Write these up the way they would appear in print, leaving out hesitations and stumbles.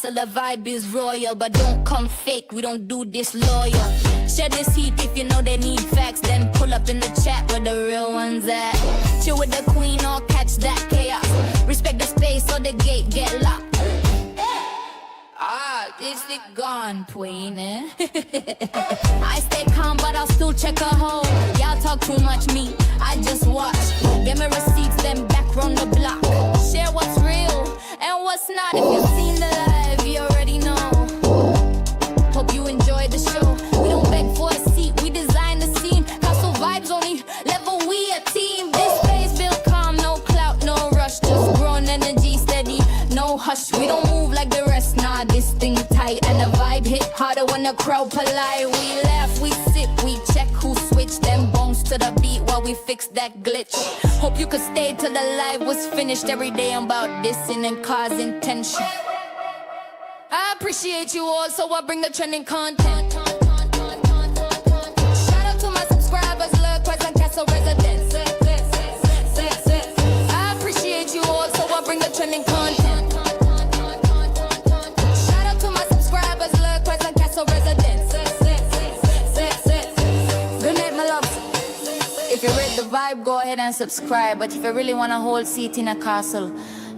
castle, the vibe is royal, but don't come fake, we don't do this loyal. Share this heat if you know they need facts, then pull up in the chat where the real ones at. Chill with the queen or catch that chaos. Respect the space or the gate get locked. Is it gone, Queen? I stay calm, but I'll still check a hole. Y'all talk too much, me, I just watch. Give me receipts, then back round the block. Share what's real and what's not. If you've seen the live, you already know. Hope you enjoy the show. We don't beg for a seat, we design the scene. Castle vibes only level, we a team. This space built calm, no clout, no rush. Just growing energy steady, no hush. We don't move like the rest, nah, this thing tight. And the vibe hit harder when the crowd polite. We laugh, we sip, we check who switched them bones to the beat while we fix that glitch. Hope you could stay till the live was finished. Every day I'm about dissing and causing tension. I appreciate you all, so I bring the trending content. Shout out to my subscribers, Lurk, Present Castle residents. I appreciate you all, so I bring the trending content. Shout out to my subscribers, Lurk, Present Castle residents. Good night, my loves. If you read the vibe, go ahead and subscribe. But if you really want to hold seat in a castle,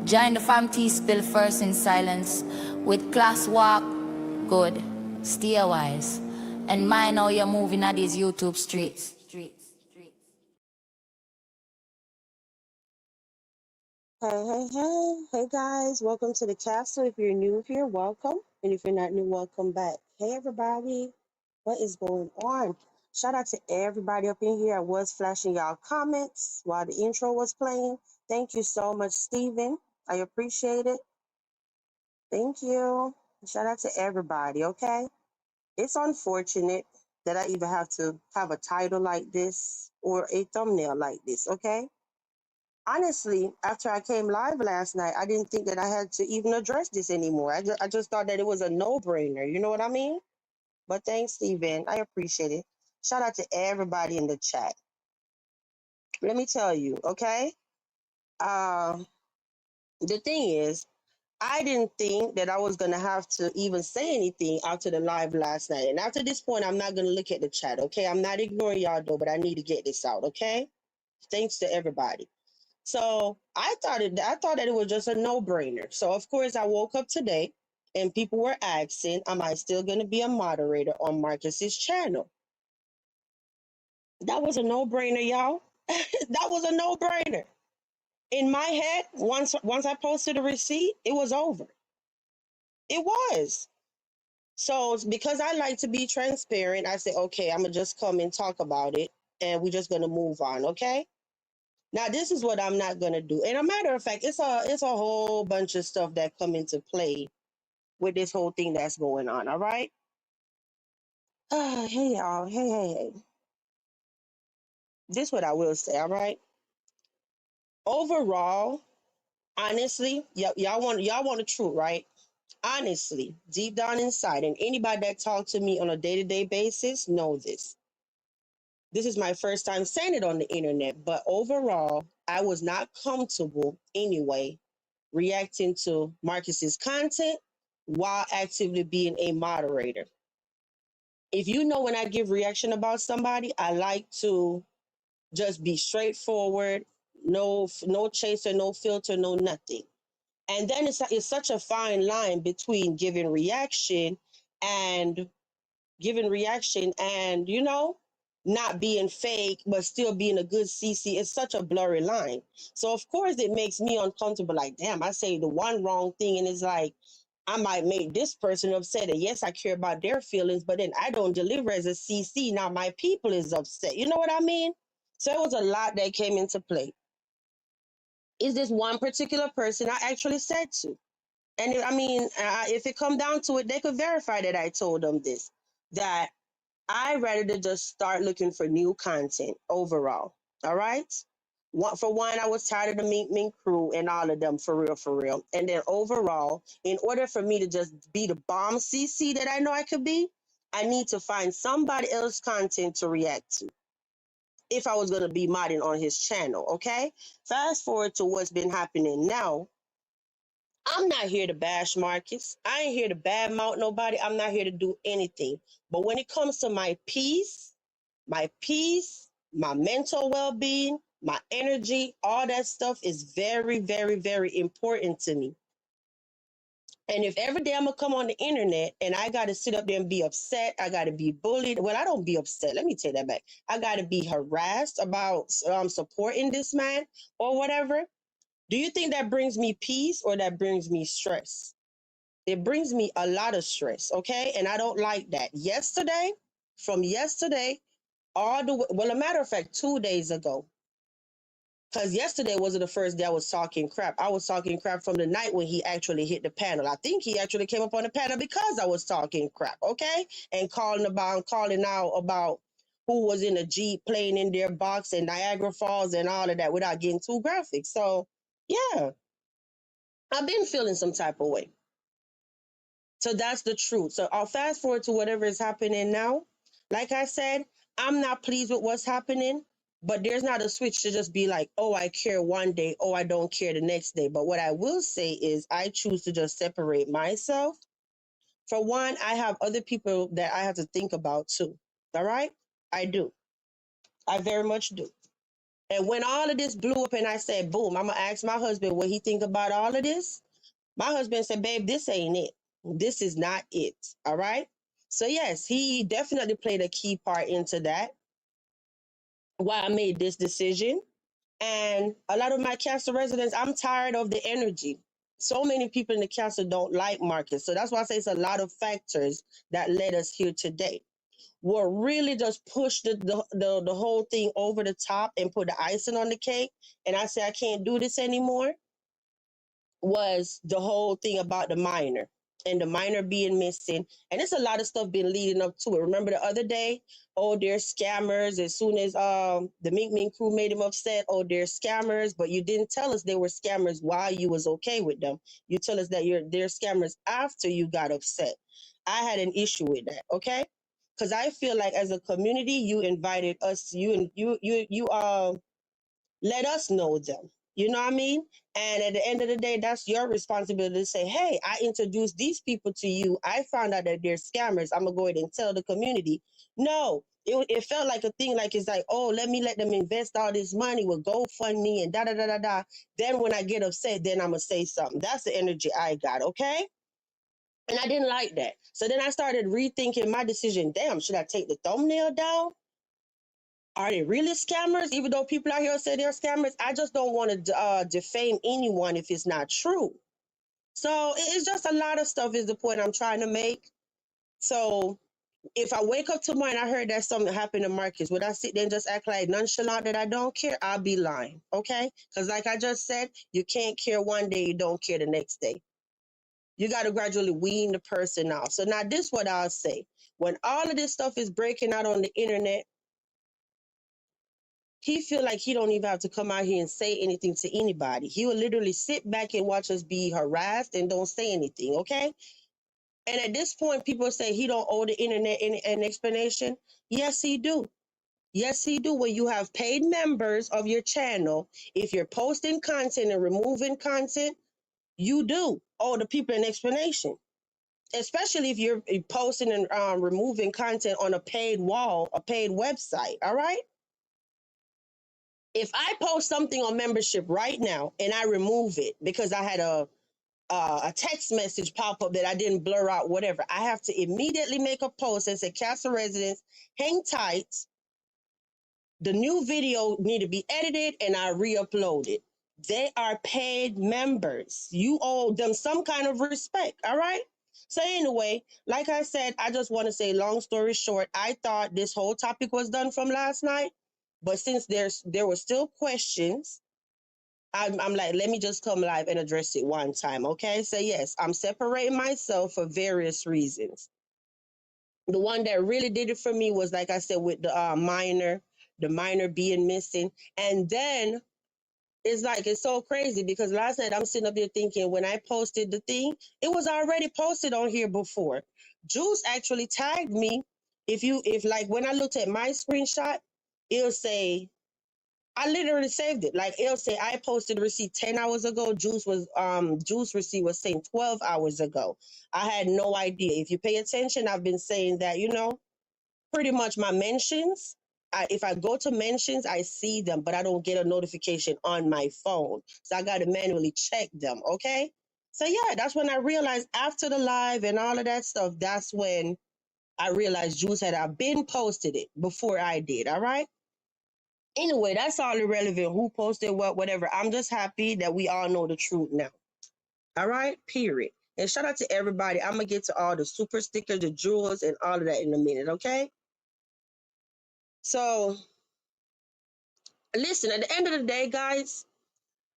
join the fam tea spill first in silence. With class walk, good, stay wise, and mind how you're moving at these YouTube streets. Hey guys, welcome to the castle. If you're new here, welcome, and if you're not new, welcome back. Hey everybody, what is going on? Shout out to everybody up in here. I was flashing y'all comments while the intro was playing. Thank you so much, Steven. I appreciate it. Thank you. Shout out to everybody, okay? It's unfortunate that I even have to have a title like this or a thumbnail like this, okay? Honestly, after I came live last night, I didn't think that I had to even address this anymore. I just thought that it was a no-brainer, you know what I mean? But thanks, Steven. I appreciate it. Shout out to everybody in the chat. Let me tell you, okay? The thing is, I didn't think that I was going to have to even say anything after the live last night. And after this point, I'm not going to look at the chat, okay? I'm not ignoring y'all, though, but I need to get this out, okay? Thanks to everybody. So I thought that it was just a no-brainer. So, of course, I woke up today, and people were asking, am I still going to be a moderator on Marcus's channel? That was a no-brainer, y'all. That was a no-brainer. In my head, once I posted a receipt, it was over. It was. So because I like to be transparent, I said, okay, I'm going to just come and talk about it, and we're just going to move on, okay? Now, this is what I'm not going to do. And a matter of fact, it's a whole bunch of stuff that come into play with this whole thing that's going on, all right? Hey, y'all. Hey. This is what I will say, all right? Overall, honestly, y'all want the truth, right? Honestly, deep down inside, and anybody that talks to me on a day-to-day basis know this. This is my first time saying it on the internet, but overall, I was not comfortable anyway reacting to Marcus's content while actively being a moderator. If you know, when I give reaction about somebody, I like to just be straightforward, no chaser, no filter, no nothing. And then it's such a fine line between giving reaction and you know, not being fake but still being a good CC. It's such a blurry line. So of course it makes me uncomfortable. Like, damn, I say the one wrong thing and it's like I might make this person upset, and yes, I care about their feelings, but then I don't deliver as a CC. Now my people is upset. You know what I mean? So it was a lot that came into play. Is this one particular person I actually said to? And if it come down to it, they could verify that I told them this, that I rather to just start looking for new content overall. All right. For one, I was tired of the Mink crew and all of them, for real. And then overall, in order for me to just be the bomb CC that I know I could be, I need to find somebody else's content to react to if I was going to be modding on his channel. Okay. Fast forward to what's been happening now. I'm not here to bash Marcus. I ain't here to badmouth nobody. I'm not here to do anything. But when it comes to my peace, my mental well-being, my energy, all that stuff is very, very, very important to me. And if every day I'm gonna come on the internet and I gotta sit up there and be upset, I gotta be bullied. Well, I don't be upset. Let me take that back. I gotta be harassed about supporting this man or whatever. Do you think that brings me peace or that brings me stress? It brings me a lot of stress, okay? And I don't like that. From yesterday, all the way, well, a matter of fact, 2 days ago, because yesterday wasn't the first day I was talking crap. I was talking crap from the night when he actually hit the panel. I think he actually came up on the panel because I was talking crap, okay? And calling out about who was in a Jeep playing in their box and Niagara Falls and all of that without getting too graphic. So, yeah, I've been feeling some type of way. So that's the truth. So I'll fast forward to whatever is happening now. Like I said, I'm not pleased with what's happening, but there's not a switch to just be like, oh, I care one day, oh, I don't care the next day. But what I will say is I choose to just separate myself. For one, I have other people that I have to think about too. All right? I do. I very much do. And when all of this blew up and I said, boom, I'm going to ask my husband what he think about all of this. My husband said, babe, this ain't it. This is not it. All right. So, yes, he definitely played a key part into that, why I made this decision. And a lot of my castle residents, I'm tired of the energy. So many people in the castle don't like Marcus. So that's why I say it's a lot of factors that led us here today. What really just pushed the whole thing over the top and put the icing on the cake. And I said, I can't do this anymore, was the whole thing about the minor and the minor being missing. And it's a lot of stuff been leading up to it. Remember the other day, oh, they're scammers. As soon as the Mink Mink crew made him upset, oh, they're scammers. But you didn't tell us they were scammers while you was okay with them. You tell us that they're scammers after you got upset. I had an issue with that, okay? Because I feel like as a community, you invited us, you let us know them. You know what I mean? And at the end of the day, that's your responsibility to say, hey, I introduced these people to you. I found out that they're scammers. I'm going to go ahead and tell the community. No, it felt like a thing like it's like, oh, let them invest all this money with GoFundMe and da da da da da. Then when I get upset, then I'm going to say something. That's the energy I got, okay? And I didn't like that. So then I started rethinking my decision. Damn, should I take the thumbnail down? Are they really scammers? Even though people out here say they're scammers, I just don't want to defame anyone if it's not true. So it's just a lot of stuff is the point I'm trying to make. So if I wake up tomorrow and I heard that something happened to Marcus, would I sit there and just act like nonchalant that I don't care? I'll be lying, okay? Because like I just said, you can't care one day, you don't care the next day. You got to gradually wean the person out. So now this is what I'll say. When all of this stuff is breaking out on the internet, he feel like he don't even have to come out here and say anything to anybody. He will literally sit back and watch us be harassed and don't say anything, okay? And at this point, people say he don't owe the internet an explanation. Yes, he do. Yes, he do. When you have paid members of your channel, if you're posting content and removing content, you do owe the people an explanation. Especially if you're posting and removing content on a paid wall, a paid website, all right? If I post something on membership right now and I remove it because I had a text message pop up that I didn't blur out, whatever, I have to immediately make a post and say, Castle residents, hang tight. The new video need to be edited and I re-upload it. They are paid members. You owe them some kind of respect, all right? So anyway, like I said, I just want to say, long story short, I thought this whole topic was done from last night. But since there were still questions, I'm like, let me just come live and address it one time, okay? So yes, I'm separating myself for various reasons. The one that really did it for me was, like I said, with the minor being missing. And then it's so crazy because last night I'm sitting up there thinking when I posted the thing, it was already posted on here before. Juice actually tagged me. If like when I looked at my screenshot, it'll say I literally saved it. Like it'll say I posted the receipt 10 hours ago. Juice receipt was saying 12 hours ago. I had no idea. If you pay attention, I've been saying that, pretty much my mentions. If I go to mentions, I see them, but I don't get a notification on my phone. So I gotta manually check them. Okay. So yeah, that's when I realized after the live and all of that stuff, that's when I realized Juice had been posted it before I did. All right. Anyway, that's all irrelevant. Who posted what, whatever. I'm just happy that we all know the truth now. All right, period. And shout out to everybody. I'm gonna get to all the super stickers, the jewels, and all of that in a minute. Okay. So listen. At the end of the day, guys,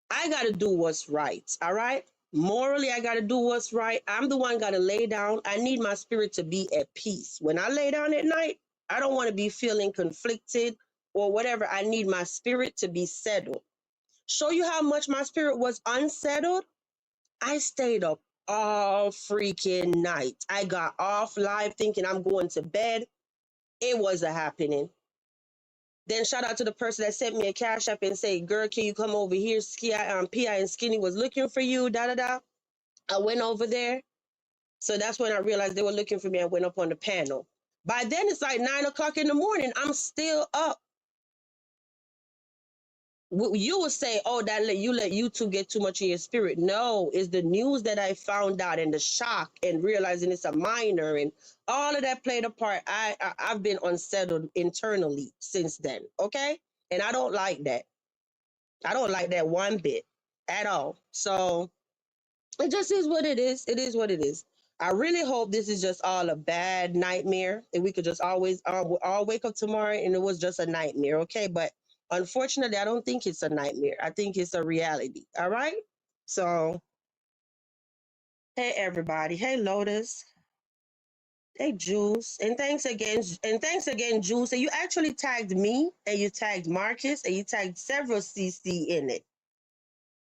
I gotta do what's right. All right. Morally, I gotta do what's right. I'm the one gotta lay down. I need my spirit to be at peace. When I lay down at night, I don't want to be feeling conflicted or whatever. I need my spirit to be settled. Show you how much my spirit was unsettled. I stayed up all freaking night. I got off live thinking I'm going to bed. It wasn't happening. Then shout out to the person that sent me a cash app and say, girl, can you come over here? P.I. and Skinny was looking for you, da da da. I went over there. So that's when I realized they were looking for me. I went up on the panel. By then it's like 9 o'clock in the morning. I'm still up. You will say, oh, you let YouTube get too much in your spirit. No, it's the news that I found out and the shock and realizing it's a minor and all of that played a part. I've been unsettled internally since then. Okay. And I don't like that. I don't like that one bit at all. So it just is what it is. It is what it is. I really hope this is just all a bad nightmare and we could just always all wake up tomorrow and it was just a nightmare. Okay. But unfortunately, I don't think it's a nightmare. I think it's a reality. All right. So, hey, everybody. Hey, Lotus. Hey, Juice. And thanks again. And thanks again, Juice. And you actually tagged me and you tagged Marcus and you tagged several CC in it.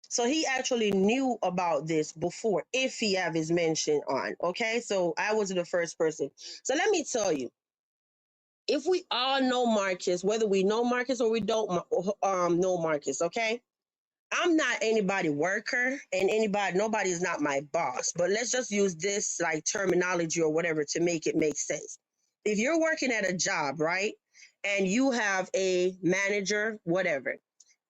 So he actually knew about this before, if he have his mention on. Okay. So I was the first person. So let me tell you, if we all know Marcus, whether we know Marcus or we don't know Marcus, okay? I'm not anybody worker and nobody is not my boss, but let's just use this like terminology or whatever to make it make sense. If you're working at a job, right? And you have a manager, whatever,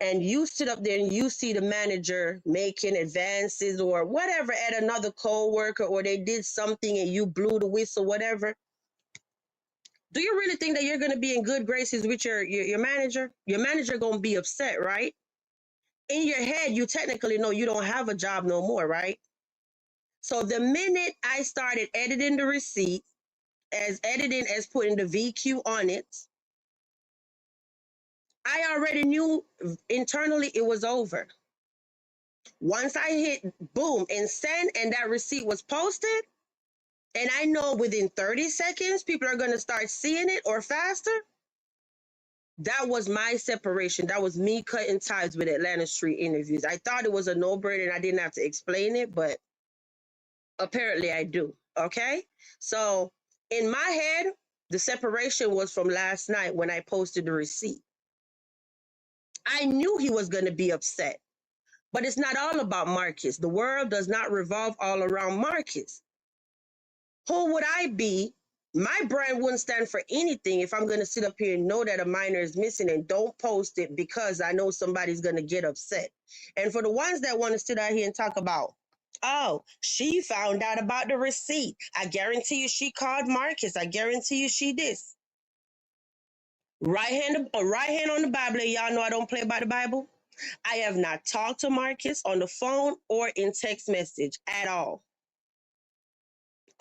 and you sit up there and you see the manager making advances or whatever at another coworker or they did something and you blew the whistle, whatever. Do you really think that you're going to be in good graces with your manager? Your manager going to be upset, right? In your head, you technically know you don't have a job no more, right? So the minute I started editing the receipt, as putting the VQ on it, I already knew internally it was over. Once I hit boom and send and that receipt was posted, and I know within 30 seconds people are going to start seeing it or faster, that was my separation. That was me cutting ties with Atlanta Street Interviews. I thought it was a no-brainer and I didn't have to explain it, but apparently I do. Okay? So in my head, the separation was from last night when I posted the receipt. I knew he was going to be upset, but it's not all about Marcus. The world does not revolve all around Marcus. Who would I be? My brand wouldn't stand for anything if I'm going to sit up here and know that a minor is missing and don't post it because I know somebody's going to get upset. And for the ones that want to sit out here and talk about, oh, she found out about the receipt. I guarantee you she called Marcus. I guarantee you she did. Right hand on the Bible. And y'all know I don't play by the Bible. I have not talked to Marcus on the phone or in text message at all.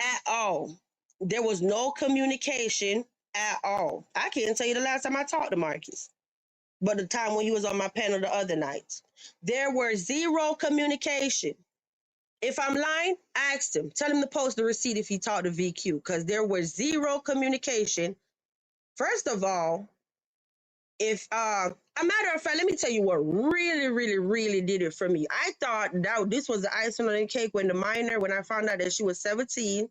At all. There was no communication at all. I can't tell you the last time I talked to Marcus, but the time when he was on my panel the other night. There were zero communication. If I'm lying, ask him. Tell him to post the receipt if he talked to VQ, because there was zero communication. First of all, if a matter of fact, let me tell you what really, really, really did it for me. I thought that this was the icing on the cake when I found out that she was 17.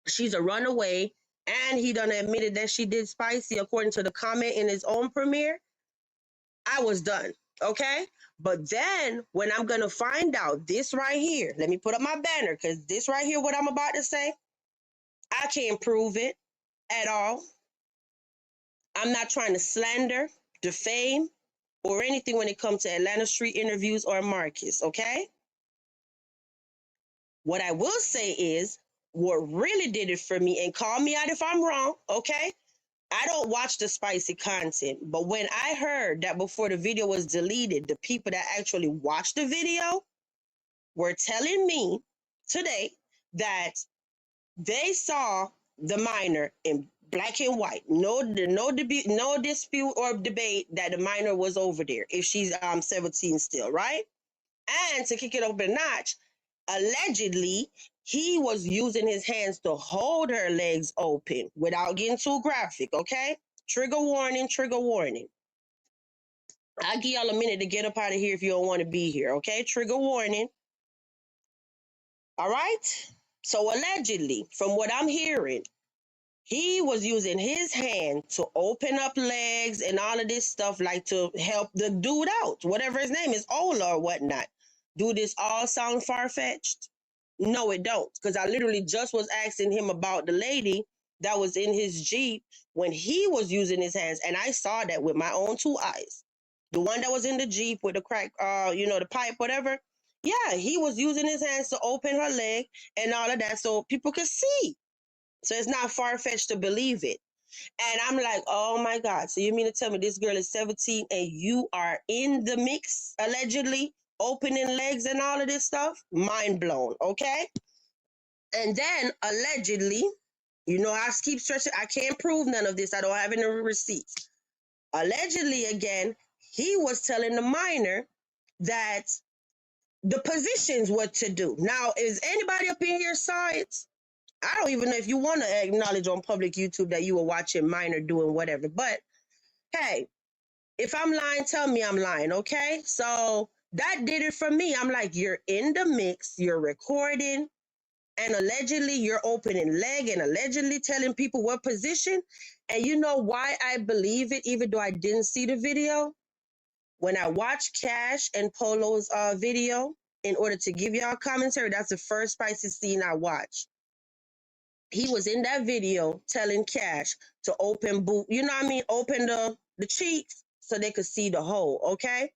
She's a runaway, and he done admitted that she did spicy according to the comment in his own premiere. I was done. Okay. But then when I'm going to find out this right here, let me put up my banner because this right here, what I'm about to say, I can't prove it at all. I'm not trying to slander, defame, or anything when it comes to Atlanta Street interviews or Marcus. Okay. What I will say is what really did it for me, and call me out if I'm wrong. Okay. I don't watch the spicy content, but when I heard that before the video was deleted, the people that actually watched the video were telling me today that they saw the minor in black and white. No dispute or debate that the minor was over there if she's 17 still, right? And to kick it up a notch, allegedly he was using his hands to hold her legs open without getting too graphic, okay? Trigger warning, trigger warning. I'll give y'all a minute to get up out of here if you don't want to be here, okay? Trigger warning. All right? So allegedly, from what I'm hearing, he was using his hand to open up legs and all of this stuff, like to help the dude out, whatever his name is, Ola or whatnot. Do this all sound far-fetched? No, it don't. Because I literally just was asking him about the lady that was in his Jeep when he was using his hands. And I saw that with my own two eyes. The one that was in the Jeep with the crack, the pipe, whatever. Yeah, he was using his hands to open her leg and all of that so people could see. So it's not far-fetched to believe it. And I'm like, oh my God. So you mean to tell me this girl is 17 and you are in the mix, allegedly, opening legs and all of this stuff? Mind blown, okay? And then allegedly, I keep stressing, I can't prove none of this. I don't have any receipts. Allegedly, again, he was telling the minor that the positions what to do. Now, is anybody up in here saw it? I don't even know if you want to acknowledge on public YouTube that you were watching minor doing whatever. But hey, if I'm lying, tell me I'm lying, okay? So that did it for me. I'm like, you're in the mix, you're recording, and allegedly you're opening leg and allegedly telling people what position. And you know why I believe it, even though I didn't see the video? When I watched Cash and Polo's video, in order to give y'all commentary, that's the first spicy scene I watched. He was in that video telling Cash to open open the cheeks so they could see the hole, okay?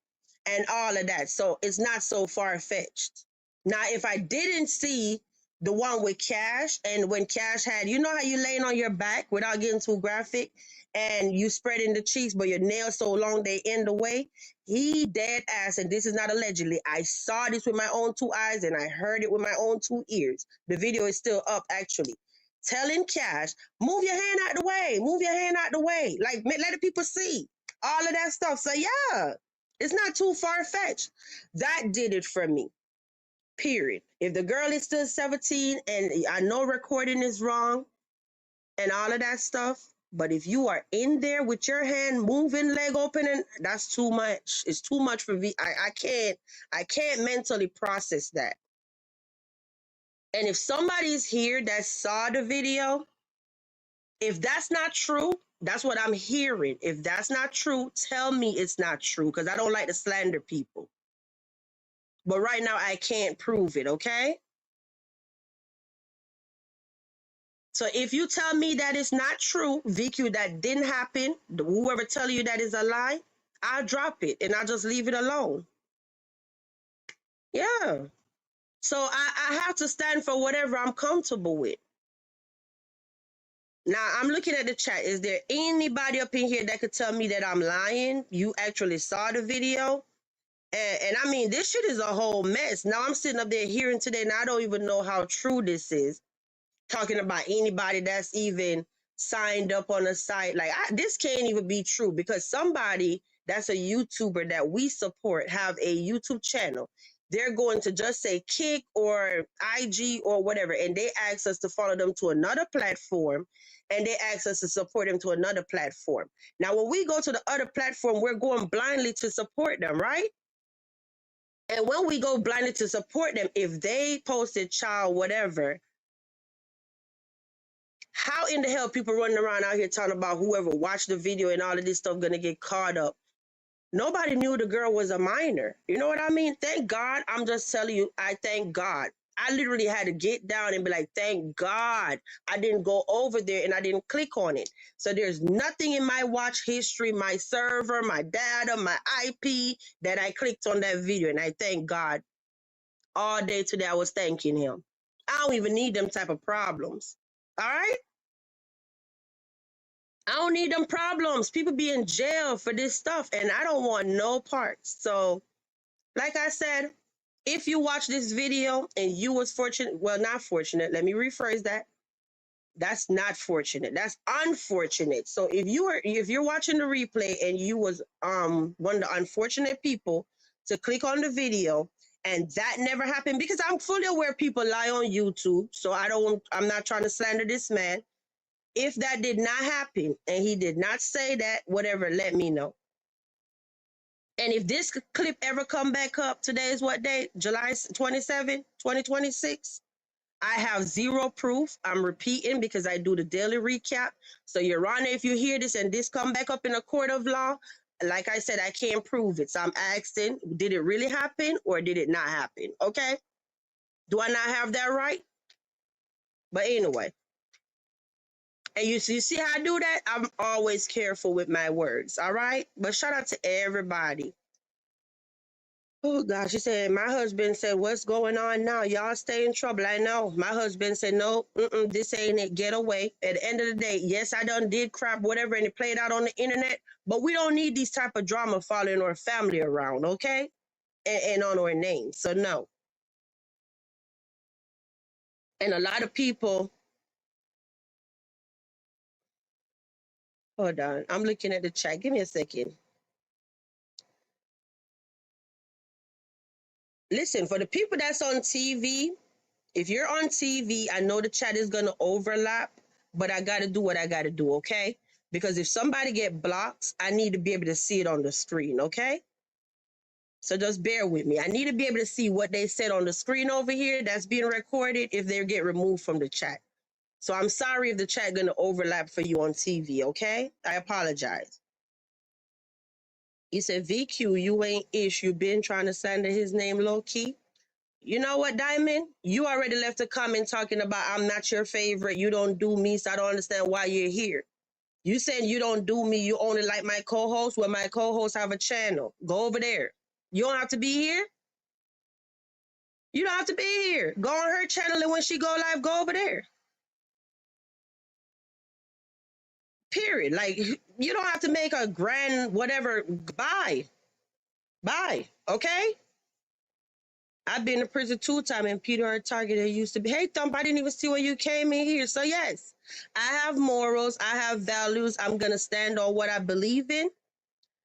And all of that. So it's not so far-fetched. Now, if I didn't see the one with Cash, and when Cash had, you know how you laying on your back without getting too graphic, and you spreading the cheeks, but your nails so long they in the way, he dead ass, and this is not allegedly. I saw this with my own two eyes, and I heard it with my own two ears. The video is still up, actually. Telling Cash, move your hand out the way, move your hand out the way. Like, let the people see all of that stuff. So yeah, it's not too far-fetched. That did it for me, period. If the girl is still 17 and I know recording is wrong and all of that stuff, but if you are in there with your hand moving, leg opening, that's too much. It's too much for me. I can't mentally process that. And if somebody's here that saw the video, if that's not true, that's what I'm hearing. If that's not true, tell me it's not true, because I don't like to slander people. But right now, I can't prove it, okay? So if you tell me that it's not true, VQ, that didn't happen, whoever tell you that is a lie, I'll drop it and I'll just leave it alone. Yeah. So I have to stand for whatever I'm comfortable with. Now, I'm looking at the chat. Is there anybody up in here that could tell me that I'm lying? You actually saw the video? And I mean, this shit is a whole mess. Now I'm sitting up there hearing today, and I don't even know how true this is. Talking about anybody that's even signed up on a site. Like, this can't even be true, because somebody that's a YouTuber that we support have a YouTube channel. They're going to just say Kick or IG or whatever, and they ask us to follow them to another platform, and they ask us to support them to another platform. Now, when we go to the other platform, we're going blindly to support them, right? And when we go blindly to support them, if they posted child whatever, how in the hell people running around out here talking about whoever watched the video and all of this stuff gonna get caught up Nobody knew the girl was a minor. You know what I mean? Thank God. I'm just telling you, I thank God. I literally had to get down and be like, thank God I didn't go over there and I didn't click on it. So there's nothing in my watch history, my server, my data, my IP that I clicked on that video. And I thank God all day today. I was thanking him. I don't even need them type of problems. All right? I don't need them problems. People be in jail for this stuff and I don't want no parts. So like I said, if you watch this video and you was fortunate, well, not fortunate, let me rephrase that. That's not fortunate. That's unfortunate. So if you're watching the replay and you was one of the unfortunate people to click on the video and that never happened, because I'm fully aware people lie on YouTube. So I'm not trying to slander this man. If that did not happen and he did not say that, whatever, let me know. And if this clip ever come back up, today is what day? July 27, 2026. I have zero proof. I'm repeating because I do the daily recap. So, Your Honor, if you hear this and this come back up in a court of law, like I said, I can't prove it. So I'm asking, did it really happen or did it not happen? Okay? Do I not have that right? But anyway, and you see how I do that? I'm always careful with my words, all right? But shout out to everybody. Oh gosh, she said, my husband said, what's going on now? Y'all stay in trouble. I know. My husband said, no, this ain't it. Get away. At the end of the day, yes, I done did crap, whatever, and it played out on the internet, but we don't need these type of drama following our family around, okay? And on our name. So no. And a lot of people, hold on, I'm looking at the chat. Give me a second. Listen, for the people that's on TV, if you're on TV, I know the chat is going to overlap, but I got to do what I got to do, okay? Because if somebody get blocked, I need to be able to see it on the screen, okay? So just bear with me. I need to be able to see what they said on the screen over here that's being recorded if they get removed from the chat. So I'm sorry if the chat going to overlap for you on TV, okay? I apologize. He said, VQ, you ain't ish. You been trying to slander his name low-key. You know what, Diamond? You already left a comment talking about I'm not your favorite. You don't do me, so I don't understand why you're here. You saying you don't do me, you only like my co-host. Well, my co-hosts have a channel. Go over there. You don't have to be here. You don't have to be here. Go on her channel, and when she go live, go over there. Period. Like, you don't have to make a grand whatever. Bye. Bye. Okay? I've been to prison 2 times, and Peter are targeted. Used to be, hey, Thump, I didn't even see when you came in here. So, yes, I have morals. I have values. I'm going to stand on what I believe in.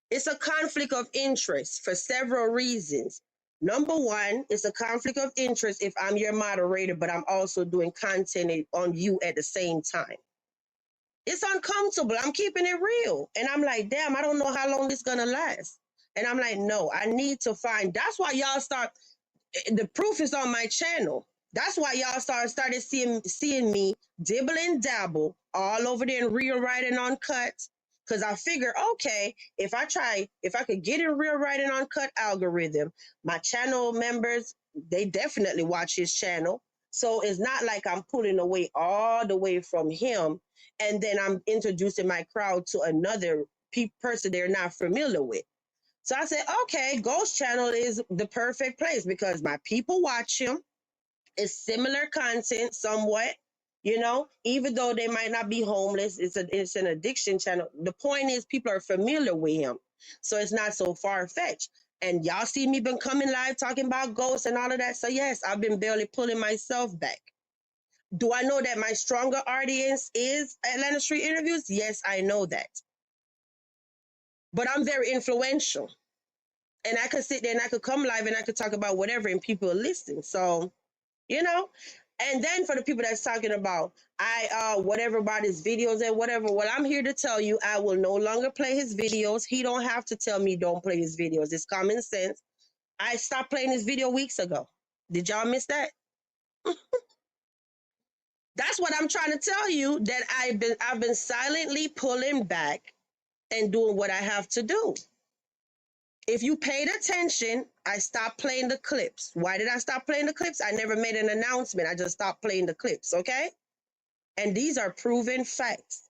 It's a conflict of interest for several reasons. Number one, it's a conflict of interest if I'm your moderator, but I'm also doing content on you at the same time. It's uncomfortable. I'm keeping it real. And I'm like, damn, I don't know how long this is going to last. And I'm like, no, I need to find. That's why y'all start. The proof is on my channel. That's why y'all started seeing me dibble and dabble all over there in real writing uncut. Because I figure, okay, if I could get in real writing uncut algorithm, my channel members, they definitely watch his channel. So it's not like I'm pulling away all the way from him and then I'm introducing my crowd to another person they're not familiar with. So I said, okay, Ghost Channel is the perfect place because my people watch him. It's similar content somewhat, you know, even though they might not be homeless. It's an addiction channel. The point is people are familiar with him. So it's not so far-fetched. And y'all see me been coming live talking about ghosts and all of that. So yes, I've been barely pulling myself back. Do I know that my stronger audience is Atlanta Street Interviews? Yes, I know that. But I'm very influential. And I could sit there and I could come live and I could talk about whatever and people are listening. So, you know, and then for the people that's talking about whatever about his videos and whatever, well, I'm here to tell you I will no longer play his videos. He don't have to tell me don't play his videos. It's common sense. I stopped playing his video weeks ago. Did y'all miss that? That's what I'm trying to tell you, that I've been silently pulling back and doing what I have to do. If you paid attention, I stopped playing the clips. Why did I stop playing the clips? I never made an announcement. I just stopped playing the clips, okay? And these are proven facts.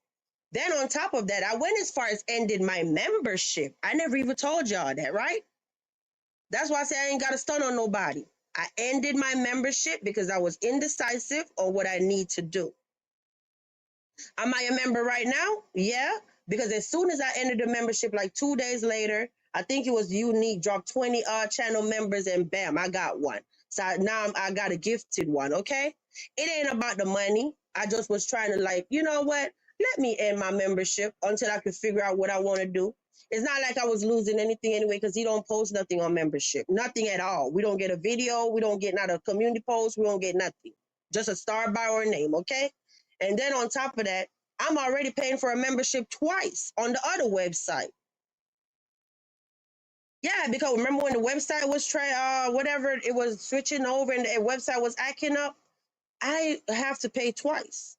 Then on top of that, I went as far as ending my membership. I never even told y'all that, right? That's why I say I ain't got to stun on nobody. I ended my membership because I was indecisive on what I need to do. Am I a member right now? Yeah, because as soon as I ended the membership, like 2 days later, I think it was Unique, dropped 20 channel members, and bam, I got one. So now I got a gifted one, okay? It ain't about the money. I just was trying to, like, you know what? Let me end my membership until I can figure out what I want to do. It's not like I was losing anything anyway, because he don't post nothing on membership. Nothing at all. We don't get a video. We don't get not a community post. We don't get nothing. Just a star by our name, okay? And then on top of that, I'm already paying for a membership twice on the other website. Yeah, because remember when the website was whatever, it was switching over and the website was acting up, I have to pay twice.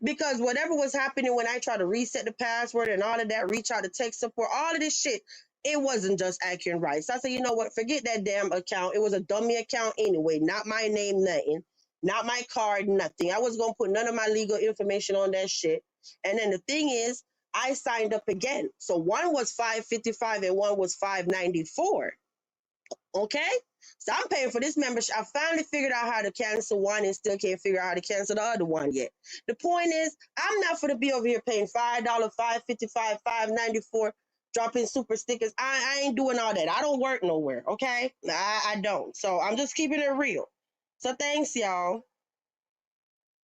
Because whatever was happening when I tried to reset the password and all of that, reach out to tech support, all of this shit, it wasn't just acting right. So I said, you know what, forget that damn account. It was a dummy account anyway, not my name, nothing, not my card, nothing. I was going to put none of my legal information on that shit. And then the thing is, I signed up again. So one was $555 and one was $594. Okay? So I'm paying for this membership. I finally figured out how to cancel one and still can't figure out how to cancel the other one yet. The point is, I'm not going to be over here paying $5, $555, $594, dropping super stickers. I ain't doing all that. I don't work nowhere, okay? I don't. So I'm just keeping it real. So thanks, y'all.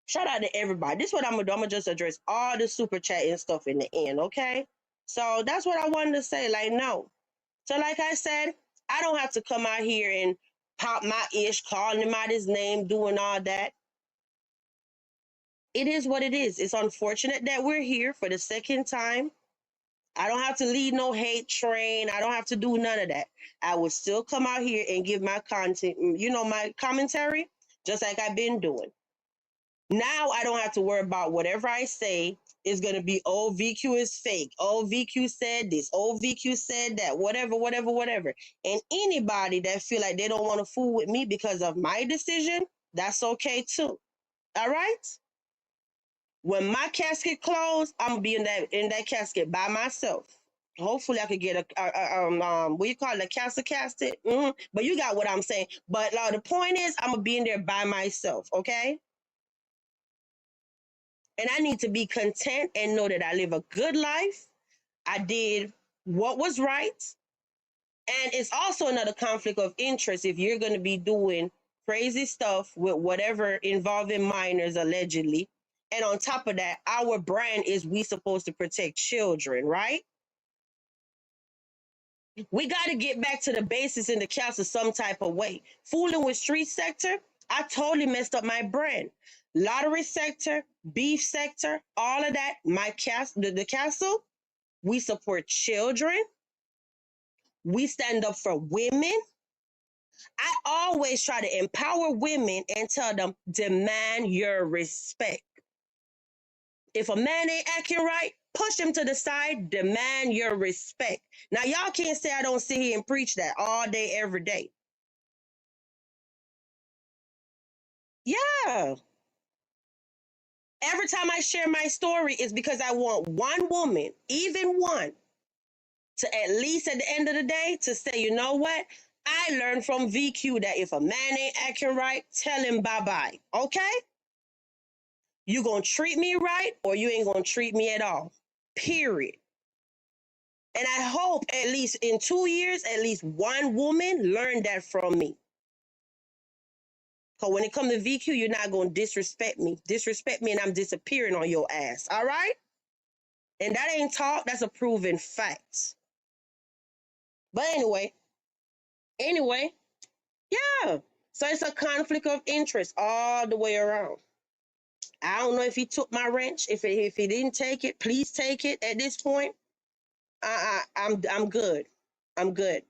Shout out to everybody. This is what I'm going to do. I'm going to just address all the super chat and stuff in the end, okay? So that's what I wanted to say. Like, no. So like I said, I don't have to come out here and pop my ish, calling him out his name, doing all that. It is what it is. It's unfortunate that we're here for the second time. I don't have to lead no hate train. I don't have to do none of that. I will still come out here and give my content, my commentary, just like I've been doing. Now I don't have to worry about whatever I say is going to be, oh, VQ is fake. Oh, VQ said this. Oh, VQ said that. Whatever, whatever, whatever. And anybody that feel like they don't want to fool with me because of my decision, that's okay too. All right? When my casket closed, I'm going to be in that casket by myself. Hopefully I could get what you call it, a casket. But you got what I'm saying. But the point is, I'm going to be in there by myself, okay? And I need to be content and know that I live a good life. I did what was right. And it's also another conflict of interest if you're going to be doing crazy stuff with whatever involving minors allegedly. And on top of that, our brand is we supposed to protect children, right? We got to get back to the basics in the castle some type of way. Fooling with street sector, I totally messed up my brand. Lottery sector, beef sector, all of that, the castle, we support children. We stand up for women. I always try to empower women and tell them, demand your respect. If a man ain't acting right, push him to the side, demand your respect. Now, y'all can't say I don't sit here and preach that all day, every day. Yeah. Every time I share my story, it's because I want one woman, even one, to at least at the end of the day to say, you know what? I learned from VQ that if a man ain't acting right, tell him bye-bye, okay? You gonna treat me right or you ain't gonna treat me at all, period. And I hope at least in 2 years, at least one woman learned that from me. Because when it comes to VQ, you're not going to disrespect me. Disrespect me and I'm disappearing on your ass. All right? And that ain't talk. That's a proven fact. But anyway, yeah. So it's a conflict of interest all the way around. I don't know if he took my wrench. If he didn't take it, please take it at this point. I'm good. I'm good.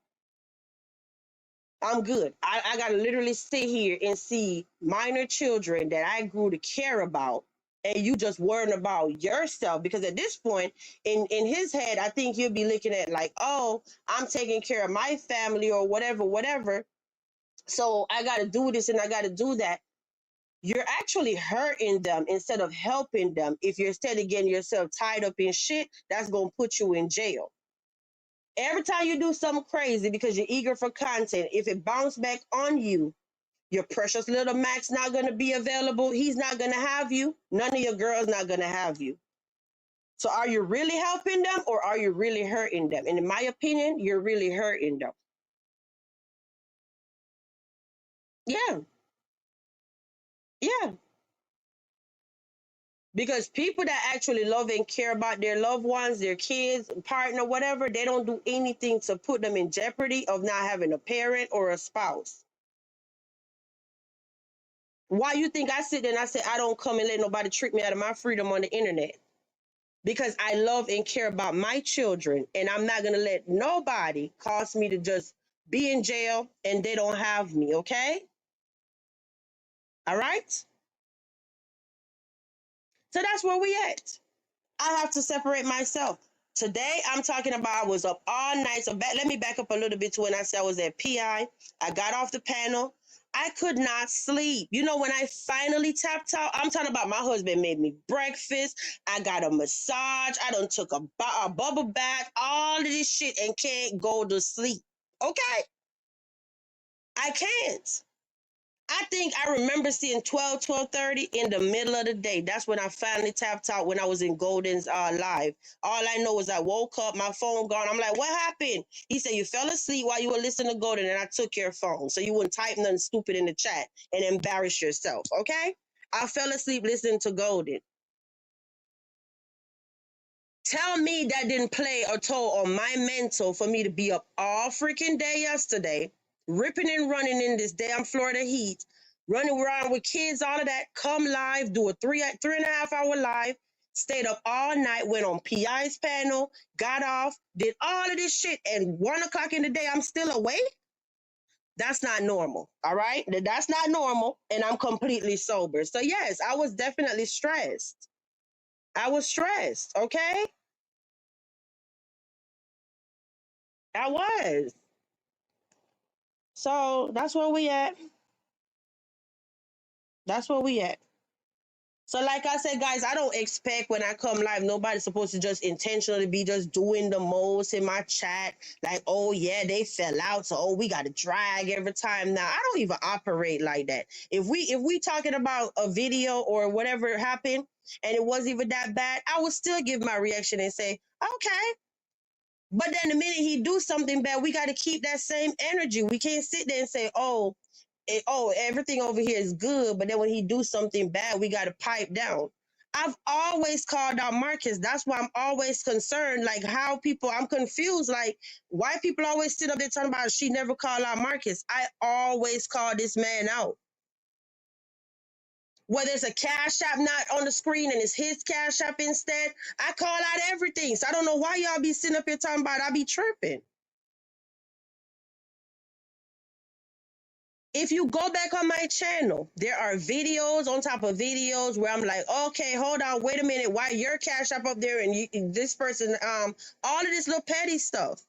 I'm good. I got to literally sit here and see minor children that I grew to care about and you just worrying about yourself. Because at this point, in his head, I think he'll be looking at like, oh, I'm taking care of my family or whatever. So I got to do this and I got to do that. You're actually hurting them instead of helping them. If you're instead of getting yourself tied up in shit, that's going to put you in jail. Every time you do something crazy because you're eager for content, if it bounces back on you, your precious little Max not going to be available. He's not going to have you. None of your girls not going to have you. So are you really helping them or are you really hurting them? And in my opinion, you're really hurting them. Yeah, yeah. Because people that actually love and care about their loved ones, their kids, partner, whatever, they don't do anything to put them in jeopardy of not having a parent or a spouse. Why you think I sit there and I say I don't come and let nobody trick me out of my freedom on the internet? Because I love and care about my children, and I'm not gonna let nobody cause me to just be in jail and they don't have me, okay? All right? So that's where we at. I have to separate myself. Today, I'm talking about I was up all night. So let me back up a little bit to when I said I was at PI. I got off the panel. I could not sleep. You know, when I finally tapped out, I'm talking about my husband made me breakfast. I got a massage. I done took a bubble bath, all of this shit, and can't go to sleep. Okay? I can't. I think I remember seeing 12:30 in the middle of the day. That's when I finally tapped out when I was in Golden's live. All I know is I woke up, my phone gone. I'm like, what happened? He said, you fell asleep while you were listening to Golden and I took your phone. So you wouldn't type nothing stupid in the chat and embarrass yourself, okay? I fell asleep listening to Golden. Tell me that didn't play a toll on my mental for me to be up all freaking day yesterday, ripping and running in this damn Florida heat, running around with kids, all of that, come live, do a 3.5 hour live, stayed up all night, went on PI's panel, got off, did all of this shit, and 1 o'clock in the day, I'm still awake? That's not normal, all right? That's not normal, and I'm completely sober. So yes, I was definitely stressed. I was stressed, okay? I was. So that's where we at. That's where we at. So like I said, guys, I don't expect when I come live, nobody's supposed to just intentionally be just doing the most in my chat. Like, oh yeah, they fell out. So we gotta drag every time. Now I don't even operate like that. If we talking about a video or whatever happened and it wasn't even that bad, I would still give my reaction and say, okay. But then the minute he do something bad, we got to keep that same energy. We can't sit there and say, everything over here is good. But then when he do something bad, we got to pipe down. I've always called out Marcus. That's why I'm always concerned. Like I'm confused. Like why people always sit up there talking about she never called out Marcus. I always call this man out. Whether it's a cash app not on the screen and it's his cash app instead, I call out everything. So I don't know why y'all be sitting up here talking about I be tripping. If you go back on my channel, there are videos on top of videos where I'm like, okay, hold on, wait a minute, why your cash app up there and this person, all of this little petty stuff.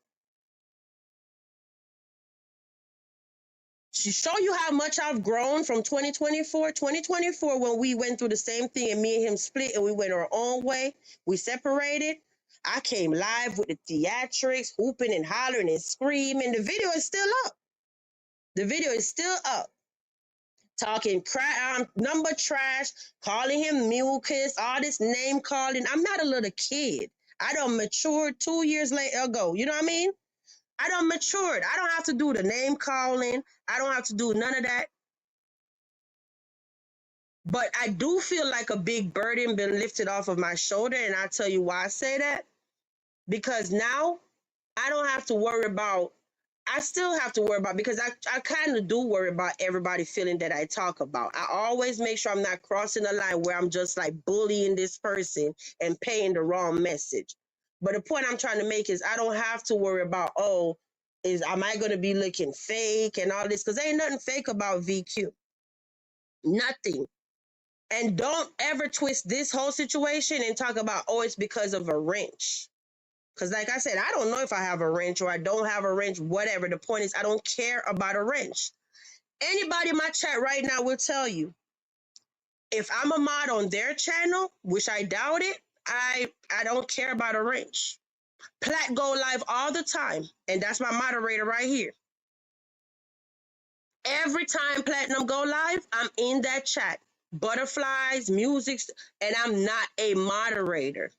To show you how much I've grown from 2024. 2024, when we went through the same thing and me and him split and we went our own way, we separated. I came live with the theatrics, hooping and hollering and screaming. The video is still up. The video is still up. Talking number trash, calling him mucus, all this name calling. I'm not a little kid. I done matured 2 years ago. You know what I mean? I done matured. I don't have to do the name calling. I don't have to do none of that. But I do feel like a big burden been lifted off of my shoulder. And I'll tell you why I say that. Because now I don't have to worry about, I still have to worry about, because I kind of do worry about everybody feeling that I talk about. I always make sure I'm not crossing the line where I'm just like bullying this person and paying the wrong message. But the point I'm trying to make is I don't have to worry about, am I going to be looking fake and all this? Because ain't nothing fake about VQ. Nothing. And don't ever twist this whole situation and talk about, oh, it's because of a wrench. Because like I said, I don't know if I have a wrench or I don't have a wrench, whatever. The point is, I don't care about a wrench. Anybody in my chat right now will tell you, if I'm a mod on their channel, which I doubt it, I don't care about a wrench. Plat go live all the time, and that's my moderator right here. Every time Platinum go live, I'm in that chat. Butterflies, music, and I'm not a moderator.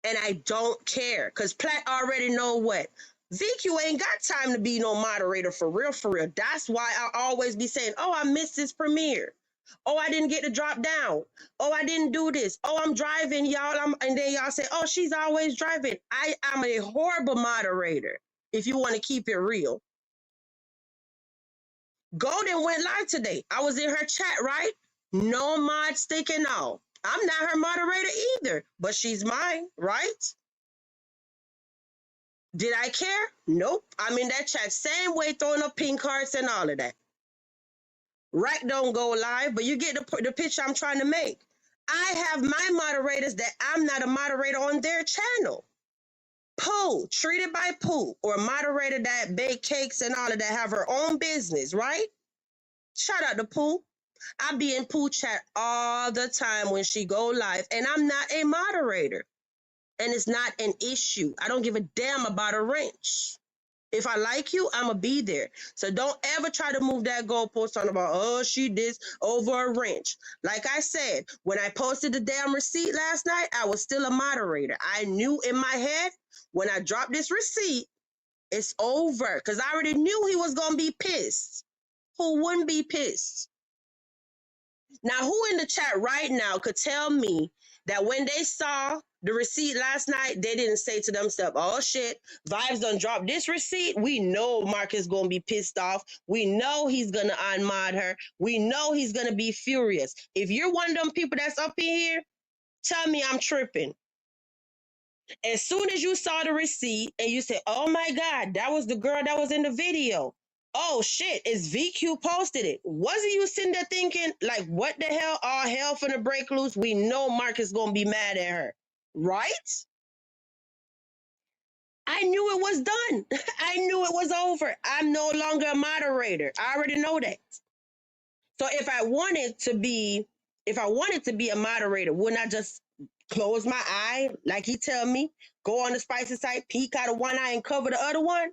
And I don't care, because Plat already know what. VQ ain't got time to be no moderator for real, for real. That's why I always be saying, oh, I missed this premiere. Oh, I didn't get to drop down. Oh, I didn't do this. Oh, I'm driving, y'all. And then y'all say, oh, she's always driving. I am a horrible moderator, if you want to keep it real. Golden went live today. I was in her chat, right? No mod sticking out. I'm not her moderator either, but she's mine, right? Did I care? Nope. I'm in that chat same way, throwing up pink hearts and all of that. Right, don't go live, but you get the picture I'm trying to make. I have my moderators that I'm not a moderator on their channel. Pooh, treated by Pooh, or a moderator that bake cakes and all of that, have her own business, right? Shout out to Pooh. I be in Pooh chat all the time when she go live, and I'm not a moderator. And it's not an issue. I don't give a damn about a wrench. If I like you, I'ma be there. So don't ever try to move that goalpost on about, oh, she did over a wrench. Like I said, when I posted the damn receipt last night, I was still a moderator. I knew in my head, when I dropped this receipt, it's over. Because I already knew he was going to be pissed. Who wouldn't be pissed? Now, who in the chat right now could tell me that when they saw the receipt last night, they didn't say to themselves, oh shit, Vibes done dropped this receipt. We know Marcus gonna be pissed off. We know he's gonna unmod her. We know he's gonna be furious. If you're one of them people that's up in here, tell me I'm tripping. As soon as you saw the receipt and you said, oh my God, that was the girl that was in the video. Oh shit, it's VQ posted it. Wasn't you sitting there thinking, like, what the hell? All hell finna break loose. We know Marcus gonna be mad at her. Right? I knew it was done. I knew it was over. I'm no longer a moderator. I already know that. So if I wanted to be a moderator, wouldn't I just close my eye, like he tell me, go on the spicy site, peek out of one eye and cover the other one?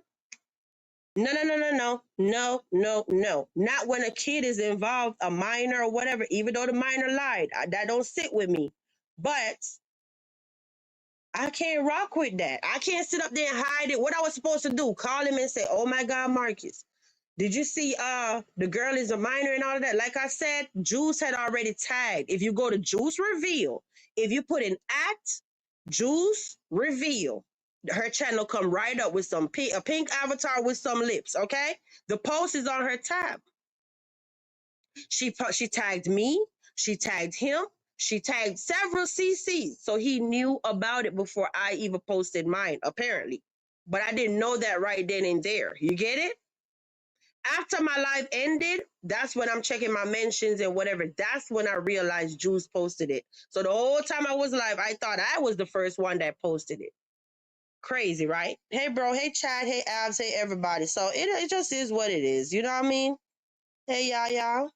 No. Not when a kid is involved, a minor or whatever, even though the minor lied. That don't sit with me. But I can't rock with that. I can't sit up there and hide it. What I was supposed to do, call him and say, oh my God, Marcus, did you see the girl is a minor and all of that? Like I said, Juice had already tagged. If you go to Juice Reveal, if you put in @Juice Reveal, her channel come right up with a pink avatar with some lips, okay? The post is on her tab. She tagged me. She tagged him. She tagged several CCs, so he knew about it before I even posted mine, apparently. But I didn't know that right then and there. You get it? After my live ended, that's when I'm checking my mentions and whatever. That's when I realized Juice posted it. So the whole time I was live, I thought I was the first one that posted it. Crazy, right? Hey, bro. Hey, Chad. Hey, Abs. Hey, everybody. So it just is what it is. You know what I mean? Hey, y'all.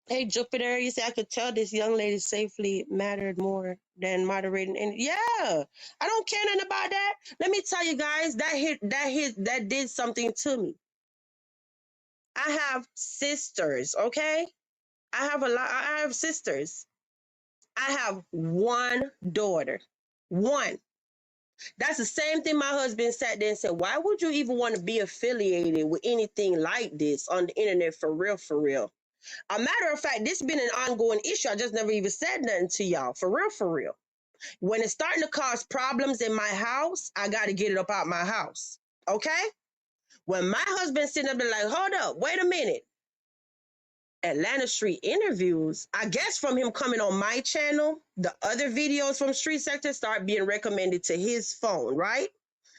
Hey, Jupiter. You say I could tell this young lady safely mattered more than moderating. And yeah, I don't care nothing about that. Let me tell you guys, that did something to me. I have sisters, okay? I have sisters. I have one daughter. One. That's the same thing my husband sat there and said, why would you even want to be affiliated with anything like this on the internet for real, for real? A matter of fact, this has been an ongoing issue. I just never even said nothing to y'all. For real, for real. When it's starting to cause problems in my house, I got to get it up out my house. Okay? When my husband's sitting up there like, hold up, wait a minute. Atlanta Street Interviews, I guess from him coming on my channel, the other videos from Street Sector start being recommended to his phone, right?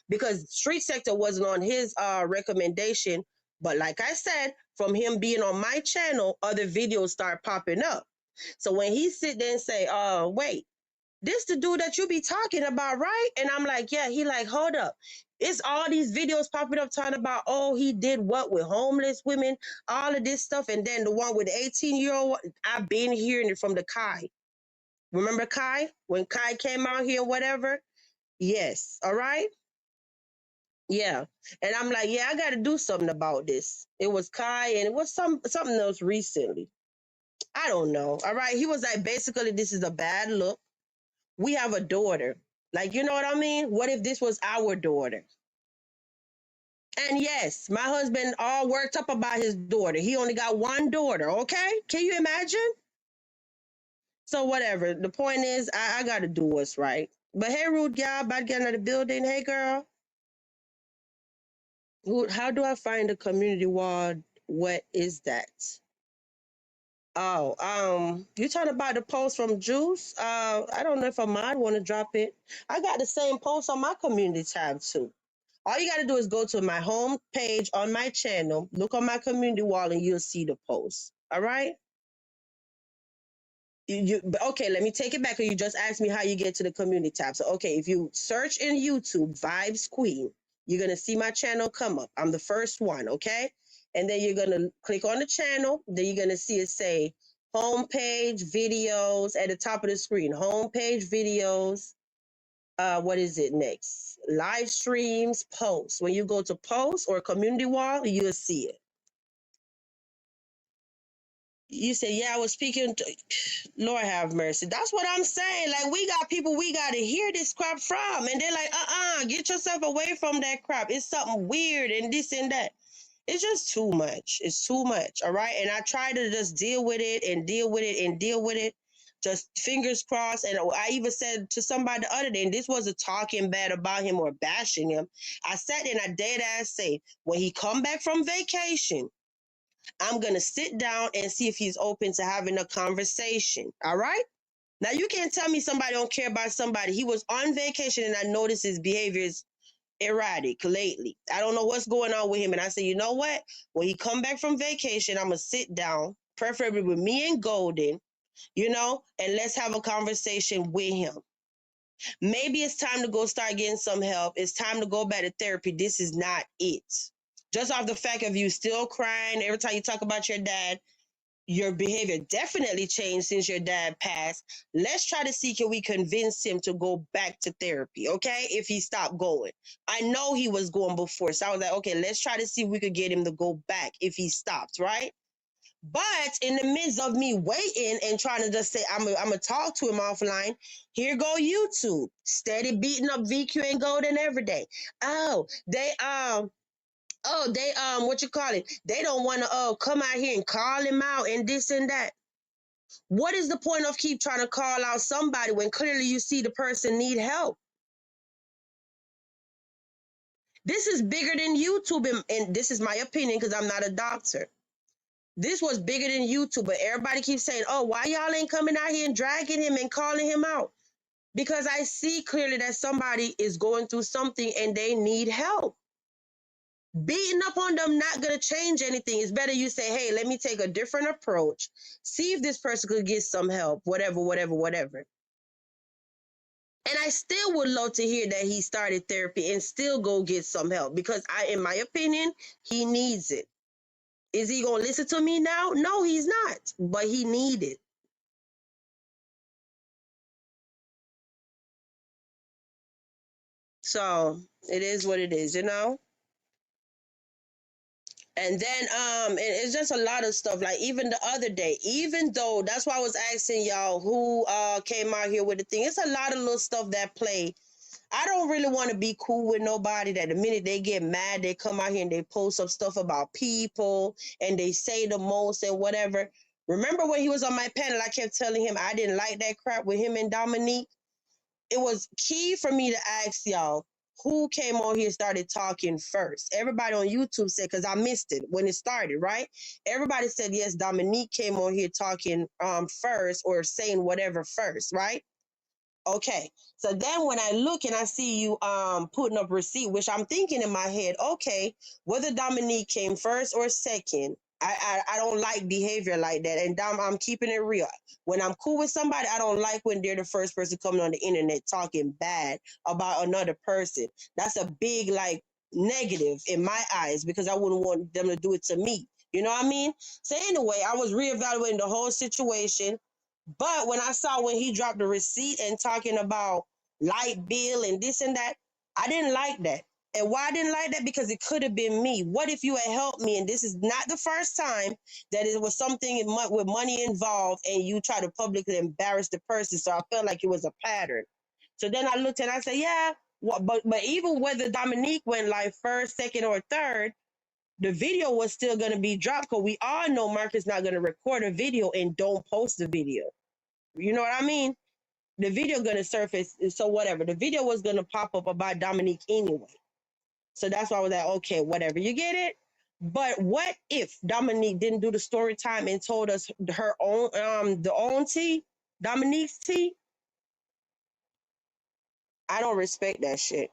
Because Street Sector wasn't on his recommendation But like I said, from him being on my channel, other videos start popping up. So when he sit there and say, wait, this the dude that you be talking about, right? And I'm like, yeah. He like, hold up. It's all these videos popping up talking about, oh, he did what with homeless women, all of this stuff. And then the one with the 18-year-old, I've been hearing it from the Kai. Remember Kai? When Kai came out here, whatever? Yes. All right. Yeah. And I'm like, yeah, I got to do something about this. It was Kai and it was something else recently. I don't know. All right. He was like, basically, this is a bad look. We have a daughter. Like, you know what I mean? What if this was our daughter? And yes, my husband all worked up about his daughter. He only got one daughter, okay? Can you imagine? So whatever. The point is, I got to do what's right. But hey, Rude Gal, about to get into the building. Hey, girl. How do I find a community wall? What is that? Oh, you talking about the post from Juice? I don't know if I might want to drop it. I got the same post on my community tab too. All you got to do is go to my home page on my channel, look on my community wall, and you'll see the post. All right? Okay, let me take it back. You just asked me how you get to the community tab. So, okay, if you search in YouTube, Vibes Queen, you're going to see my channel come up. I'm the first one, okay? And then you're going to click on the channel. Then you're going to see it say homepage, videos at the top of the screen. Homepage, videos. What is it next? Live streams, posts. When you go to posts or community wall, you'll see it. You say, yeah, I was speaking to, Lord have mercy. That's what I'm saying. Like, we got people we got to hear this crap from. And they're like, get yourself away from that crap. It's something weird and this and that. It's just too much. It's too much. All right. And I try to just deal with it and deal with it and deal with it. Just fingers crossed. And I even said to somebody the other day, and this wasn't talking bad about him or bashing him. I sat there and I dead ass say, when he come back from vacation, I'm going to sit down and see if he's open to having a conversation. All right? Now, you can't tell me somebody don't care about somebody. He was on vacation and I noticed his behavior is erratic lately. I don't know what's going on with him. And I said, you know what? When he come back from vacation, I'm going to sit down, preferably with me and Golden, and let's have a conversation with him. Maybe it's time to go start getting some help. It's time to go back to therapy. This is not it. Just off the fact of you still crying every time you talk about your dad, your behavior definitely changed since your dad passed. Let's try to see, can we convince him to go back to therapy, okay? If he stopped going. I know he was going before, so I was like, okay, let's try to see if we could get him to go back if he stopped, right? But in the midst of me waiting and trying to just say, I'm gonna talk to him offline, here go YouTube. Steady beating up VQ and Golden every day. What you call it? They don't want to come out here and call him out and this and that. What is the point of keep trying to call out somebody when clearly you see the person need help? This is bigger than YouTube, and this is my opinion because I'm not a doctor. This was bigger than YouTube, but everybody keeps saying, oh, why y'all ain't coming out here and dragging him and calling him out? Because I see clearly that somebody is going through something and they need help. Beating up on them not going to change anything. It's better you say, hey, let me take a different approach. See if this person could get some help, whatever. And I still would love to hear that he started therapy and still go get some help because in my opinion, he needs it. Is he going to listen to me now? No, he's not, but he needs it. So it is what it is, And then and it's just a lot of stuff. Like even the other day, even though that's why I was asking y'all who came out here with the thing. It's a lot of little stuff that play. I don't really want to be cool with nobody that the minute they get mad, they come out here and they post up stuff about people and they say the most and whatever. Remember when he was on my panel, I kept telling him I didn't like that crap with him and Dominique. It was key for me to ask y'all who came on here and started talking first. Everybody on YouTube said, because I missed it when it started, right? Everybody said, yes, Dominique came on here talking first or saying whatever first, right? Okay. So then when I look and I see you putting up receipt, which I'm thinking in my head, okay, whether Dominique came first or second, I don't like behavior like that. And I'm keeping it real. When I'm cool with somebody, I don't like when they're the first person coming on the internet talking bad about another person. That's a big like negative in my eyes because I wouldn't want them to do it to me. You know what I mean? So anyway, I was reevaluating the whole situation. But when I saw when he dropped the receipt and talking about light bill and this and that, I didn't like that. And why I didn't like that? Because it could have been me. What if you had helped me? And this is not the first time that it was something with money involved and you try to publicly embarrass the person. So I felt like it was a pattern. So then I looked and I said, yeah, but even whether Dominique went like first, second, or third, the video was still going to be dropped because we all know Marcus not going to record a video and don't post the video. You know what I mean? The video gonna surface, so whatever. The video was gonna pop up about Dominique anyway. So that's why I was like, okay, whatever. You get it? But what if Dominique didn't do the story time and told us her own the own tea, Dominique's tea? I don't respect that shit.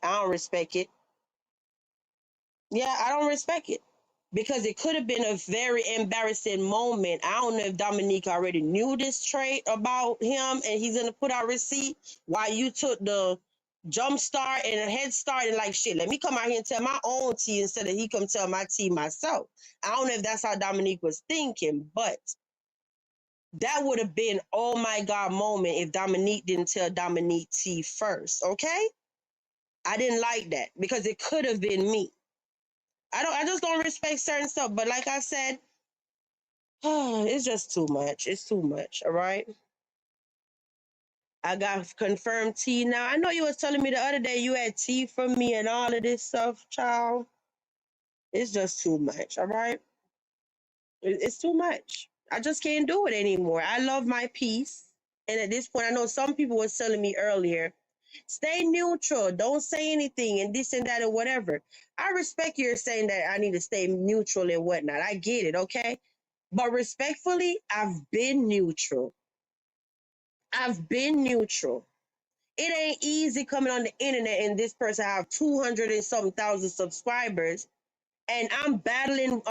I don't respect it. Yeah, I don't respect it. Because it could have been a very embarrassing moment. I don't know if Dominique already knew this trait about him and he's gonna put out receipt while you took the jump start and a head start and like shit. Let me come out here and tell my own tea instead of he come tell my tea myself. I don't know if that's how Dominique was thinking, but that would have been oh my god moment if Dominique didn't tell Dominique tea first. Okay, I didn't like that because it could have been me. I just don't respect certain stuff. But like I said, it's just too much. It's too much. All right. I got confirmed tea now. I know you was telling me the other day you had tea for me and all of this stuff, child. It's just too much. All right. It's too much. I just can't do it anymore. I love my peace. And at this point, I know some people was telling me earlier, stay neutral. Don't say anything and this and that or whatever. I respect your saying that I need to stay neutral and whatnot. I get it. Okay. But respectfully, I've been neutral. I've been neutral. It ain't easy coming on the internet and this person have 200 and something thousand subscribers. And I'm battling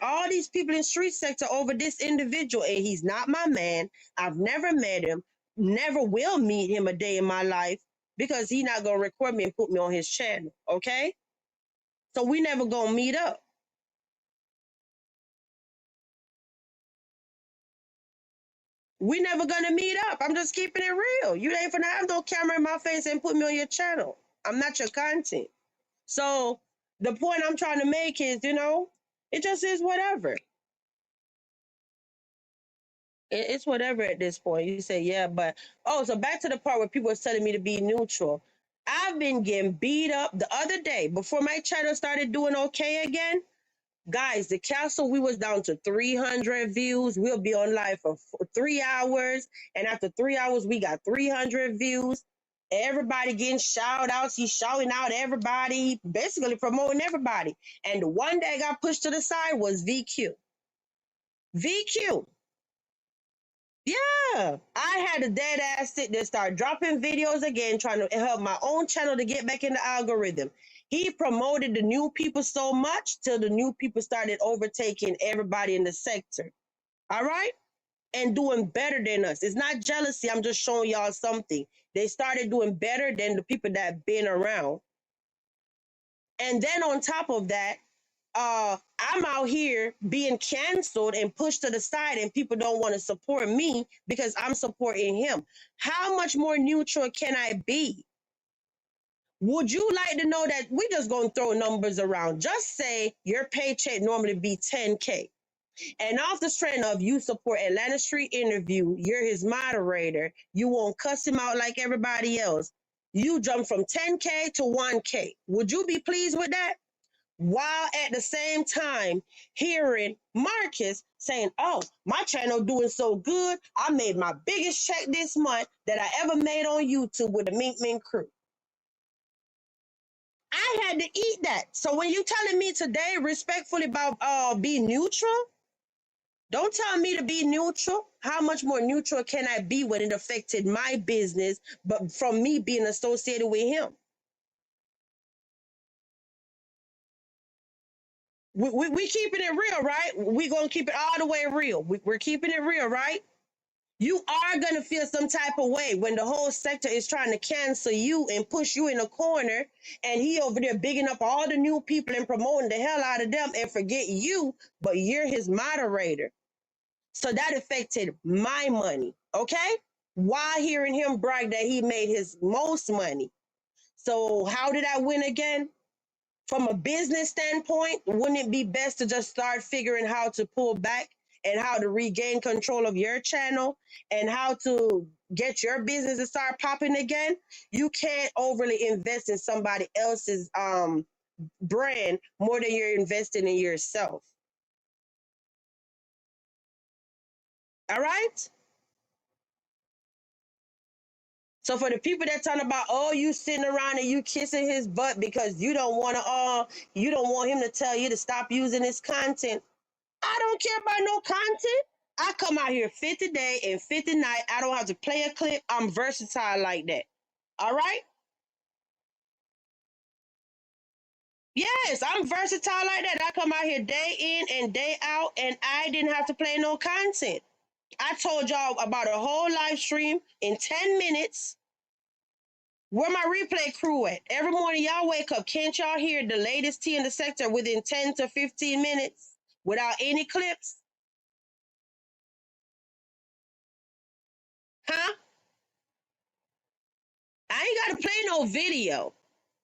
all these people in street sector over this individual. And he's not my man. I've never met him, never will meet him a day in my life because he's not gonna record me and put me on his channel. Okay? So we never gonna meet up. We never gonna meet up. I'm just keeping it real. You ain't finna have no camera in my face and put me on your channel. I'm not your content. So the point I'm trying to make is, it just is whatever. It's whatever at this point. You say, yeah, but so back to the part where people are telling me to be neutral. I've been getting beat up the other day before my channel started doing okay again. Guys, the castle, we was down to 300 views. We'll be on live for 3 hours. And after 3 hours, we got 300 views. Everybody getting shout outs. He's shouting out everybody, basically promoting everybody. And the one that got pushed to the side was VQ. VQ. Yeah. I had a dead ass sit there, start dropping videos again, trying to help my own channel to get back in the algorithm. He promoted the new people so much till the new people started overtaking everybody in the sector. All right? And doing better than us. It's not jealousy. I'm just showing y'all something. They started doing better than the people that been around. And then on top of that, I'm out here being canceled and pushed to the side, and people don't want to support me because I'm supporting him. How much more neutral can I be? Would you like to know that we just gonna throw numbers around? Just say your paycheck normally be 10K. And off the strand of you support Atlanta Street Interview, you're his moderator. You won't cuss him out like everybody else. You jump from 10K to 1K. Would you be pleased with that? While at the same time hearing Marcus saying, oh, my channel doing so good. I made my biggest check this month that I ever made on YouTube with the Mink Mink crew. I had to eat that. So when you telling me today respectfully about be neutral, Don't tell me to be neutral. How much more neutral can I be when it affected my business, but from me being associated with him? We keeping it real, right? We gonna keep it all the way real. We're keeping it real, right? You are gonna feel some type of way when the whole sector is trying to cancel you and push you in a corner, and he over there bigging up all the new people and promoting the hell out of them and forget you, but you're his moderator. So that affected my money, okay? While hearing him brag that he made his most money. So how did I win again? From a business standpoint, wouldn't it be best to just start figuring how to pull back and how to regain control of your channel and how to get your business to start popping again? You can't overly invest in somebody else's brand more than you're investing in yourself. All right? So for the people that talking about, oh, you sitting around and you kissing his butt because you don't want to, you don't want him to tell you to stop using his content. I don't care about no content. I come out here 50 day and 50 night. I don't have to play a clip. I'm versatile like that. All right? Yes, I'm versatile like that. I come out here day in and day out, and I didn't have to play no content. I told y'all about a whole live stream in 10 minutes. Where my replay crew at? Every morning y'all wake up. Can't y'all hear the latest tea in the sector within 10 to 15 minutes without any clips? Huh? I ain't got to play no video.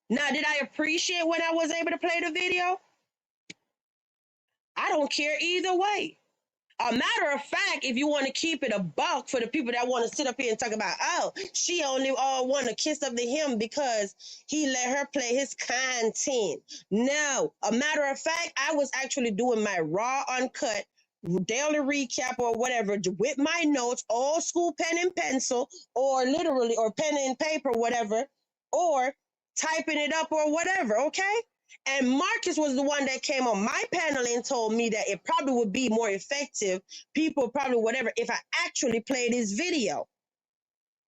Now, did I appreciate when I was able to play the video? I don't care either way. A matter of fact, if you want to keep it a buck for the people that want to sit up here and talk about, oh, she only want to kiss up to him because he let her play his content. No, a matter of fact, I was actually doing my raw, uncut, daily recap or whatever with my notes, old school pen and pencil, or literally, or pen and paper, whatever, or typing it up or whatever, okay? And Marcus was the one that came on my panel and told me that it probably would be more effective, people probably whatever, if I actually played his video.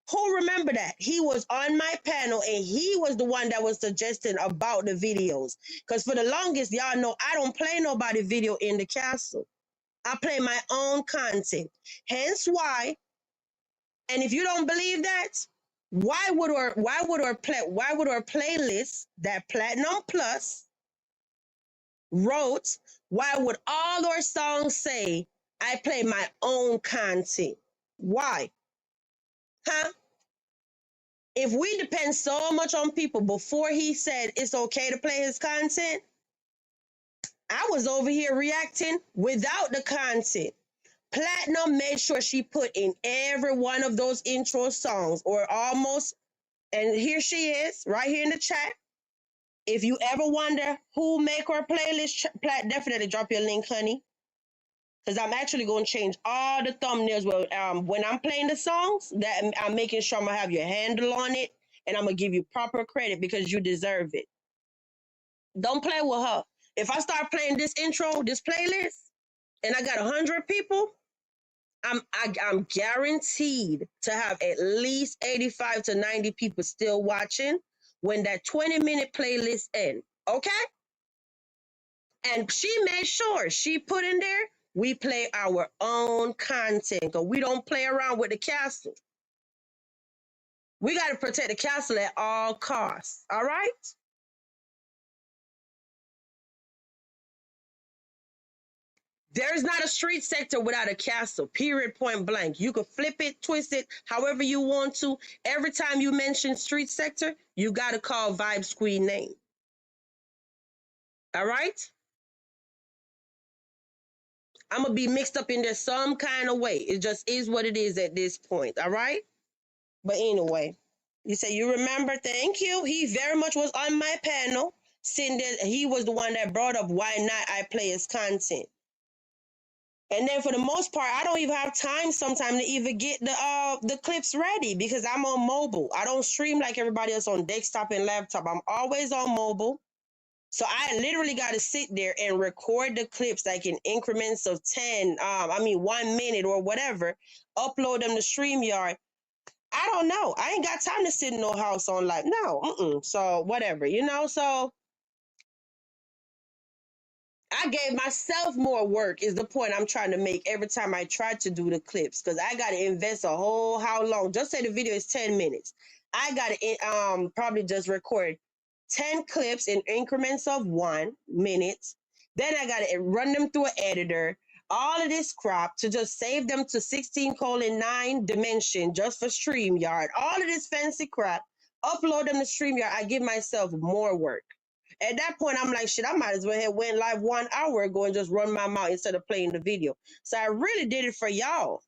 Who remember that? He was on my panel and he was the one that was suggesting about the videos. Because for the longest, y'all know I don't play nobody video in the castle. I play my own content. Hence why, and if you don't believe that, why would our playlist that Platinum Plus wrote, why would all our songs say I play my own content? Why? Huh? If we depend so much on people before he said it's okay to play his content, I was over here reacting without the content. Platinum made sure she put in every one of those intro songs, or almost, and here she is, right here in the chat. If you ever wonder who make her playlist, definitely drop your link, honey. Because I'm actually going to change all the thumbnails when I'm playing the songs, that I'm making sure I'm going to have your handle on it, and I'm going to give you proper credit because you deserve it. Don't play with her. If I start playing this intro, this playlist, and I got 100 people, I'm guaranteed to have at least 85 to 90 people still watching when that 20-minute playlist ends. Okay? And she made sure she put in there, we play our own content because we don't play around with the castle. We got to protect the castle at all costs. All right? There's not a street sector without a castle, period, point blank. You can flip it, twist it, however you want to. Every time you mention street sector, you got to call Vibes Queen name. All right? I'm going to be mixed up in there some kind of way. It just is what it is at this point. All right? But anyway, you say you remember. Thank you. He very much was on my panel. Sitting there, he was the one that brought up why not I play his content. And then for the most part, I don't even have time sometimes to even get the clips ready because I'm on mobile. I don't stream like everybody else on desktop and laptop. I'm always on mobile. So I literally got to sit there and record the clips like in increments of 10, 1 minute or whatever, upload them to StreamYard. I don't know. I ain't got time to sit in no house on live. No, so whatever, So I gave myself more work is the point I'm trying to make every time I try to do the clips because I got to invest a whole how long? Just say the video is 10 minutes. I got to probably just record 10 clips in increments of 1 minute. Then I got to run them through an editor. All of this crap to just save them to 16:9 dimension just for StreamYard. All of this fancy crap, upload them to StreamYard. I give myself more work. At that point, I'm like, shit, I might as well have went live 1 hour ago and just run my mouth instead of playing the video. So I really did it for y'all.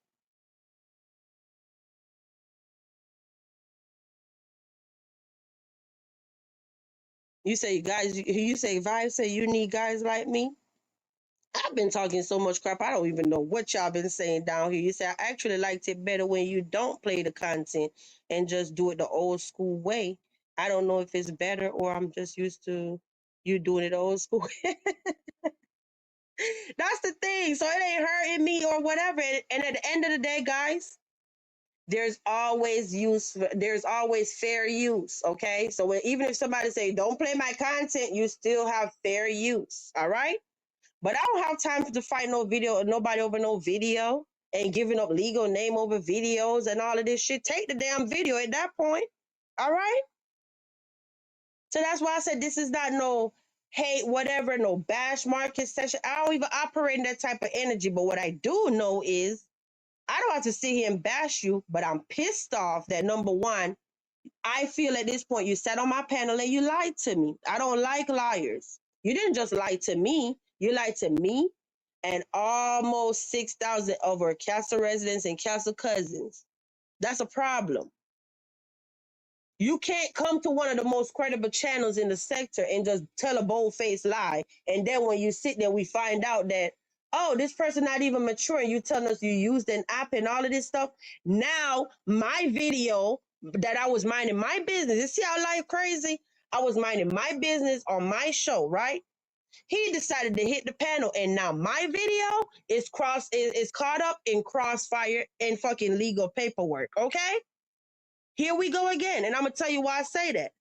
You say, guys, you say, Vibe say you need guys like me. I've been talking so much crap, I don't even know what y'all been saying down here. You say, I actually liked it better when you don't play the content and just do it the old school way. I don't know if it's better or I'm just used to you doing it the old school. That's the thing. So it ain't hurting me or whatever. And at the end of the day, guys, there's always use. There's always fair use. Okay. So even if somebody say, don't play my content, you still have fair use. All right. But I don't have time to fight no video or nobody over no video and giving up legal name over videos and all of this shit. Take the damn video at that point. All right. So that's why I said this is not no hate, whatever, no bash market session. I don't even operate in that type of energy. But what I do know is I don't have to sit here and bash you, but I'm pissed off that number one, I feel at this point you sat on my panel and you lied to me. I don't like liars. You didn't just lie to me, you lied to me and almost 6,000 of our Castle residents and Castle cousins. That's a problem. You can't come to one of the most credible channels in the sector and just tell a bold-faced lie. And then when you sit there, we find out that, oh, this person not even mature. And you telling us you used an app and all of this stuff. Now, my video that I was minding my business, you see how life crazy? I was minding my business on my show, right? He decided to hit the panel, and now my video is caught up in crossfire and fucking legal paperwork, okay? Here we go again. And I'm going to tell you why I say that.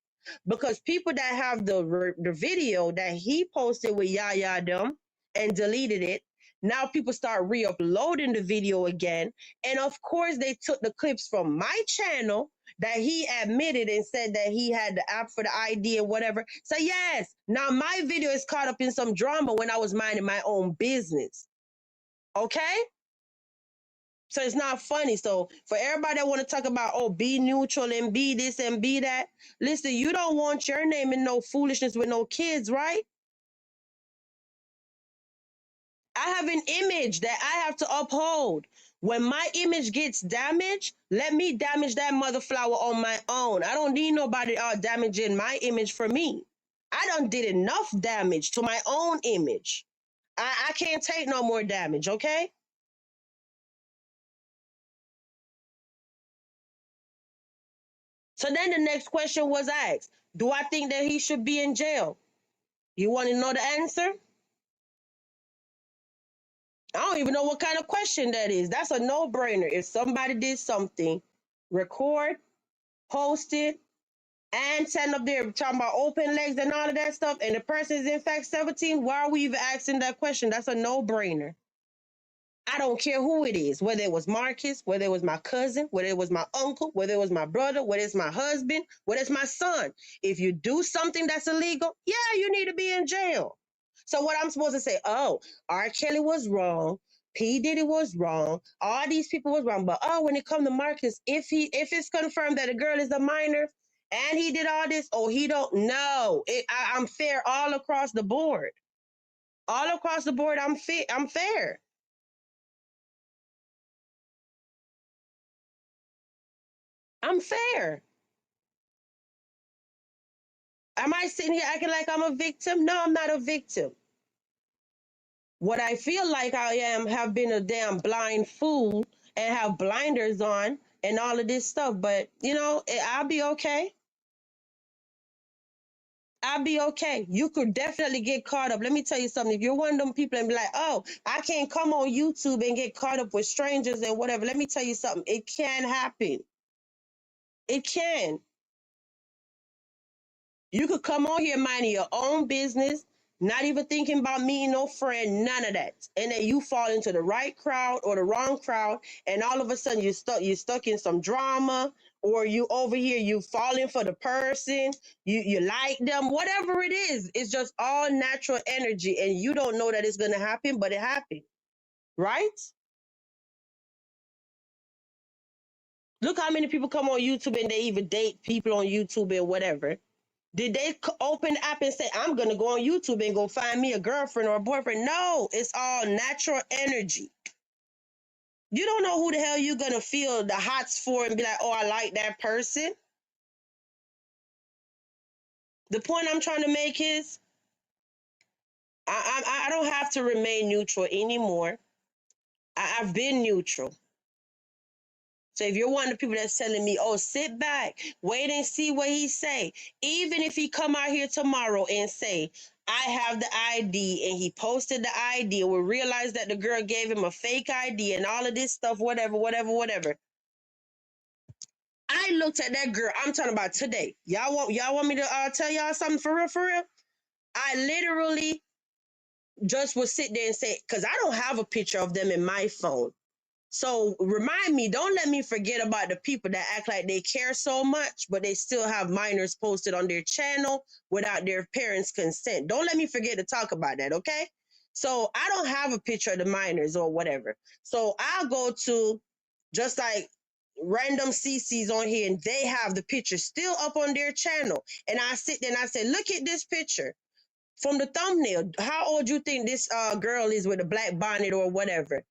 Because people that have the video that he posted with Yaya them and deleted it, now people start re-uploading the video again. And of course, they took the clips from my channel that he admitted and said that he had the app for the ID and whatever. So yes, now my video is caught up in some drama when I was minding my own business. Okay? So it's not funny. So for everybody that want to talk about, oh, be neutral and be this and be that, listen, you don't want your name in no foolishness with no kids, right? I have an image that I have to uphold. When my image gets damaged, let me damage that mother flower on my own. I don't need nobody damaging my image for me. I done did enough damage to my own image. I can't take no more damage, okay? So then the next question was asked, do I think that he should be in jail? You want to know the answer? I don't even know what kind of question that is. That's a no-brainer. If somebody did something, record, post it, and stand up there talking about open legs and all of that stuff, and the person is in fact 17, why are we even asking that question? That's a no-brainer. I don't care who it is, whether it was Marcus, whether it was my cousin, whether it was my uncle, whether it was my brother, whether it's my husband, whether it's my son. If you do something that's illegal, yeah, you need to be in jail. So what I'm supposed to say, oh, R. Kelly was wrong, P. Diddy was wrong, all these people was wrong. But oh, when it comes to Marcus, if it's confirmed that a girl is a minor and he did all this, oh, he don't know. I'm fair all across the board. All across the board, I'm fair. I'm fair. Am I sitting here acting like I'm a victim? No, I'm not a victim. What I feel like I am have been a damn blind fool and have blinders on and all of this stuff. But, I'll be okay. I'll be okay. You could definitely get caught up. Let me tell you something. If you're one of them people and be like, oh, I can't come on YouTube and get caught up with strangers and whatever. Let me tell you something. It can happen. It can. You could come on here minding your own business, not even thinking about meeting no friend, none of that. And then you fall into the right crowd or the wrong crowd, and all of a sudden you're stuck in some drama, or you over here, you falling for the person, you like them, whatever it is. It's just all natural energy, and you don't know that it's gonna happen, but it happened, right? Look how many people come on YouTube and they even date people on YouTube and whatever. Did they open the app and say, I'm going to go on YouTube and go find me a girlfriend or a boyfriend? No, it's all natural energy. You don't know who the hell you're going to feel the hots for and be like, oh, I like that person. The point I'm trying to make is I don't have to remain neutral anymore. I've been neutral. So if you're one of the people that's telling me, oh, sit back, wait and see what he say. Even if he come out here tomorrow and say, I have the ID, and he posted the ID, and we realize that the girl gave him a fake ID and all of this stuff, whatever, whatever, whatever. I looked at that girl. I'm talking about today. Y'all want me to tell y'all something for real, for real? I literally just would sit there and say, because I don't have a picture of them in my phone. So remind me, don't let me forget about the people that act like they care so much, but they still have minors posted on their channel without their parents' consent. Don't let me forget to talk about that, okay? So I don't have a picture of the minors or whatever. So I'll go to just like random CCs on here, and they have the picture still up on their channel. And I sit there and I say, look at this picture from the thumbnail. How old you think this girl is with a black bonnet or whatever?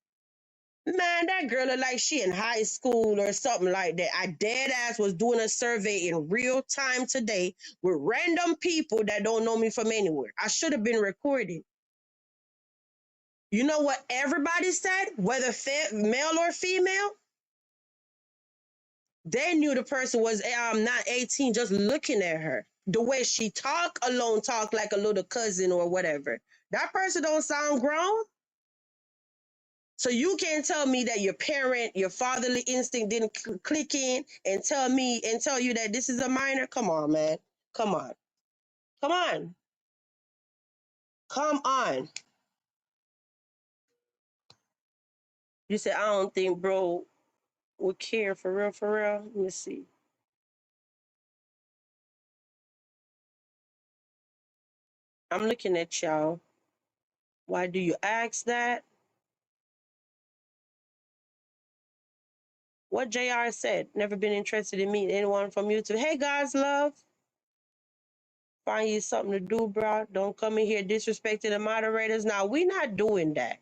Man, that girl look like she in high school or something like that. I dead ass was doing a survey in real time today with random people that don't know me from anywhere. I should have been recording. You know what everybody said, whether male or female? They knew the person was not 18 just looking at her. The way she talk alone, talk like a little cousin or whatever. That person don't sound grown. So you can't tell me that your parent, your fatherly instinct didn't click in and tell you that this is a minor. Come on, man. Come on. Come on. Come on. You said, I don't think bro would care for real, for real. Let me see. I'm looking at y'all. Why do you ask that? What JR said, never been interested in meeting anyone from YouTube. Hey, guys, love. Find you something to do, bro. Don't come in here disrespecting the moderators. Now, we're not doing that.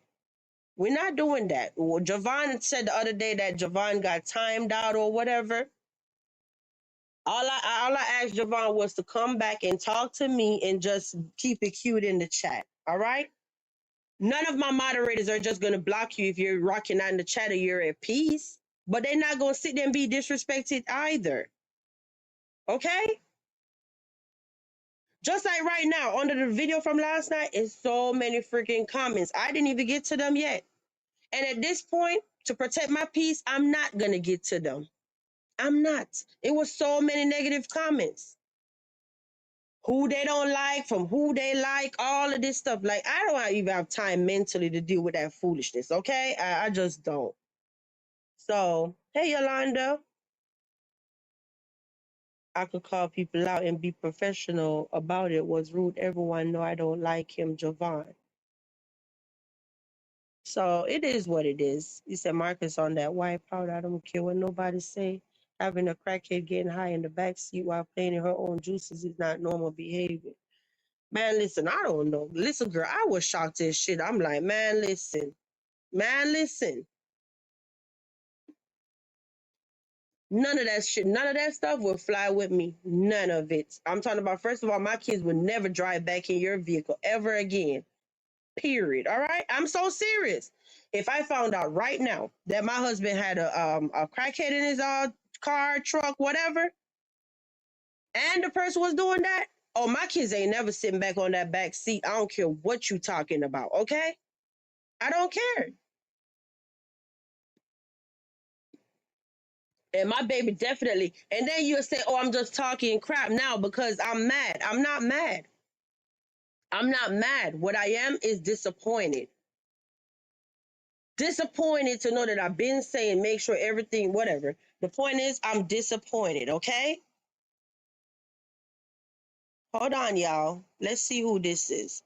We're not doing that. Well, Javon said the other day that Javon got timed out or whatever. All I asked Javon was to come back and talk to me and just keep it cute in the chat. All right? None of my moderators are just going to block you if you're rocking out in the chat or you're at peace. But they're not going to sit there and be disrespected either. Okay? Just like right now, under the video from last night, is so many freaking comments. I didn't even get to them yet. And at this point, to protect my peace, I'm not going to get to them. I'm not. It was so many negative comments. Who they don't like, from who they like, all of this stuff. Like, I don't even have time mentally to deal with that foolishness, okay? I just don't. So, hey, Yolanda. I could call people out and be professional about it. Was rude. Everyone know I don't like him, Javon. So it is what it is. You said Marcus on that white powder. I don't care what nobody say. Having a crackhead getting high in the back seat while playing in her own juices is not normal behavior. Man, listen, I don't know. Listen, girl, I was shocked as shit. I'm like, man, listen. Man, listen. None of that shit, none of that stuff will fly with me. None of it. I'm talking about, first of all, my kids would never drive back in your vehicle ever again. Period. All right? I'm so serious. If I found out right now that my husband had a crackhead in his car, truck, whatever, and the person was doing that, Oh, my kids ain't never sitting back on that back seat. I don't care what you talking about, okay? I don't care. And my baby definitely. And then you'll say, oh, I'm just talking crap now because I'm mad. I'm not mad. I'm not mad. What I am is disappointed. Disappointed to know that I've been saying, make sure everything, whatever. The point is, I'm disappointed, okay? Hold on, y'all. Let's see who this is.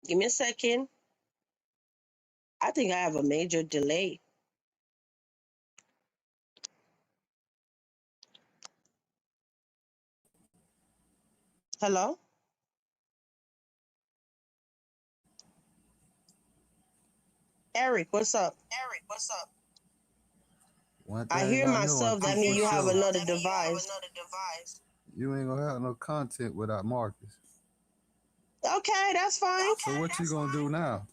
Give me a second. I think I have a major delay. Hello? Eric, what's up? Eric, what's up? One I thing hear I know, myself. That means you have another device. you ain't gonna have no content without Marcus. Okay, that's fine. So what you gonna do now?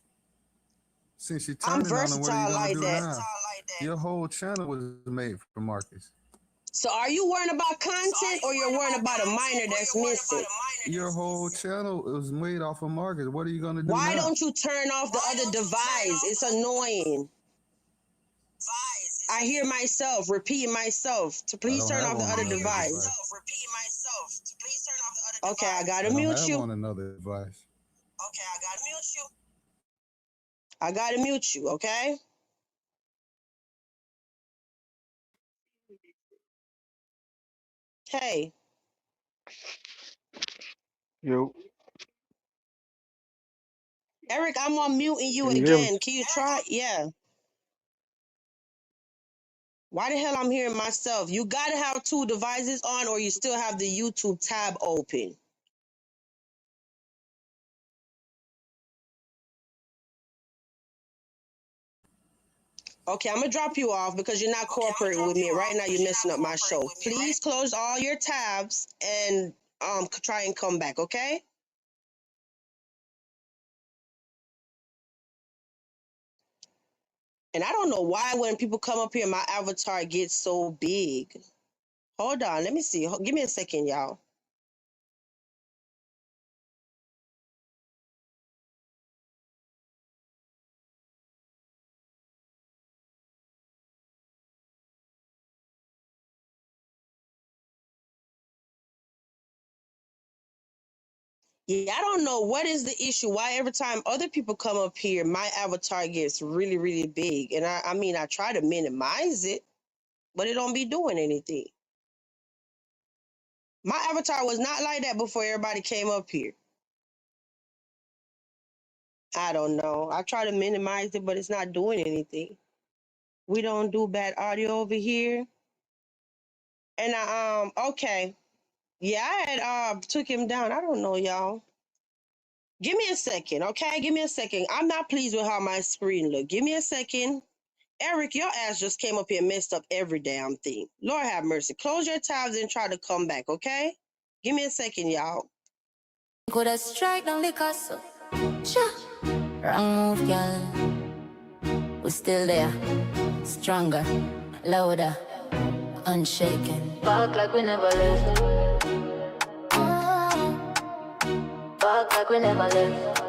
Since you I'm turning on him, what are you versatile gonna like do that. now? Your whole channel was made for Marcus. So are you worrying about content or you're worrying about a minor that's missing? Your whole channel was made off of Marcus. What are you gonna do Why now? don't you turn off the other device? It's annoying. I hear myself repeating myself to please turn off the other device. Okay, I gotta mute you. On another device. Okay, I gotta mute you. I gotta mute you, okay? Hey. Yo, Eric, I'm on muting you can you hear me? again. Can you try? Yeah. Why the hell I'm hearing myself? You gotta have two devices on or you still have the YouTube tab open. Okay, I'm gonna drop you off because you're not cooperating with me. Right now you're messing up my show. Please close all your tabs and try and come back, okay? And I don't know why when people come up here, my avatar gets so big. Hold on, let me see. Give me a second, y'all. Yeah, I don't know what is the issue. Why every time other people come up here, my avatar gets really, really big. And I mean, I try to minimize it, but it don't be doing anything. My avatar was not like that before everybody came up here. I don't know. I try to minimize it, but it's not doing anything. We don't do bad audio over here. And okay. Yeah, I had took him down. I don't know, y'all. Give me a second, okay? Give me a second. I'm not pleased with how my screen look. Give me a second. Eric, your ass just came up here and messed up every damn thing. Lord have mercy. Close your tabs and try to come back, okay? Give me a second, y'all. Could I strike down the castle? Sure. Wrong move, girl. We're still there. Stronger, louder, unshaken. Back like we never left. Back like we never left.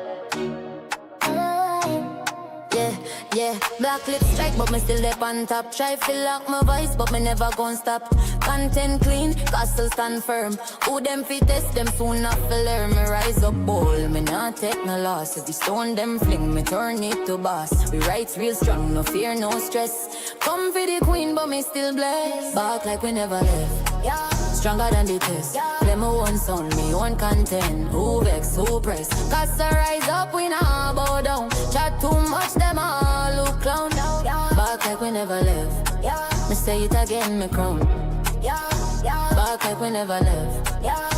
Yeah, black lips strike, but me still there on top. Try feel like my voice, but me never gon' stop. Content clean, castle stand firm. Who them fit test, them soon enough to learn. Me rise up bold, me not take no loss. If you stone them fling, me turn it to boss. We write real strong, no fear, no stress. Come for the queen, but me still blessed. Back like we never left. Yeah. Stronger than the test. Yeah. Play my own sound, me own content. Who vex, who press? Cause to rise up, we not bow down. Chat too much, them all look clown. Yeah. Back like we never left. Yeah. Me say it again, me crown. Yeah. Back like we never left. Yeah.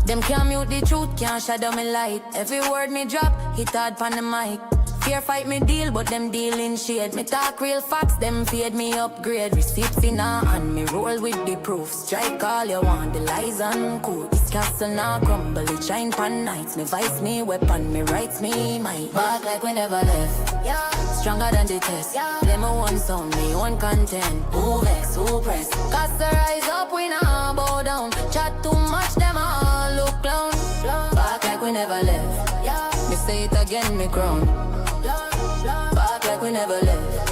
Them can't mute the truth, can't shadow me light. Every word me drop, hit hard pon the mic. Fear fight me deal, but them dealing shade. Me talk real facts, them fade me upgrade. Receipts in a hand, me roll with the proof. Strike all you want, the lies uncool. This castle now crumble, it shine pan nights. Me vice me weapon, me rights me might. Back like we never left, yeah. Stronger than the test, yeah. Them a one sound, me one content. Who vex, who press? Cast the rise up, we now bow down. Chat too much, them all look clown. Back like we never left, yeah. Me say it again, me crown. Back like we never left.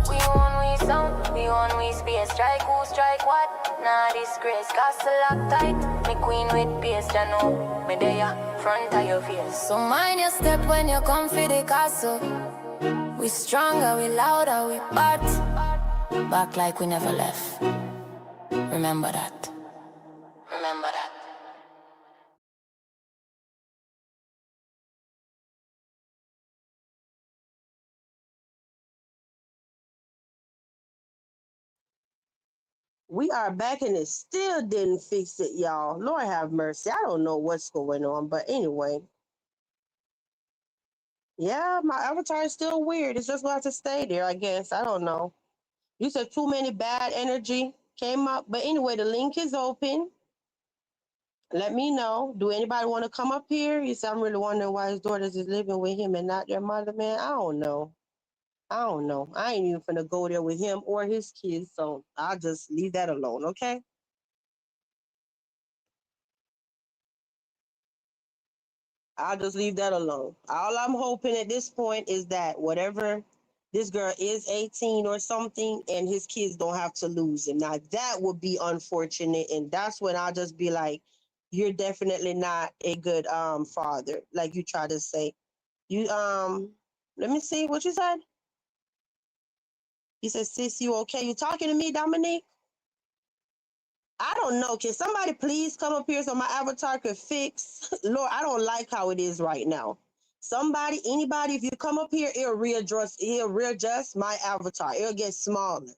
We own we sound, we own we space. Strike who strike what? Nah disgrace. Castle lock tight, me queen with pace. Ya know, me there front of your face. So mind your step when you come for the castle. We stronger, we louder, we bad. Back like we never left. Remember that. Remember that. We are back and it still didn't fix it, y'all. Lord have mercy. I don't know what's going on, but anyway. Yeah, my avatar is still weird. It's just going to stay there, I guess. I don't know. You said too many bad energy came up. But anyway, the link is open. Let me know. Do anybody want to come up here? You said I'm really wondering why his daughters is living with him and not their mother, man. I don't know. I ain't even finna go there with him or his kids, so I'll just leave that alone, okay? I'll just leave that alone. All I'm hoping at this point is that whatever this girl is 18 or something and his kids don't have to lose him. Now that would be unfortunate, and that's when I'll just be like, you're definitely not a good father, like you try to say. You let me see what you said. He said, sis, you okay? You talking to me, Dominique? I don't know. Can somebody please come up here so my avatar could fix? Lord, I don't like how it is right now. Somebody, anybody, if you come up here, it'll readjust my avatar. It'll get smaller.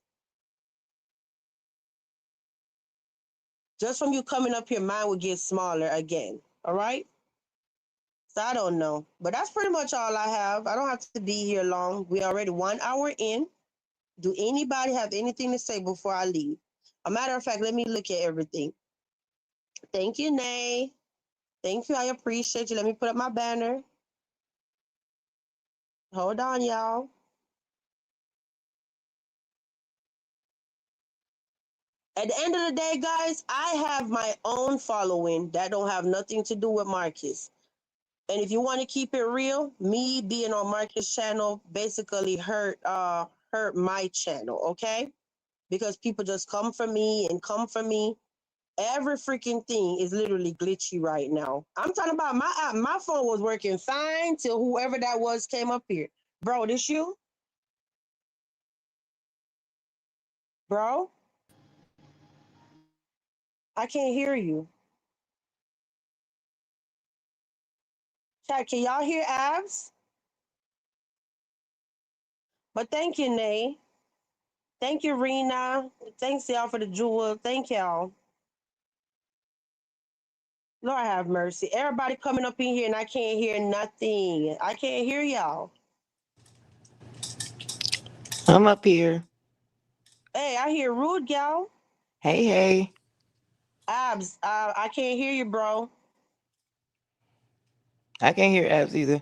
Just from you coming up here, mine will get smaller again. All right? So I don't know. But that's pretty much all I have. I don't have to be here long. We're already 1 hour in. Do anybody have anything to say before I leave? A matter of fact, let me look at everything. Thank you, Nay. Thank you. I appreciate you. Let me put up my banner. Hold on, y'all. At the end of the day, guys, I have my own following that don't have nothing to do with Marcus. And if you want to keep it real, me being on Marcus' channel basically hurt my channel, okay? Because people just come for me and come for me. Every freaking thing is literally glitchy right now. I'm talking about my phone was working fine till whoever that was came up here. Bro, this you? Bro? I can't hear you. Chat, can y'all hear Abs? But thank you, Nay. Thank you, Rena. Thanks y'all for the jewel. Thank y'all. Lord have mercy. Everybody coming up in here and I can't hear nothing. I can't hear y'all. I'm up here. Hey, I hear Rude Gal. Hey, hey. Abs, I can't hear you, bro. I can't hear Abs either.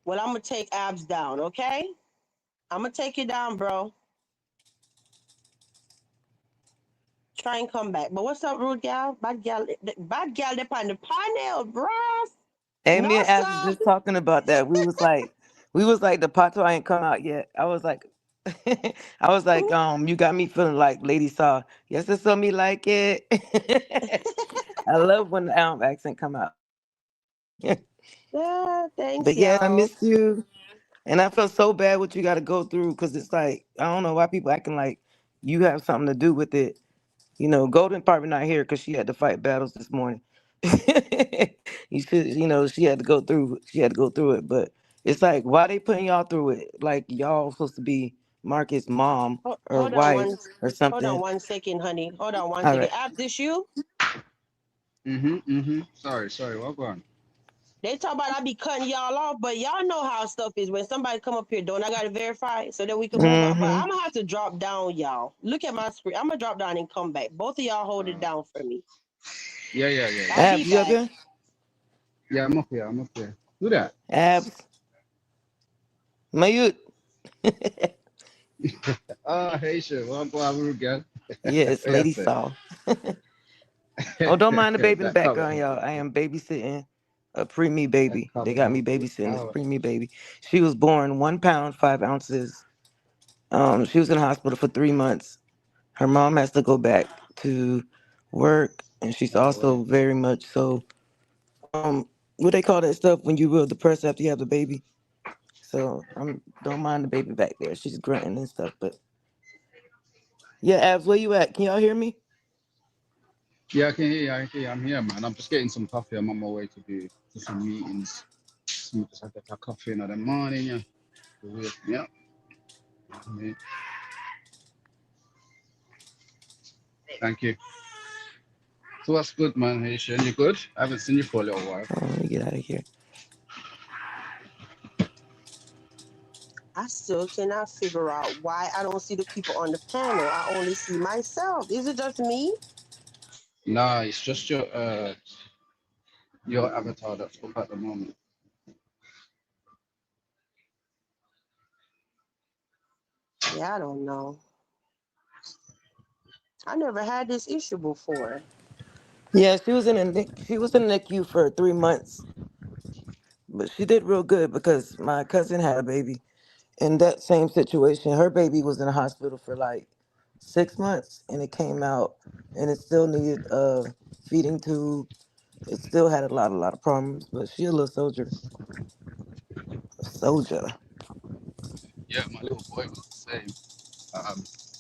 Well, I'm gonna take Abs down, okay? I'm gonna take you down, bro. Try and come back. But what's up, Rude Gal? Bad gal, up on the panel, bro. Hey, No, me and Abs was sir. just talking about that. We was like, the Pato ain't come out yet. I was like, you got me feeling like Lady Saw. Yes, it's so me like it. I love when the accent come out. Yeah, thanks, But yeah, I y'all. missed you. And I feel so bad what you got to go through because it's like, I don't know why people acting like you have something to do with it. Golden probably not here because she had to fight battles this morning. She had to go through. She had to go through it. But it's like, why they putting y'all through it? Like y'all supposed to be Marcus' mom or Hold on wife one. or Hold on something. 1 second, honey. Hold on one All second. right. Abs, this you? Mm-hmm. Sorry. What going? They talk about I be cutting y'all off, but y'all know how stuff is. When somebody come up here, don't I gotta verify so that we can move on? But Mm-hmm. I'm gonna have to drop down, y'all. Look at my screen. I'm gonna drop down and come back. Both of y'all hold it down for me. Yeah. I'll be Abs, you up back. here? Yeah, I'm up here. I'm up here. Do that. Abs. Mayut. Ah, hey, sure. Well, I'm girl. Yes, Yes, Lady sir. Saw. Oh, don't mind the baby in the That cover. background, y'all. I am babysitting a preemie That baby. They cover got me don't be babysitting this power. preemie baby. She was born 1 pound 5 ounces. She was in the hospital for 3 months. Her mom has to go back to work, and she's No way. also very much so. What they call that stuff when you real depressed after you have the baby. So don't mind the baby back there. She's grunting and stuff, but yeah, Abs, where you at? Can y'all hear me? Yeah, I can hear you. I can hear you. I'm here, man. I'm just getting some coffee. I'm on my way to some meetings. Just have to have coffee in the morning. Yeah. Yeah. Yeah. Thank you. So what's good, man? Haitian, you good? I haven't seen you for a little while. Oh, let me get out of here. I still cannot figure out why I don't see the people on the panel. I only see myself. Is it just me? Nah, it's just your avatar that's up at the moment. Yeah, I don't know. I never had this issue before. Yeah, she was in the NICU for 3 months, but she did real good because my cousin had a baby in that same situation. Her baby was in the hospital for like 6 months, and it came out, and it still needed a feeding tube. It still had a lot of problems, but she a little soldier, a soldier. Yeah, my little boy was the same.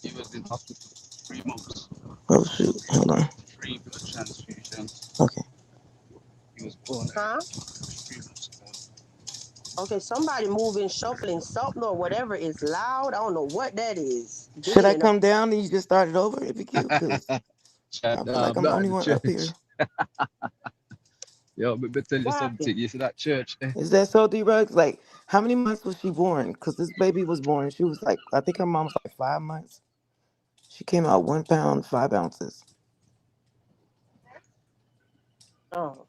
He was in hospital for 3 months. Oh shoot, hold on. 3 blood transfusions. Okay, He was born Huh? 3 months ago. Okay, somebody moving, shuffling something or whatever is loud. I don't know what that is. Give should me I an come down and you just start it over? It'd be cute because Chad, I feel like I'm I'm the not at only the one up here. church. Yo, but tell you what something. happened. You see that church? Is that so, D-Rugs? Like, how many months was she born? Because this baby was born. She was like, I think her mom was like 5 months. She came out 1 pound 5 ounces. Oh,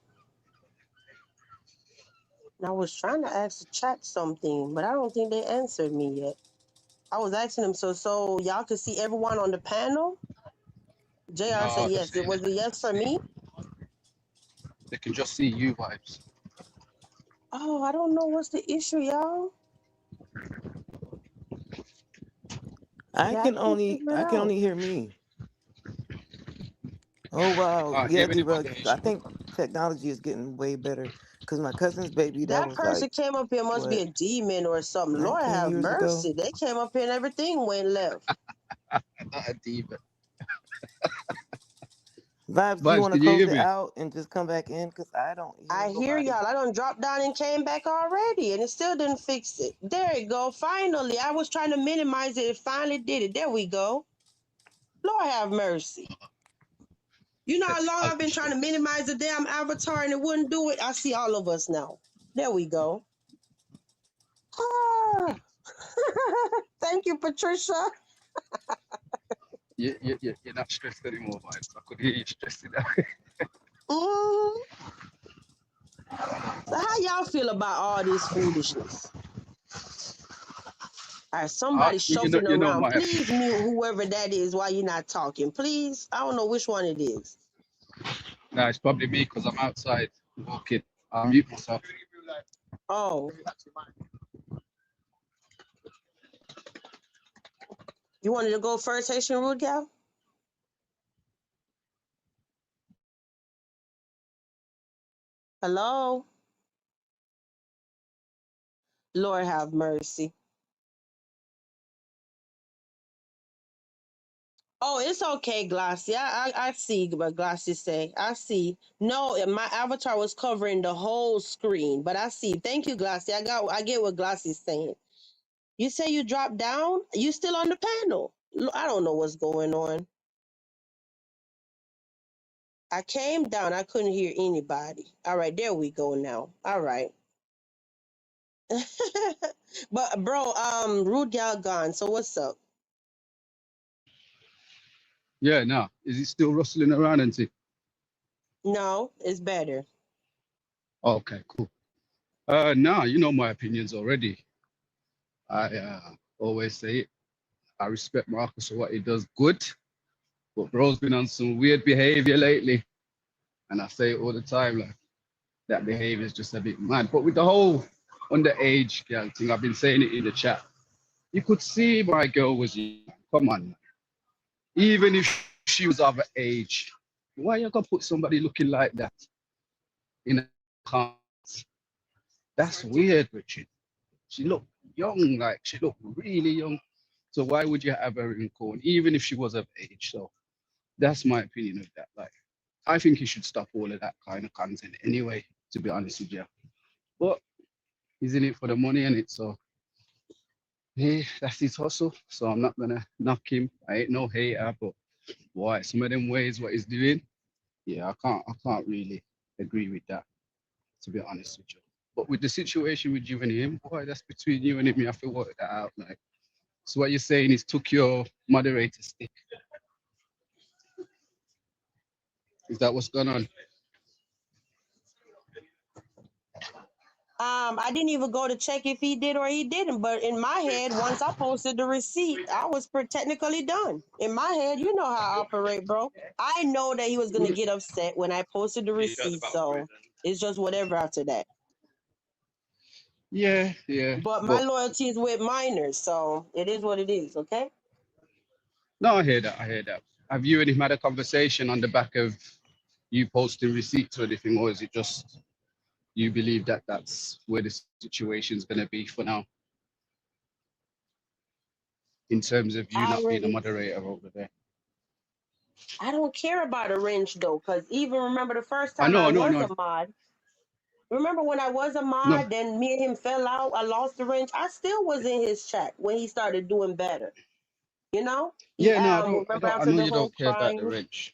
I was trying to ask the chat something, but I don't think they answered me yet. I was asking them, so y'all could see everyone on the panel. JR said No, yes. It was a yes for me. they can just see you vibes. Oh, I don't know what's the issue, y'all. Yeah, I can't figure it I can out. only hear me. Oh wow. Can't Yeah, hear anybody. D-Rugs. I think technology is getting way better. Because my cousin's baby that That was like, person came up here must be what, a demon or something. Lord 19 have years ago? mercy. They came up here and everything went left. Not a diva. Vibes, do you Vibes, want to can you close hear it me? out and just come back in? Because I don't hear I hear nobody. y'all. I done dropped down and came back already, and it still didn't fix it. There it go. Finally, I was trying to minimize it. It finally did it. There we go. Lord have mercy. You know how long I've been trying to minimize the damn avatar and it wouldn't do it? I see all of us now. There we go. Ah. Thank you, Patricia. You're not stressed anymore, vibes. I could hear you stressing out. Mm. So how y'all feel about all this foolishness? All right, somebody shuffling You know around. my. Please mute whoever that is while you're not talking. Please. I don't know which one it is. Nah, it's probably me because I'm outside walking. I'll mute myself. Oh, you wanted to go first, Haitian Rude Gal? Hello? Lord have mercy. Oh, it's okay, Glossy. I see what Glossy say. I see. No, my avatar was covering the whole screen, but I see. Thank you, Glossy. I get what Glossy's saying. You say you dropped down? You still on the panel? I don't know what's going on. I came down. I couldn't hear anybody. All right, there we go now. All right. But bro, Rude Gal gone. So what's up? Yeah, now is he still rustling around and see? No, it's better. Okay, cool. Now you know my opinions already. I always say it. I respect Marcus for what he does good, but bro's been on some weird behavior lately, and I say it all the time, like that behavior is just a bit mad. But with the whole underage girl thing, I've been saying it in the chat. You could see my girl was young. Come on, even if she was of age, why you gonna put somebody looking like that in a car? That's weird, Richard. She looked young, like she looked really young. So why would you have her in court, even if she was of age? So that's my opinion of that. Like, I think you should stop all of that kind of content anyway, to be honest with you. But he's in it for the money and it, so hey, that's his hustle. So I'm not gonna knock him. I ain't no hater, but why some of them ways what he's doing, yeah, I can't really agree with that, to be honest with you. But with the situation with you and him, boy, that's between you and him. You have to work that out. Like, so what you're saying is took your moderator stick. Is that what's going on? I didn't even go to check if he did or he didn't. But in my head, once I posted the receipt, I was technically done. In my head, you know how I operate, bro. I know that he was gonna get upset when I posted the receipt, so it's just whatever after that. Yeah, yeah. But my But loyalty is with minors, so it is what it is. Okay. no, I hear that. I hear that. Have you and him had a conversation on the back of you posting receipts or anything, or is it just you believe that that's where the situation's going to be for now, in terms of you I not being a already. moderator over there? I don't care about a wrench though, because even remember the first I time know, I I know, was no, a mod. Remember when I was a no. mod, then me and him fell out. I lost the wrench. I still was in his chat when he started doing better. You know, he Yeah, no, remember I after know the you whole don't care about the crying. wrench.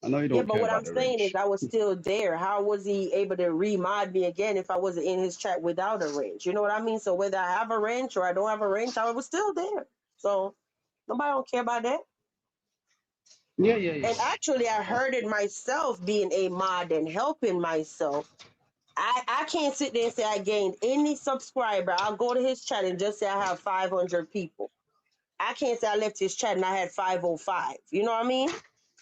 I know you Yeah, don't but care what about I'm the saying is wrench. I was still there. How was he able to re-mod me again if I wasn't in his chat without a wrench? You know what I mean? So whether I have a wrench or I don't have a wrench, I was still there. So nobody don't care about that. Yeah, yeah, yeah. And actually, I heard it myself being a mod and helping myself. I can't sit there and say I gained any subscriber. I'll go to his chat and just say I have 500 people. I can't say I left his chat and I had 505. You know what I mean?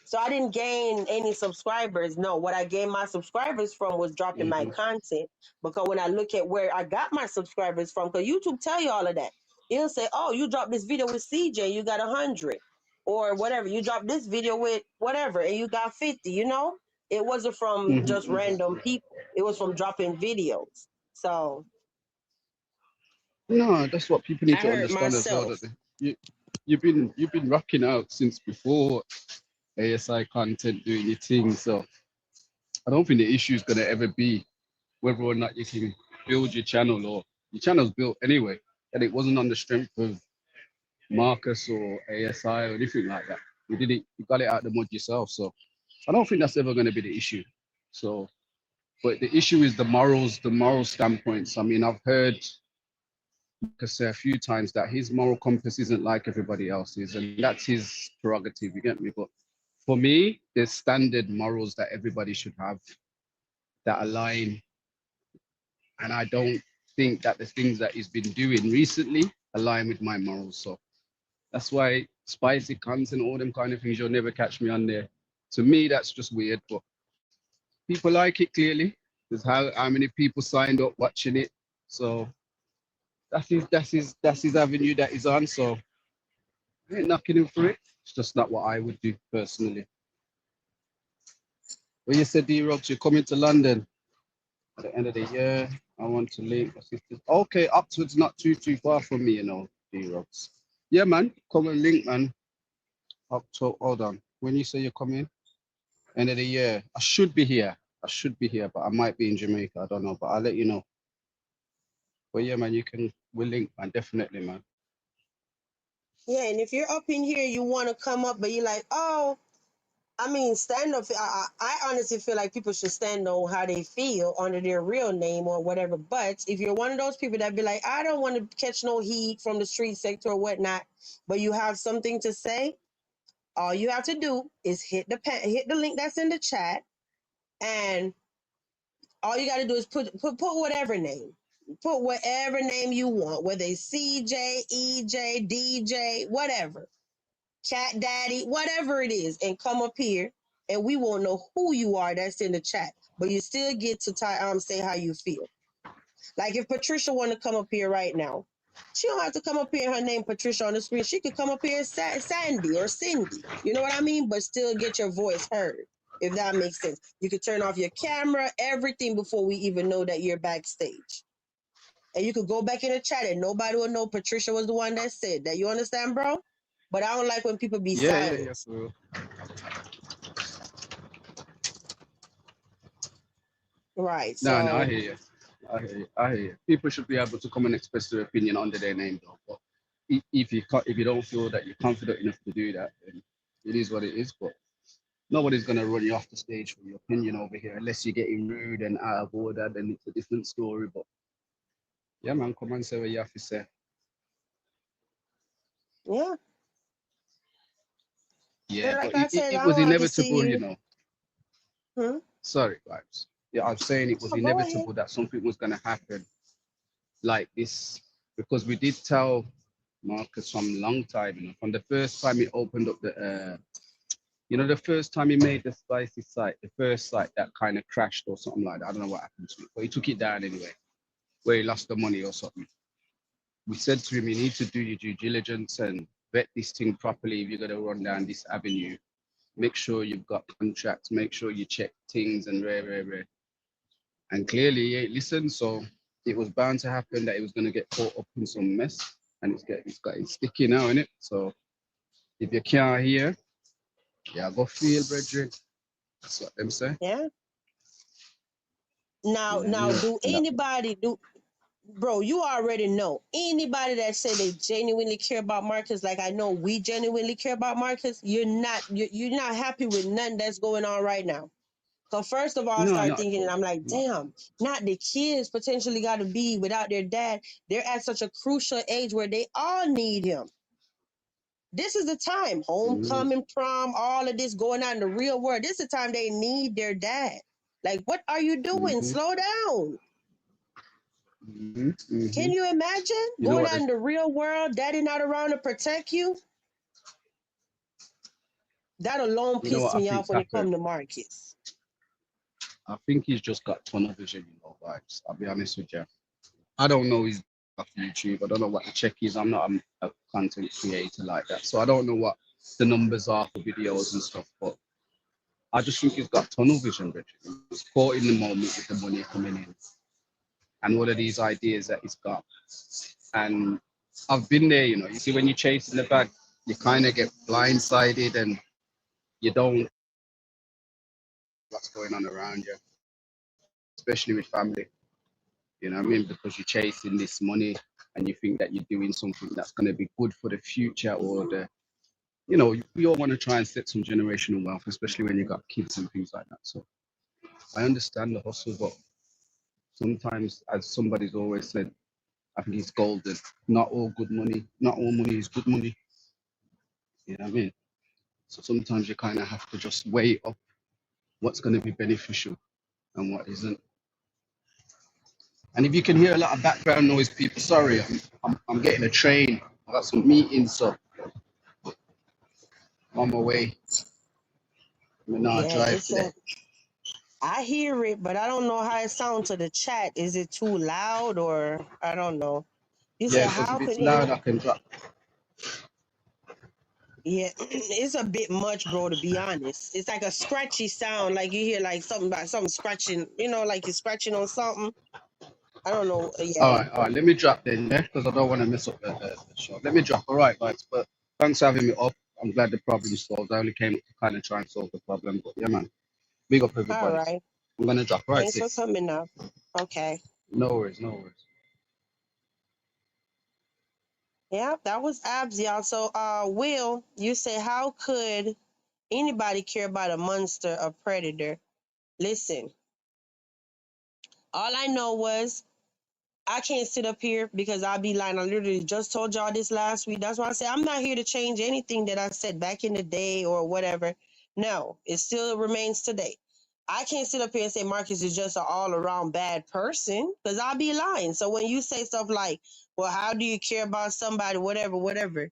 So I didn't gain any subscribers. No, what I gained my subscribers from was dropping my Mm-hmm. content. Because when I look at where I got my subscribers from, because YouTube tell you all of that. It'll say, oh, you dropped this video with CJ, you got 100. Or whatever. You dropped this video with whatever and you got 50, you know? It wasn't from just Mm-hmm. random people. It was from dropping videos. So No, that's what people need I to hurt understand as well. myself. That you you've been rocking out since before ASI content, doing your thing. So I don't think the issue is gonna ever be whether or not you can build your channel, or your channel's built anyway, and it wasn't on the strength of Marcus or ASI or anything like that. You did it, you got it out the mud yourself. So I don't think that's ever going to be the issue. So, but the issue is the morals, the moral standpoints. I mean, I've heard Marcus say a few times that his moral compass isn't like everybody else's, and that's his prerogative. You get me? But for me, there's standard morals that everybody should have that align, and I don't think that the things that he's been doing recently align with my morals. So that's why spicy content, all them kind of things, you'll never catch me on there. To me, that's just weird, but people like it clearly. There's how many people signed up watching it. So that's his avenue that he's on. So I ain't knocking him for it. It's just not what I would do personally. When you said D-Rox, you're coming to London at the end of the year. I want to link my sisters. Okay, Oxford's not too far from me, you know, D-Rox. Yeah, man, come and link, man. October, hold on. When you say you're coming? End of the year. I should be here. But I might be in Jamaica. I don't know, but I'll let you know. But yeah, man, we'll link, man. Definitely, man. Yeah, and if you're up in here, you want to come up, but you're like, oh, I mean, stand up. I honestly feel like people should stand on how they feel under their real name or whatever. But if you're one of those people that be like, I don't want to catch no heat from the street sector or whatnot, but you have something to say, all you have to do is hit the link that's in the chat, and all you got to do is put whatever name. Put whatever name you want, whether it's CJ, EJ, DJ, whatever. Cat Daddy, whatever it is, and come up here, and we won't know who you are that's in the chat, but you still get to say how you feel. Like if Patricia want to come up here right now, she don't have to come up here her name Patricia on the screen. She could come up here as Sandy or Cindy. You know what I mean? But still get your voice heard, if that makes sense. You could turn off your camera, everything before we even know that you're backstage. And you could go back in the chat and nobody will know Patricia was the one that said that. You understand, bro? But I don't like when people be silent. Yeah. So Right. no, So I hear you. I hear you. People should be able to come and express their opinion under their name, though. But if you don't feel that you're confident enough to do that, then it is what it is. But nobody's gonna run you off the stage for your opinion over here, unless you're getting rude and out of order. Then it's a different story. But yeah, man, come and say what you have to say. yeah. Yeah, Like but I said, it I was don't have to see inevitable, you you. know. Sorry, guys. Yeah, I'm saying it was Oh, go ahead. inevitable that something was gonna happen like this, because we did tell Marcus from a long time, you know, from the first time he opened up the the first time he made the spicy site, the first site that kind of crashed or something like that. I don't know what happened to it, but he took it down anyway, where he lost the money or something. We said to him, you need to do your due diligence and vet this thing properly. If you're going to run down this avenue, make sure you've got contracts, make sure you check things and rare. And clearly he ain't listened, so it was bound to happen that he was going to get caught up in some mess, and it's getting sticky now, innit? So if you can't hear, yeah, go feel, brethren. That's what them say. Yeah. Now, Yeah. do anybody do, bro? You already know anybody that say they genuinely care about Marcus. Like I know we genuinely care about Marcus. You're not happy with nothing that's going on right now. So first of all, I No, started not at thinking, and all. I'm like, No. damn, not the kids potentially got to be without their dad. They're at such a crucial age where they all need him. This is the time, homecoming, prom, all of this going on in the real world. This is the time they need their dad. Like, what are you doing? Slow down. Can you imagine You know going what? out in the real world, daddy not around to protect you? That alone You know pissed what I me off think's when it happened? comes to Marcus. I think he's just got tunnel vision, you know, vibes. I'll be honest with you. I don't know his off YouTube. I don't know what the check is. I'm not a content creator like that, so I don't know what the numbers are for videos and stuff. But I just think he's got tunnel vision, Richard. He's caught in the moment with the money coming in, and all of these ideas that he's got. And I've been there, you know. You see, when you're chasing the bag, you kind of get blindsided, and you don't what's going on around you, especially with family. You know what I mean? Because you're chasing this money and you think that you're doing something that's going to be good for the future, or we all want to try and set some generational wealth, especially when you got kids and things like that. So I understand the hustle, but sometimes, as somebody's always said, I think it's golden. Not all money is good money. You know what I mean? So sometimes you kind of have to just weigh up what's going to be beneficial and what isn't. And if you can hear a lot of background noise, people, sorry, I'm getting a train. I got some meetings, so I'm on my way. I'm not Yeah, drive today. I hear it, but I don't know how it sounds to the chat. Is it too loud or I don't know? You said Yeah, because how if could it's loud, I can drop. Yeah, it's a bit much, bro, to be honest. It's like a scratchy sound, like you hear like something scratching, like you're scratching on something. I don't know. All Yeah. right. Let me drop then, yeah, because I don't want to mess up the show. Let me drop. All right, guys. But thanks for having me up. I'm glad the problem's solved. I only came up to kind of try and solve the problem. But yeah, man. Big up All everybody. right. I'm going to drop. All right, Thanks for sis. coming now. Okay. No worries. Yeah, that was abs, y'all. So Will, you say how could anybody care about a monster, a predator. Listen, all I know was I can't sit up here because I'll be lying. I literally just told y'all this last week. That's why I said I'm not here to change anything that I said back in the day or whatever. No, it still remains today. I can't sit up here and say Marcus is just an all around bad person because I'll be lying. So when you say stuff like, well, how do you care about somebody, whatever, whatever,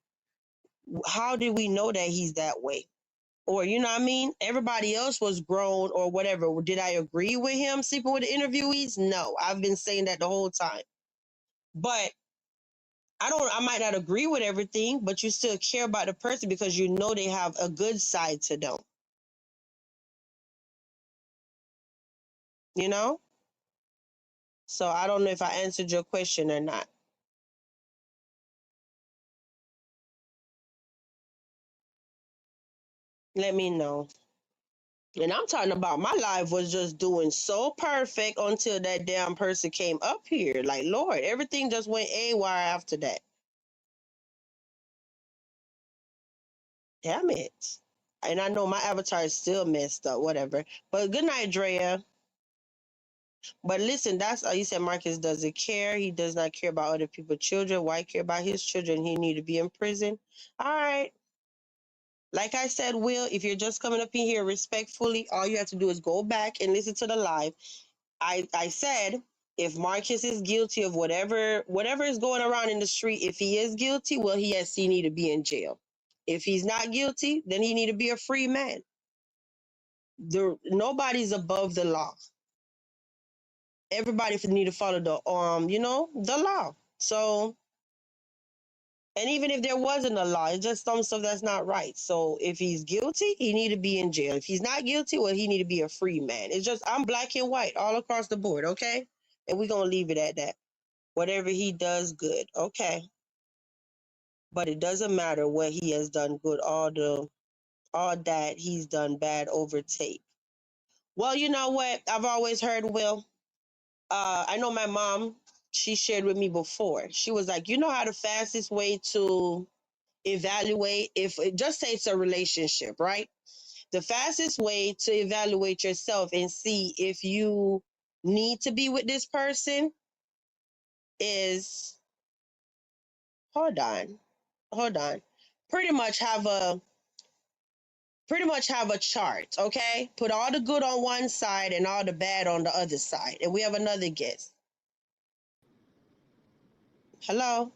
how did we know that he's that way? Or, you know what I mean? Everybody else was grown or whatever. Did I agree with him sleeping with the interviewees? No, I've been saying that the whole time. But I might not agree with everything, but you still care about the person because you know they have a good side to them. You know? So I don't know if I answered your question or not. Let me know. And I'm talking about my life was just doing so perfect until that damn person came up here. Like, Lord, everything just went AWire after that. Damn it. And I know my avatar is still messed up, whatever. But good night, Drea. But listen, that's you said Marcus doesn't care. He does not care about other people's children. Why care about his children? He need to be in prison. All right. Like I said, Will, if you're just coming up in here respectfully, all you have to do is go back and listen to the live. I said if Marcus is guilty of whatever is going around in the street, if he is guilty, well, he need to be in jail. If he's not guilty, then he need to be a free man. Nobody's above the law. Everybody need to follow the the law. So, and even if there wasn't a law, it's just some stuff that's not right. So if he's guilty, he need to be in jail. If he's not guilty, well, he need to be a free man. It's just I'm black and white all across the board, okay? And we're gonna leave it at that. Whatever he does, good, okay. But it doesn't matter what he has done good, all that he's done bad over tape. Well, you know what? I've always heard, Will. I know my mom, she shared with me before. She was like, you know how the fastest way to evaluate just say it's a relationship, right? The fastest way to evaluate yourself and see if you need to be with this person is hold on. Pretty much have a chart, okay? Put all the good on one side and all the bad on the other side. And we have another guest. Hello?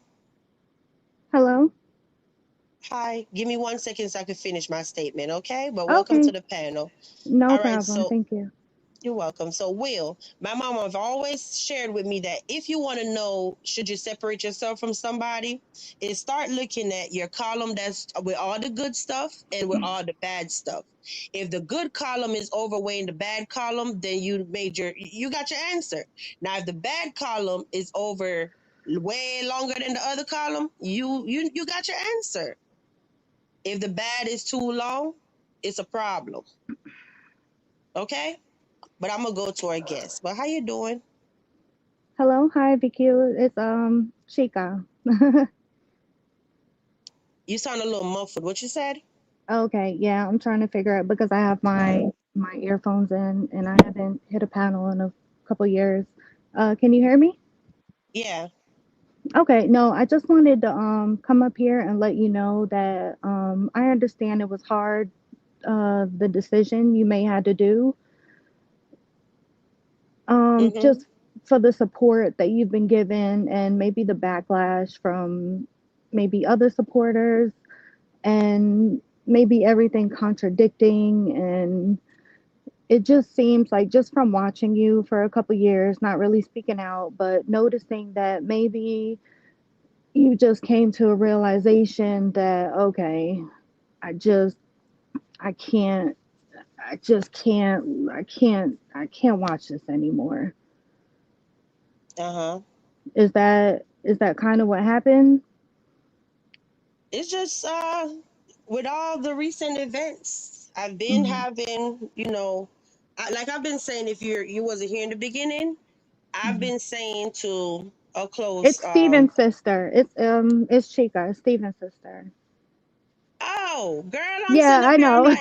Hello? Hi. Give me 1 second so I can finish my statement, okay? But welcome Okay, to the panel. no All right, problem. so Thank you. you're welcome. So, Will, my mom have always shared with me that if you want to know, should you separate yourself from somebody, is start looking at your column that's with all the good stuff and with all the bad stuff. If the good column is overweighing the bad column, then you got your answer. Now, if the bad column is over way longer than the other column, you got your answer. If the bad is too long, it's a problem. Okay? But I'm gonna go to our guest. But how you doing? Hello, hi, VQ. It's Chica. You sound a little muffled. What you said? Okay, yeah, I'm trying to figure out because I have my earphones in and I haven't hit a panel in a couple years. Can you hear me? Yeah. Okay, no, I just wanted to come up here and let you know that I understand it was hard, the decision you may had to do. Mm-hmm. Just for the support that you've been given and maybe the backlash from maybe other supporters and maybe everything contradicting, and it just seems like just from watching you for a couple years, not really speaking out but noticing that maybe you just came to a realization that okay, i just I can't I can't watch this anymore. Uh-huh. Is that kind of what happened? It's just with all the recent events, I've been Hmm. having, like I've been saying, if you wasn't here in the beginning, I've Hmm. been saying to a close It's Steven's sister. It's Chica, it's Steven's sister. oh girl, I'm Yeah, sitting up I here, I'm know. like,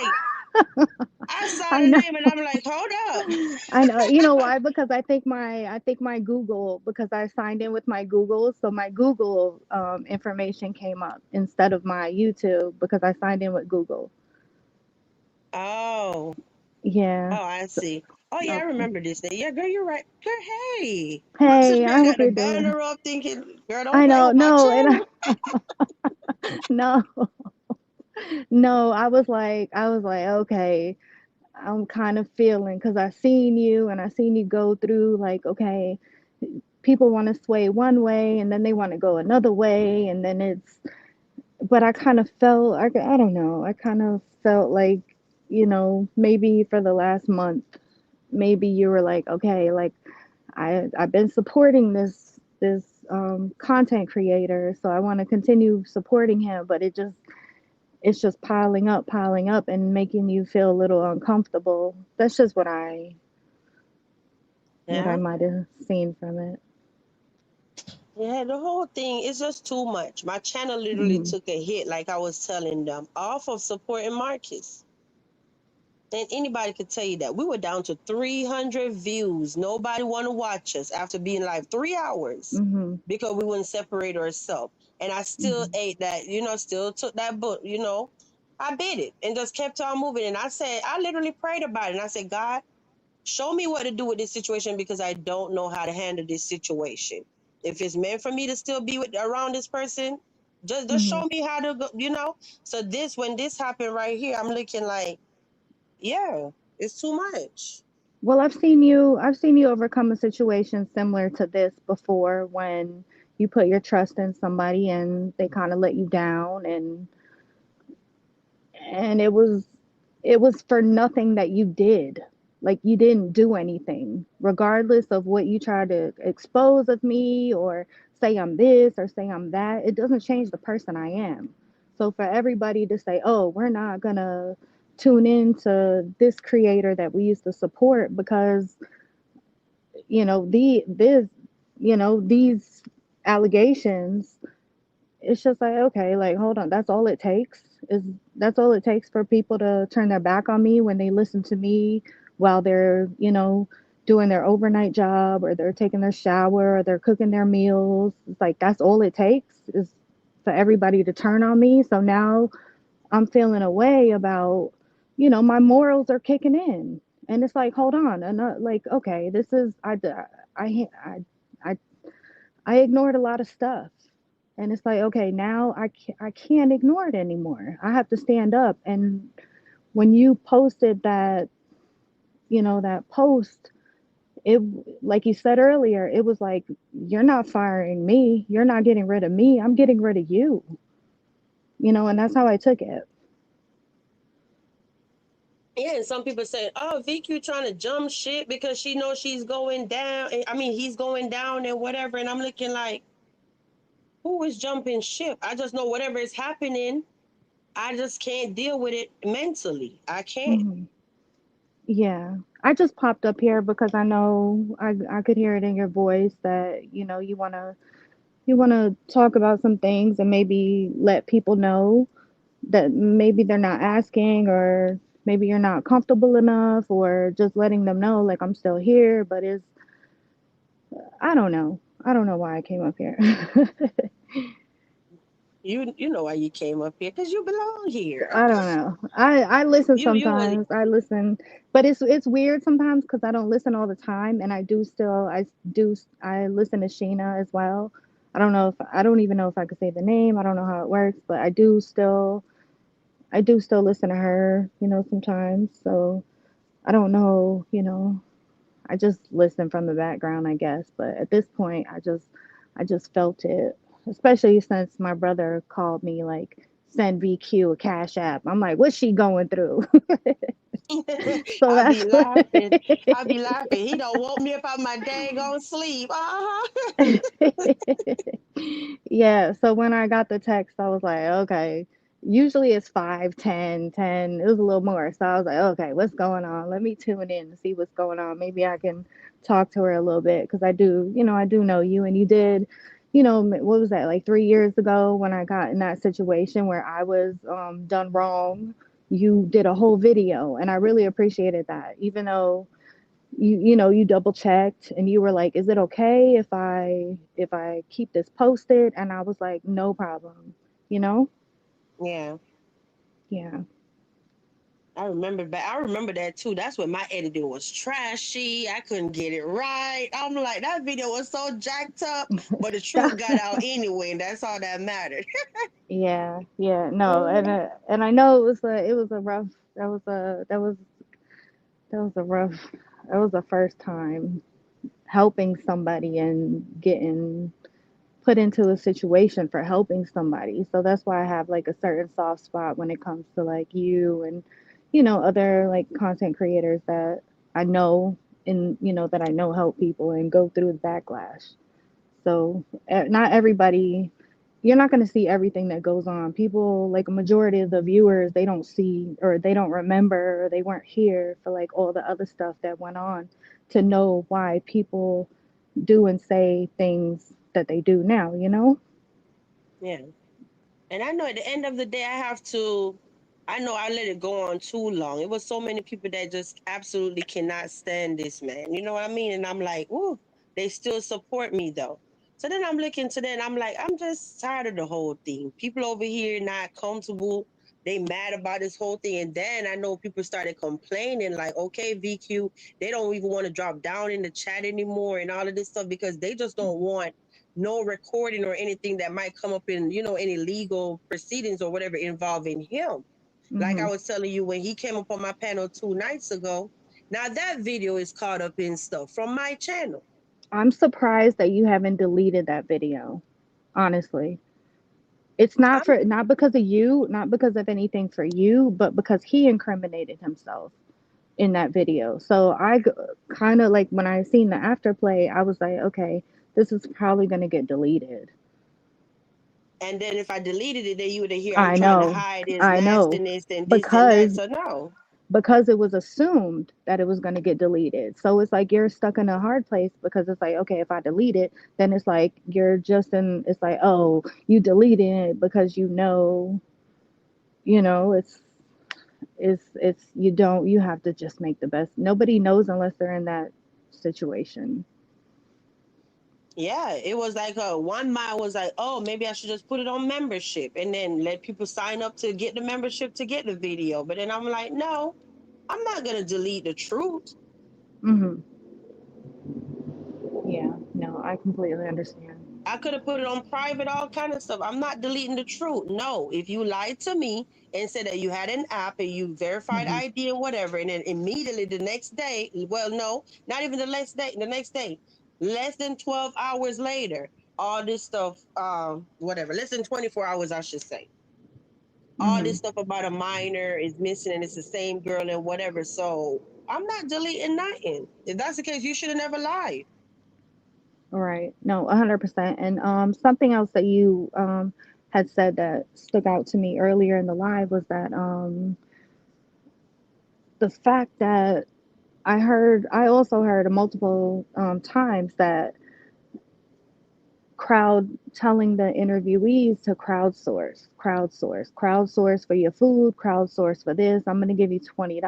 I saw I the know. name and I'm like, hold up. I know. You know why? Because I think my Google, because I signed in with my Google, so my Google information came up instead of my YouTube because I signed in with Google. Oh, Yeah. oh, I So, see. Oh yeah, I okay. remember this thing. Yeah, girl, you're right. Girl, hey. I'm sitting Hey, there I hope got the you're doing. burner up thinking, girl, don't I play know. with my No, channel. no, no. I was like, okay. I'm kind of feeling because I seen you and I seen you go through like, okay, people want to sway one way and then they want to go another way and then it's but I kind of felt I don't know. I kind of felt like, maybe for the last month, maybe you were like, okay, like I've been supporting this content creator, so I want to continue supporting him, but it's just piling up and making you feel a little uncomfortable. That's just what I Yeah. might have seen from it. Yeah, the whole thing is just too much. My channel literally Mm-hmm. took a hit, like I was telling them, off of supporting Marcus. And anybody could tell you that. We were down to 300 views. Nobody want to watch us after being live 3 hours Mm-hmm. because we wouldn't separate ourselves. And I still Mm-hmm. ate that, still took that book, I bit it and just kept on moving. And I said, I literally prayed about it. And I said, God, show me what to do with this situation because I don't know how to handle this situation. If it's meant for me to still be around this person, just Mm-hmm. show me how to go. So when this happened right here, I'm looking like, yeah, it's too much. Well, I've seen you overcome a situation similar to this before when you put your trust in somebody and they kind of let you down and it was for nothing that you did. Like you didn't do anything regardless of what you try to expose of me or say I'm this or say I'm that. It doesn't change the person I am. So for everybody to say, oh, we're not gonna tune in to this creator that we used to support because these allegations, it's just like, okay, like hold on, that's all it takes for people to turn their back on me when they listen to me while they're doing their overnight job or they're taking their shower or they're cooking their meals. It's like that's all it takes is for everybody to turn on me. So now I'm feeling a way about, my morals are kicking in. And it's like, hold on. And like, okay, this is, I, I ignored a lot of stuff. And it's like, okay, now I can't ignore it anymore. I have to stand up. And when you posted that post, it, like you said earlier, it was like, you're not firing me. You're not getting rid of me. I'm getting rid of you, and that's how I took it. Yeah, and some people say, "Oh, VQ trying to jump shit because she knows she's going down." I mean, he's going down and whatever. And I'm looking like, who is jumping ship? I just know whatever is happening, I just can't deal with it mentally. I can't. Hmm. Yeah. I just popped up here because I know I could hear it in your voice that, you wanna talk about some things and maybe let people know that maybe they're not asking or maybe you're not comfortable enough or just letting them know like I'm still here, but I don't know. I don't know why I came up here. You know why you came up here? Because you belong here. I don't know. I listen You and sometimes. I listen, but it's weird sometimes because I don't listen all the time, and I listen to Sheena as well. I don't even know if I could say the name. I don't know how it works, but I do still listen to her, sometimes. So I don't know, I just listen from the background, I guess. But at this point, I just felt it, especially since my brother called me like send VQ a cash app. I'm like, what's she going through? So I that's be what. laughing. I be laughing. He don't woke me up out my daggone sleep. Uh-huh. Yeah, so when I got the text, I was like, okay. Usually it's 5, 10, 10. It was a little more. So I was like, okay, what's going on? Let me tune in and see what's going on. Maybe I can talk to her a little bit because I do know you. And you did, what was that, like 3 years ago when I got in that situation where I was done wrong. you did a whole video, and I really appreciated that. Even though you double checked and you were like, is it okay if I keep this posted? And I was like, no problem, you know? Yeah. Yeah. I remember that too. That's when my editing was trashy. I couldn't get it right. I'm like, that video was so jacked up, but the truth got out anyway, and that's all that mattered. Yeah, yeah, no, Mhm. and I know it was a rough that was a rough that was the first time helping somebody and getting put into a situation for helping somebody. So that's why I have like a certain soft spot when it comes to like you and other like content creators that I know and that I know help people and go through the backlash. So not everybody, you're not going to see everything that goes on. People, like a majority of the viewers, they don't see or they don't remember or they weren't here for like all the other stuff that went on to know why people do and say things that they do now, you know? Yeah. And I know at the end of the day, I know I let it go on too long. It was so many people that just absolutely cannot stand this man. You know what I mean? And I'm like, ooh, they still support me though. So then I'm looking to them, I'm like, I'm just tired of the whole thing. People over here not comfortable. They mad about this whole thing. And then I know people started complaining, like, okay, VQ, they don't even want to drop down in the chat anymore and all of this stuff because they just don't want no recording or anything that might come up in, any legal proceedings or whatever involving him. Like I Hmm. was telling you when he came up on my panel 2 nights ago. Now that video is caught up in stuff from my channel. I'm surprised that you haven't deleted that video, honestly. It's not I'm, for not because of you, not because of anything for you, but because he incriminated himself in that video. So kind of like when I seen the afterplay, I was like, okay, this is probably going to get deleted. and then if I deleted it, then you would hear I'm I trying to know. hide his I know. nastiness and this and that. Because So no. it was assumed that it was going to get deleted. So it's like you're stuck in a hard place because it's like, okay, if I delete it, then it's like you're just in, it's like, oh, you deleted it because it's you have to just make the best. Nobody knows unless they're in that situation. Yeah, it was like 1 mile was like, oh, maybe I should just put it on membership and then let people sign up to get the membership to get the video. But then I'm like, no, I'm not gonna delete the truth. Hmm. Yeah, no, I completely understand. I could have put it on private, all kind of stuff. I'm not deleting the truth. No, if you lied to me and said that you had an app and you verified Hmm. ID and whatever, and then immediately the next day, well, no, not even the next day, less than 12 hours later, all this stuff, whatever, less than 24 hours, I should say. All Hmm. this stuff about a minor is missing and it's the same girl and whatever. So I'm not deleting nothing. If that's the case, you should have never lied. Right. No, 100%. And something else that you had said that stuck out to me earlier in the live was that the fact that I also heard multiple times that crowd telling the interviewees to crowdsource for your food, crowdsource for this. I'm going to give you $20,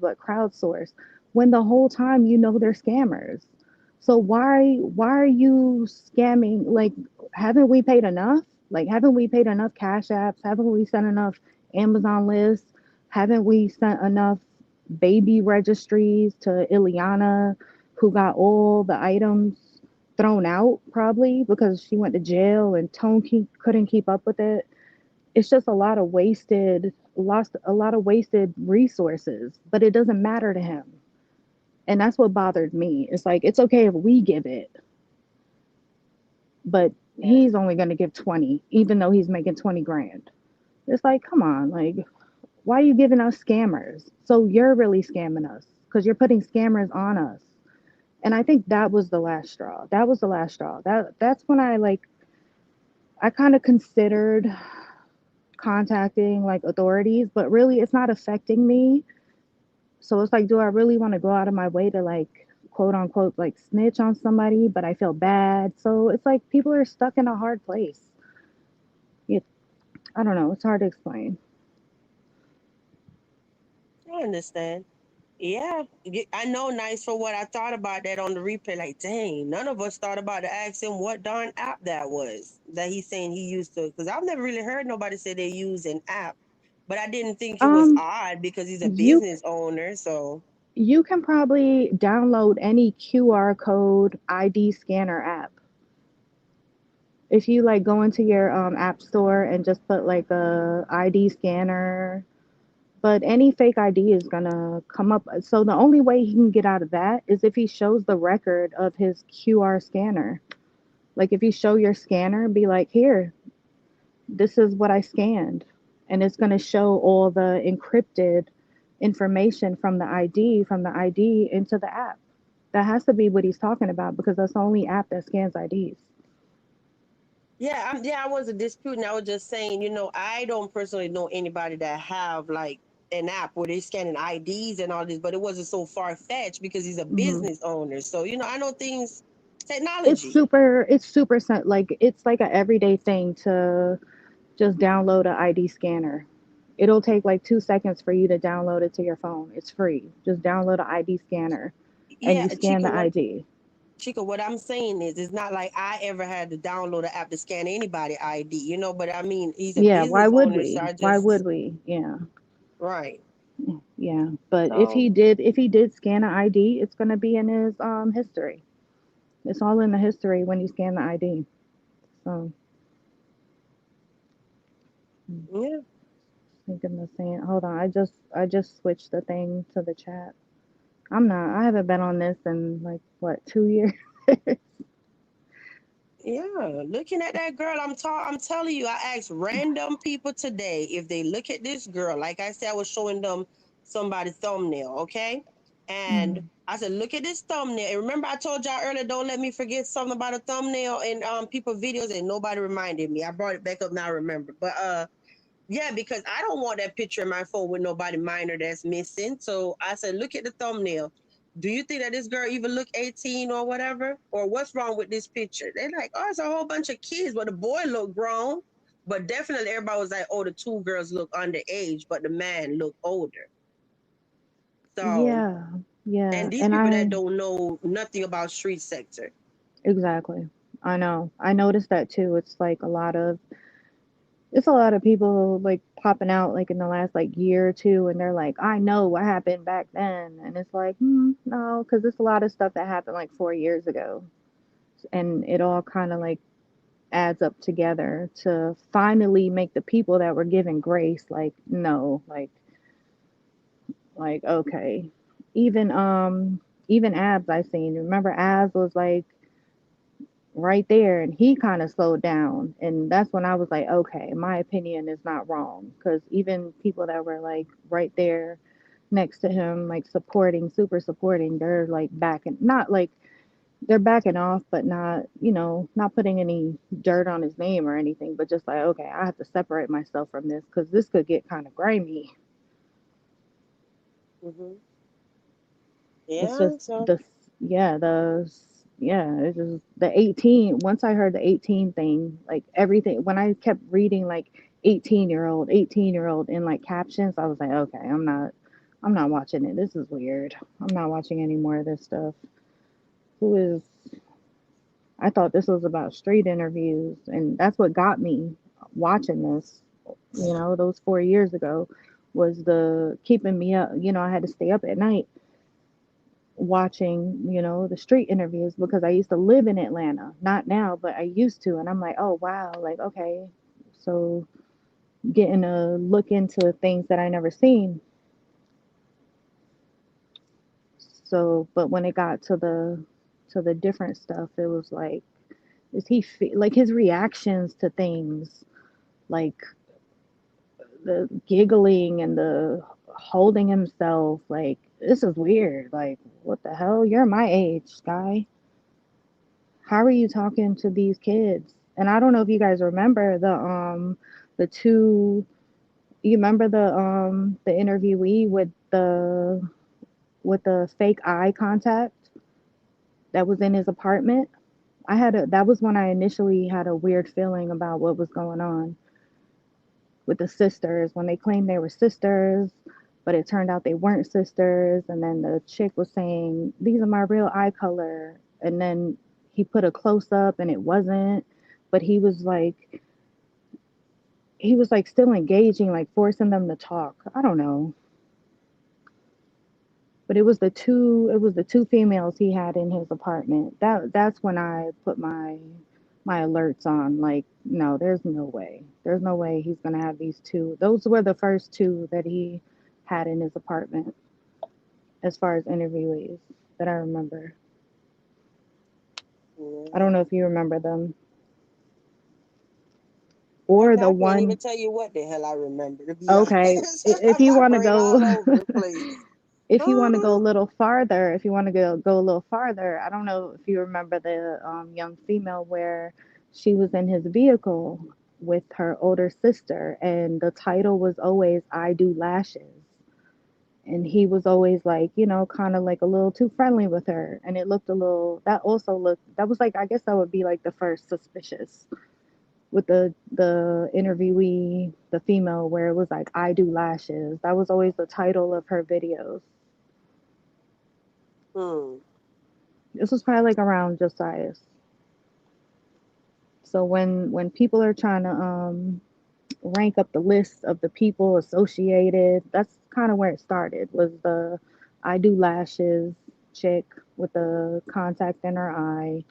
but crowdsource when the whole time they're scammers. So why are you scamming? Like, haven't we paid enough? Like, haven't we paid enough Cash Apps? Haven't we sent enough Amazon lists? Haven't we sent enough baby registries to Ileana, who got all the items thrown out probably because she went to jail and couldn't keep up with it. It's just a lot of wasted resources, but it doesn't matter to him. And that's what bothered me. It's like it's okay if we give it, but Yeah. he's only going to give 20 even though he's making 20 grand. It's like, come on, like why are you giving us scammers? So you're really scamming us because you're putting scammers on us. And I think that was the last straw. That was the last straw. That's when I kind of considered contacting like authorities, but really it's not affecting me. So it's like, do I really want to go out of my way to like quote unquote like snitch on somebody, but I feel bad. So it's like people are stuck in a hard place. It, I don't know, it's hard to explain. I understand. Yeah, I know. Nice for what I thought about that on the replay. Like, dang, none of us thought about to ask him what darn app that was that he's saying he used to. Because I've never really heard nobody say they use an app, but I didn't think it was Um, odd because he's a you business owner. So you can probably download any QR code ID scanner app. If you like go into your app store and just put like a ID scanner, but any fake ID is gonna come up. So the only way he can get out of that is if he shows the record of his QR scanner. Like if you show your scanner, be like, here, this is what I scanned. And it's gonna show all the encrypted information from the ID into the app. That has to be what he's talking about because that's the only app that scans IDs. yeah, I wasn't disputing. I was just saying, I don't personally know anybody that have like an app where they scanning IDs and all this, but it wasn't so far fetched because he's a Hmm. business owner. So I know things, technology. Like it's like an everyday thing to just download an ID scanner. It'll take like 2 seconds for you to download it to your phone. It's free. Just download an ID scanner and Yeah, you scan the ID. Chica, what I'm saying is, it's not like I ever had to download an app to scan anybody ID, but I mean, he's a Yeah, why business would owner, so we? I Why would just, we? Yeah. right. Yeah. But So, if he did scan an ID, it's gonna be in his history. It's all in the history when you scan the ID. So yeah, I think I'm the same. Hold on, I just switched the thing to the chat. I haven't been on this in like what, 2 years? yeah. Looking at that girl, I'm telling you, I asked random people today if they look at this girl. Like I said, I was showing them somebody's thumbnail, okay? And Mhm. I said, look at this thumbnail. And remember, I told y'all earlier, don't let me forget something about a thumbnail and people videos, and nobody reminded me. I brought it back up now, I remember. But yeah, because I don't want that picture in my phone with nobody minor that's missing. So I said, look at the thumbnail. Do you think that this girl even look 18 or whatever? Or what's wrong with this picture? They're like, oh, it's a whole bunch of kids, but the boy look grown. But definitely everybody was like, oh, the two girls look underage, but the man look older. So, Yeah, yeah, and these and people that don't know nothing about street sector. exactly. I know. I noticed that too. It's a lot of people like popping out like in the last like year or two, and they're like, I know what happened back then, and it's like, no, because it's a lot of stuff that happened like 4 years ago, and it all kind of like adds up together to finally make the people that were given grace like no, like okay, even even Abs I seen. Remember Abs was like right there and he kind of slowed down, and that's when I was like, okay, my opinion is not wrong, because even people that were like right there next to him, like supporting, super supporting, they're like backing, not like they're backing off, but not, not putting any dirt on his name or anything, but just like, okay, I have to separate myself from this because this could get kind of grimy. Hmm. It's Yeah, just so the yeah the yeah it's just the 18. Once I heard the 18 thing, like everything, when I kept reading like 18-year-old in like captions, I was like, okay, I'm not watching it. This is weird. I'm not watching any more of this stuff. Who is I thought this was about street interviews, and that's what got me watching this, those 4 years ago, was the keeping me up. I had to stay up at night watching, the street interviews because I used to live in Atlanta. Not now, but I used to. And I'm like, oh, wow. Like, okay. So getting a look into things that I never seen. So, but when it got to the different stuff, it was like, like his reactions to things, like the giggling and the holding himself, like, this is weird. Like, what the hell? You're my age, guy. How are you talking to these kids? And I don't know if you guys remember the two, you remember the interviewee with the fake eye contact that was in his apartment? That was when I initially had a weird feeling about what was going on with the sisters, when they claimed they were sisters. but it turned out they weren't sisters. And then the chick was saying, "These are my real eye color," and then he put a close up and it wasn't, but he was like still engaging, like forcing them to talk. I don't know. But it was the two females he had in his apartment. That's when I put my alerts on. Like, no, there's no way. There's no way he's gonna have these two. Those were the first two that he had in his apartment as far as interviewees that I remember. I Yeah. don't know if you remember them. Like Or I the can't even one, tell you what the hell I remember, to be okay, honest. if you My want to brain go all over the place. if you want to go a Uh-huh. little farther, if you want to go a little farther, I don't know if you remember the young female where she was in his vehicle with her older sister, and the title was always "I Do Lashes," and he was always like, kind of like a little too friendly with her, and it looked a little. That also looked. That was like, I guess that would be like the first suspicious with the interviewee, the female, where it was like "I Do Lashes." That was always the title of her videos. Hmm. This was probably like around Josiah's. So when people are trying to rank up the list of the people associated, that's kind of where it started. Was the "I Do Lashes" chick with the contact in her eye.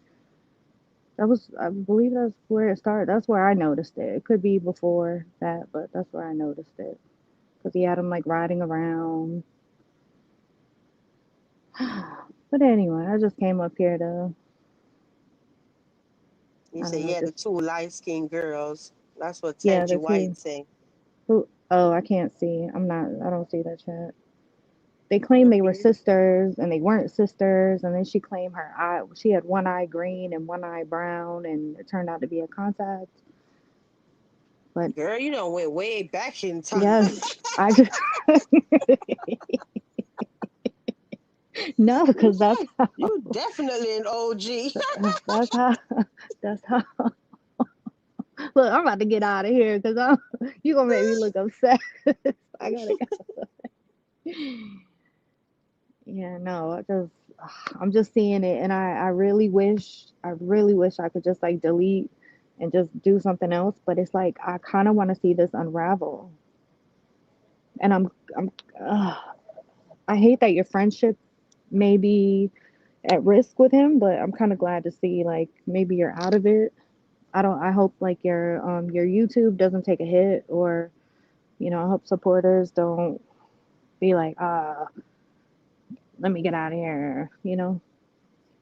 That was, I believe, that's where it started. That's where I noticed it. It could be before that, but that's where I noticed it because he had him like riding around. But anyway, I just came up here to, You I say, don't know, yeah, the just two light skinned girls. That's what yeah, Tangy the White two. say. Who? Oh, I can't see. I don't see that chat. They claimed they were Mm-hmm. sisters and they weren't sisters, and then she claimed her eye, she had one eye green and one eye brown, and it turned out to be a contact. But Girl, you know, went way back in time. yes, I just no, because Yeah, you definitely an OG. that's how that's how. Look, I'm about to get out of here because I'm you gonna make me look upset. I gotta go. Yeah, no, I'm just seeing it, and I really wish I could just like delete and just do something else. But it's like I kind of want to see this unravel, and I'm, uh, I hate that your friendship may be at risk with him, but I'm kind of glad to see like maybe you're out of it. I hope like your YouTube doesn't take a hit, or I hope supporters don't be like, let me get out of here,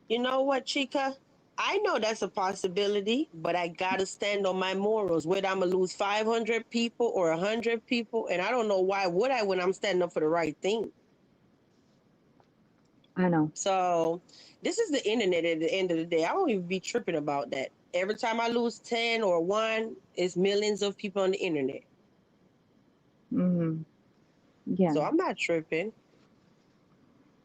You know what, Chica? I know that's a possibility, but I gotta stand on my morals. Whether I'm gonna lose 500 people or 100 people, and I don't know why would I when I'm standing up for the right thing. I know. So this is the internet. At the end of the day, I don't even be tripping about that. Every time I lose 10 or one, it's millions of people on the internet. Hmm. Yeah, So I'm not tripping.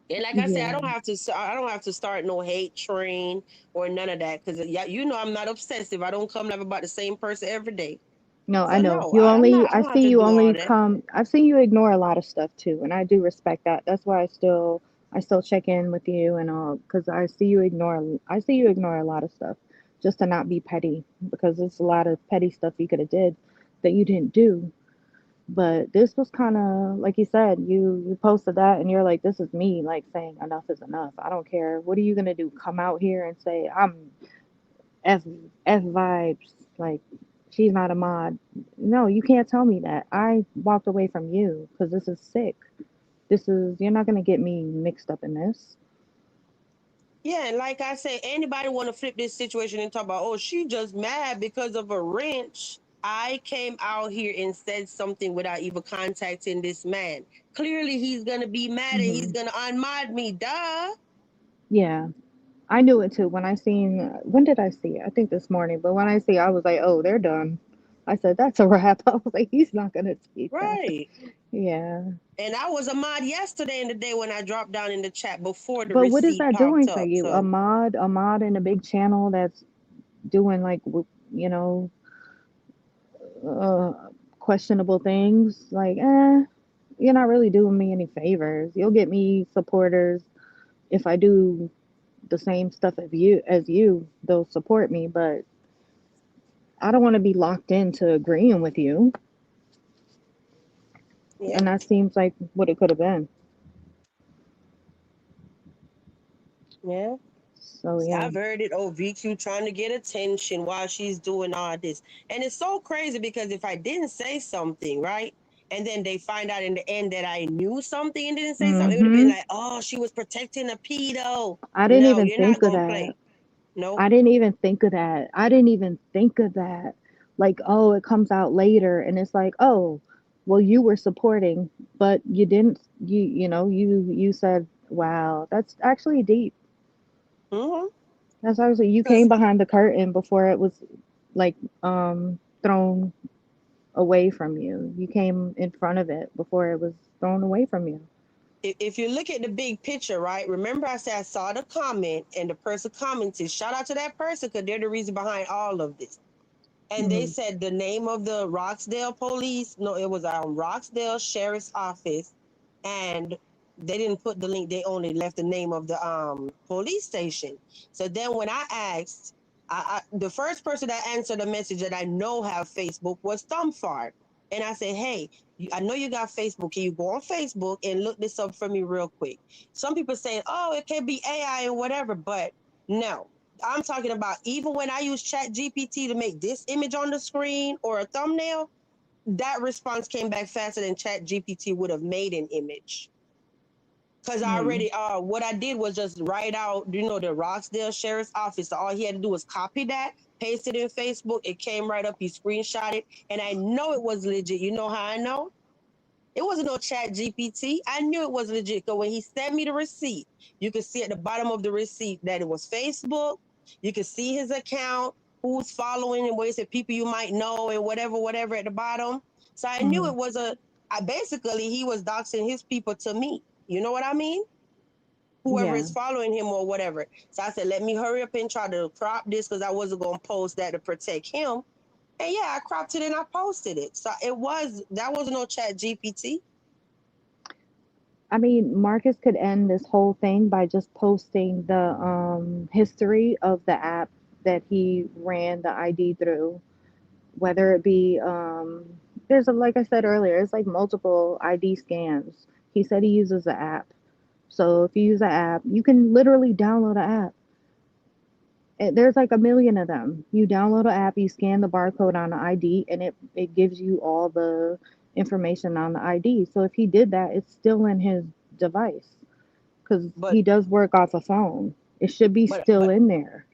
And like I said, yeah. I don't have to start no hate train or none of that because yeah, you know I'm not obsessive. I don't come live about the same person every day. No, I So know. no, I'm not. I I don't have see to you do all only that. come, I've seen you ignore a lot of stuff too, and I do respect that. That's why I still check in with you and all, because I see you ignore a lot of stuff just to not be petty, because there's a lot of petty stuff you could have did that you didn't do. But this was kind of, like you said, you posted that and you're like, this is me, like saying enough is enough. I don't care. What are you gonna do? Come out here and say I'm F F vibes. Like she's not a mod. No, you can't tell me that. I walked away from you because this is sick. You're not gonna get me mixed up in this. Yeah, and like I say, anybody want to flip this situation and talk about, oh, she just mad because of a wrench. I came out here and said something without even contacting this man. Clearly, he's gonna be mad and he's Hmm. gonna unmod me. Duh. Yeah, I knew it too when I seen. When did I see it? I think this morning. But when I see, I was like, oh, they're done. I said that's a wrap. I was like, he's not gonna take that. Right. Yeah. And I was a mod yesterday in the day when I dropped down in the chat before the But what is receipt that popped doing for up. you? So A mod in a big channel that's doing like, you know, uh, questionable things. Like, you're not really doing me any favors. You'll get me supporters if I do the same stuff as you, they'll support me, but I don't want to be locked into agreeing with you. Yeah. And that seems like what it could have been. Yeah. So See, yeah. I've heard it. Oh, VQ trying to get attention while she's doing all this. And it's so crazy because if I didn't say something, right? And then they find out in the end that I knew something and didn't say something, it would have been Mhm. like, oh, she was protecting a pedo. I didn't No, even you're not think of going to that. play. No. I didn't even think of that. I didn't even think of that. Like, oh, it comes out later and it's like, oh, well you were supporting, but you didn't you said, wow, that's actually deep. Mm-hmm. That's actually you came Because, behind the curtain before it was like thrown away from you. You came in front of it before it was thrown away from you. if you look at the big picture, right? Remember, I said I saw the comment and the person commented. Shout out to that person because they're the reason behind all of this. And they Hmm. said the name of the Roxdale police. No, it was Roxdale Sheriff's Office, and they didn't put the link. They only left the name of the police station. So then when I asked, the first person that answered the message that I know have Facebook was Thumbfart, and I said, hey. I know you got Facebook. Can you go on Facebook and look this up for me real quick? Some people saying, "Oh, it can be AI and whatever," but no, I'm talking about even when I use Chat GPT to make this image on the screen or a thumbnail, that response came back faster than Chat GPT would have made an image. Because I Hmm. already, what I did was just write out, the Roxdale Sheriff's Office. So all he had to do was copy that, paste it in Facebook. It came right up. He screenshot it, and I know it was legit. You know how I know? It wasn't no Chat GPT. I knew it was legit. So when he sent me the receipt, you could see at the bottom of the receipt that it was Facebook. You could see his account, who's following and where it said people you might know and whatever, whatever at the bottom. So I knew Hmm. it was basically he was doxing his people to me. You know what I mean? Whoever Yeah. is following him or whatever. So I said, let me hurry up and try to crop this because I wasn't going to post that to protect him. And yeah, I cropped it and I posted it. So that wasn't no Chat GPT. I mean, Marcus could end this whole thing by just posting the history of the app that he ran the ID through, whether it be there's like I said earlier, it's like multiple ID scans. He said he uses the app. So if you use the app, you can literally download an app. There's like a million of them. You download an app, you scan the barcode on the ID, and it gives you all the information on the ID. So if he did that, it's still in his device because But he does work off a phone. It should be still but in there,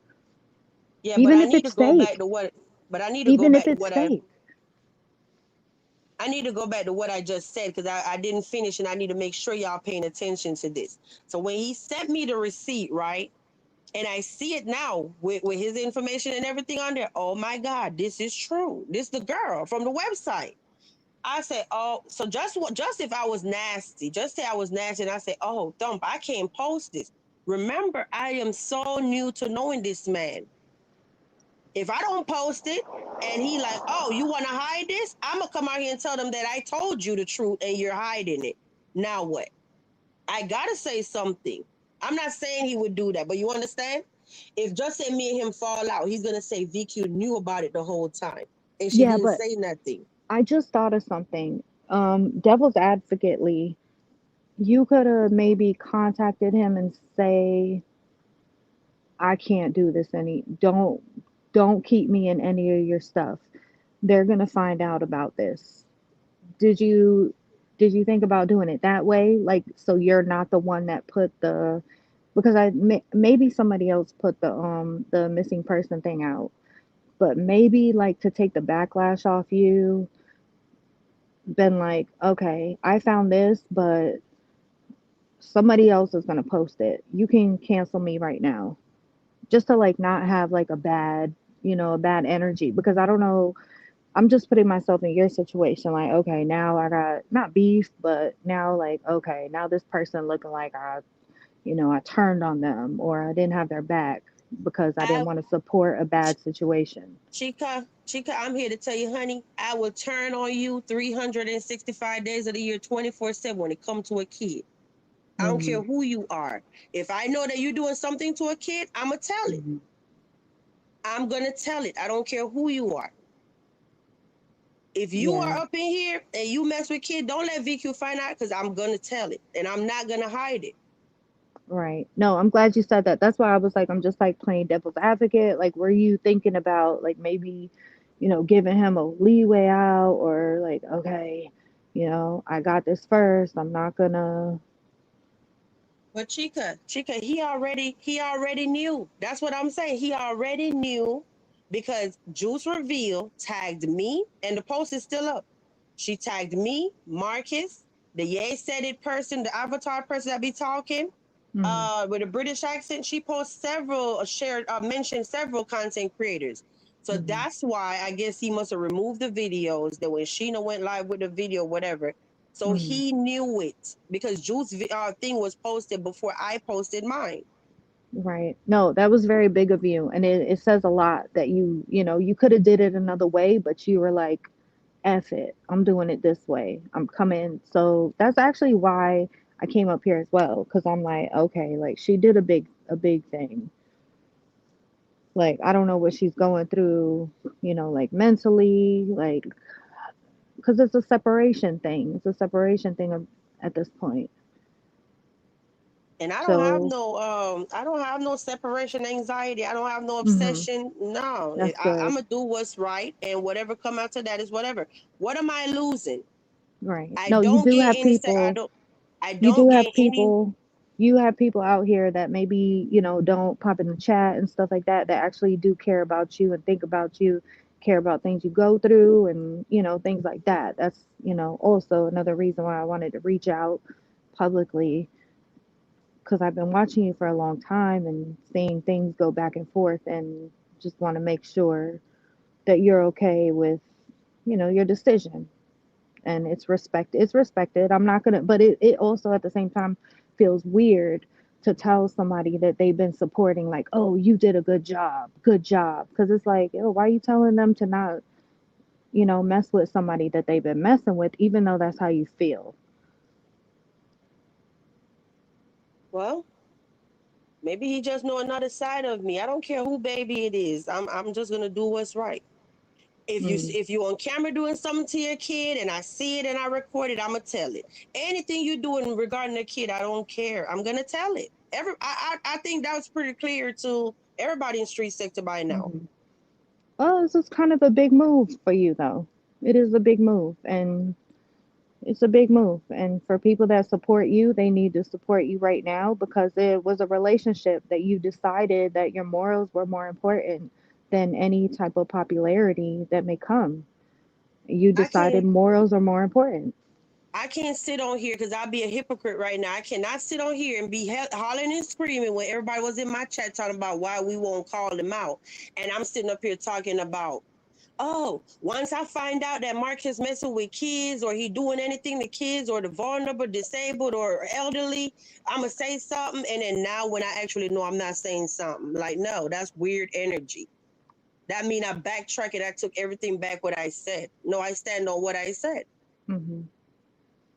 yeah, but even I if need it's to go back fake. to what. But I need to go Even if back to it's what I. fake. I need to go back to what I just said because I didn't finish and I need to make sure y'all paying attention to this. So when he sent me the receipt, right, and I see it now with his information and everything on there. Oh my God, this is true. This is the girl from the website. I said, oh, so just if I was nasty, just say I was nasty, and I say, oh, Thump, I can't post this. Remember, I am so new to knowing this man. If I don't post it and he like, oh, you want to hide this? I'm gonna come out here and tell them that I told you the truth and you're hiding it. Now what? I gotta say something. I'm not saying he would do that, but you understand? If just say me and him fall out, he's gonna say VQ knew about it the whole time and she Yeah, didn't but say nothing. I just thought of something. Devil's advocately, you could have maybe contacted him and say, I can't do this any don't keep me in any of your stuff. They're gonna find out about this. Did you did you think about doing it that way? Like so you're not the one that put the because maybe somebody else put the missing person thing out, but maybe like to take the backlash off you, been like, okay, I found this, but somebody else is gonna post it. You can cancel me right now, just to like not have like a bad energy because I don't know. I'm just putting myself in your situation. Like, okay, now I got not beef, but now like, okay, now this person looking like I turned on them or I didn't have their back. because I I didn't want to support a bad situation. Chica, I'm here to tell you, honey, I will turn on you 365 days of the year, 24/7 when it comes to a kid. I don't care Mm-hmm. who you are. If I know that you're doing something to a kid, I'm going to tell it. Mm-hmm. I'm going to tell it. I don't care who you are. If you Yeah. are up in here and you mess with kid, don't let VQ find out because I'm going to tell it and I'm not going to hide it. Right. No, I'm glad you said that. That's why I was like, I'm just like playing devil's advocate. Like, were you thinking about like maybe, giving him a leeway out or like, okay, I got this first. I'm not gonna. But Chica, he already knew. That's what I'm saying. He already knew because Juice Reveal tagged me, and the post is still up. She tagged me, Marcus, the Yay Said It person, the avatar person that be talking, Mhm. with a British accent. She posts several, mentioned several content creators. So Mhm. that's why I guess he must have removed the videos. That when Sheena went live with the video, whatever. So Mhm. he knew it because Juice thing was posted before I posted mine. Right. No, that was very big of you, and it says a lot that you could have did it another way, but you were like, F it. I'm doing it this way. I'm coming. So that's actually why I came up here as well, because I'm like, okay, like she did a big thing. Like I don't know what she's going through, like mentally, like because it's a separation thing. It's a separation thing at this point. And So, I don't have no separation anxiety. I don't have no hmm obsession. No, that's I'm good. gonna do what's right, and whatever come after that is whatever. What am I losing? Right. I No, you don't do get have any. people. I You don't do gain have any. people. You have people out here that maybe don't pop in the chat and stuff like that. That actually do care about you and think about you, care about things you go through, and things like that. That's also another reason why I wanted to reach out publicly, because I've been watching you for a long time and seeing things go back and forth, and just want to make sure that you're okay with your decision, and it's respected. I'm not gonna, but it also at the same time feels weird to tell somebody that they've been supporting, like, oh, you did a good job, because it's like, oh, why are you telling them to not mess with somebody that they've been messing with, even though that's how you feel. Well, maybe he just know another side of me. I don't care who baby it is. I'm just gonna do what's right. Mm, If you on camera doing something to your kid and I see it and I record it, I'ma tell it. Anything you doing regarding the kid, I don't care. I'm gonna tell it. I think that was pretty clear to everybody in street sector by now. mhm. Well, this is kind of a big move for you, though. It is a big move, and it's a big move. And for people that support you, they need to support you right now, because it was a relationship that you decided that your morals were more important than any type of popularity that may come. You I decided can't morals are more important. I can't sit on here because I'll be a hypocrite right now. I cannot sit on here and be hollering and screaming when everybody was in my chat talking about why we won't call them out. And I'm sitting up here talking about, oh, once I find out that Mark is messing with kids or he doing anything to kids or the vulnerable, disabled, or elderly, I'm going to say something. And then now when I actually know I'm not saying something, like, no, that's weird energy. That mean I backtrack and I took everything back what I said. No, I stand on what I said. Hmm.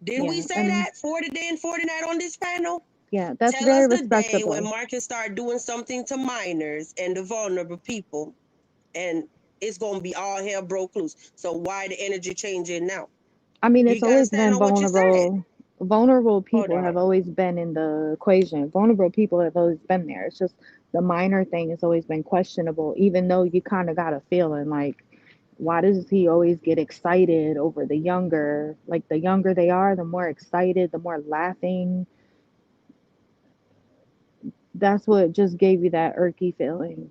Didn't we Yeah, say and that 40 day and 40 night on this panel? yeah, that's Tell us very the day when respectable. Marcus start doing something to minors and the vulnerable people, and it's gonna be all hell broke loose. So why the energy changing now? I mean, You it's gotta always stand been on what you said. vulnerable. Vulnerable Hold people have on. always been in the equation. Vulnerable people have always been there. It's just the minor thing has always been questionable, even though you kind of got a feeling like, why does he always get excited over the younger? Like, the younger they are, the more excited, the more laughing. That's what just gave you that irky feeling.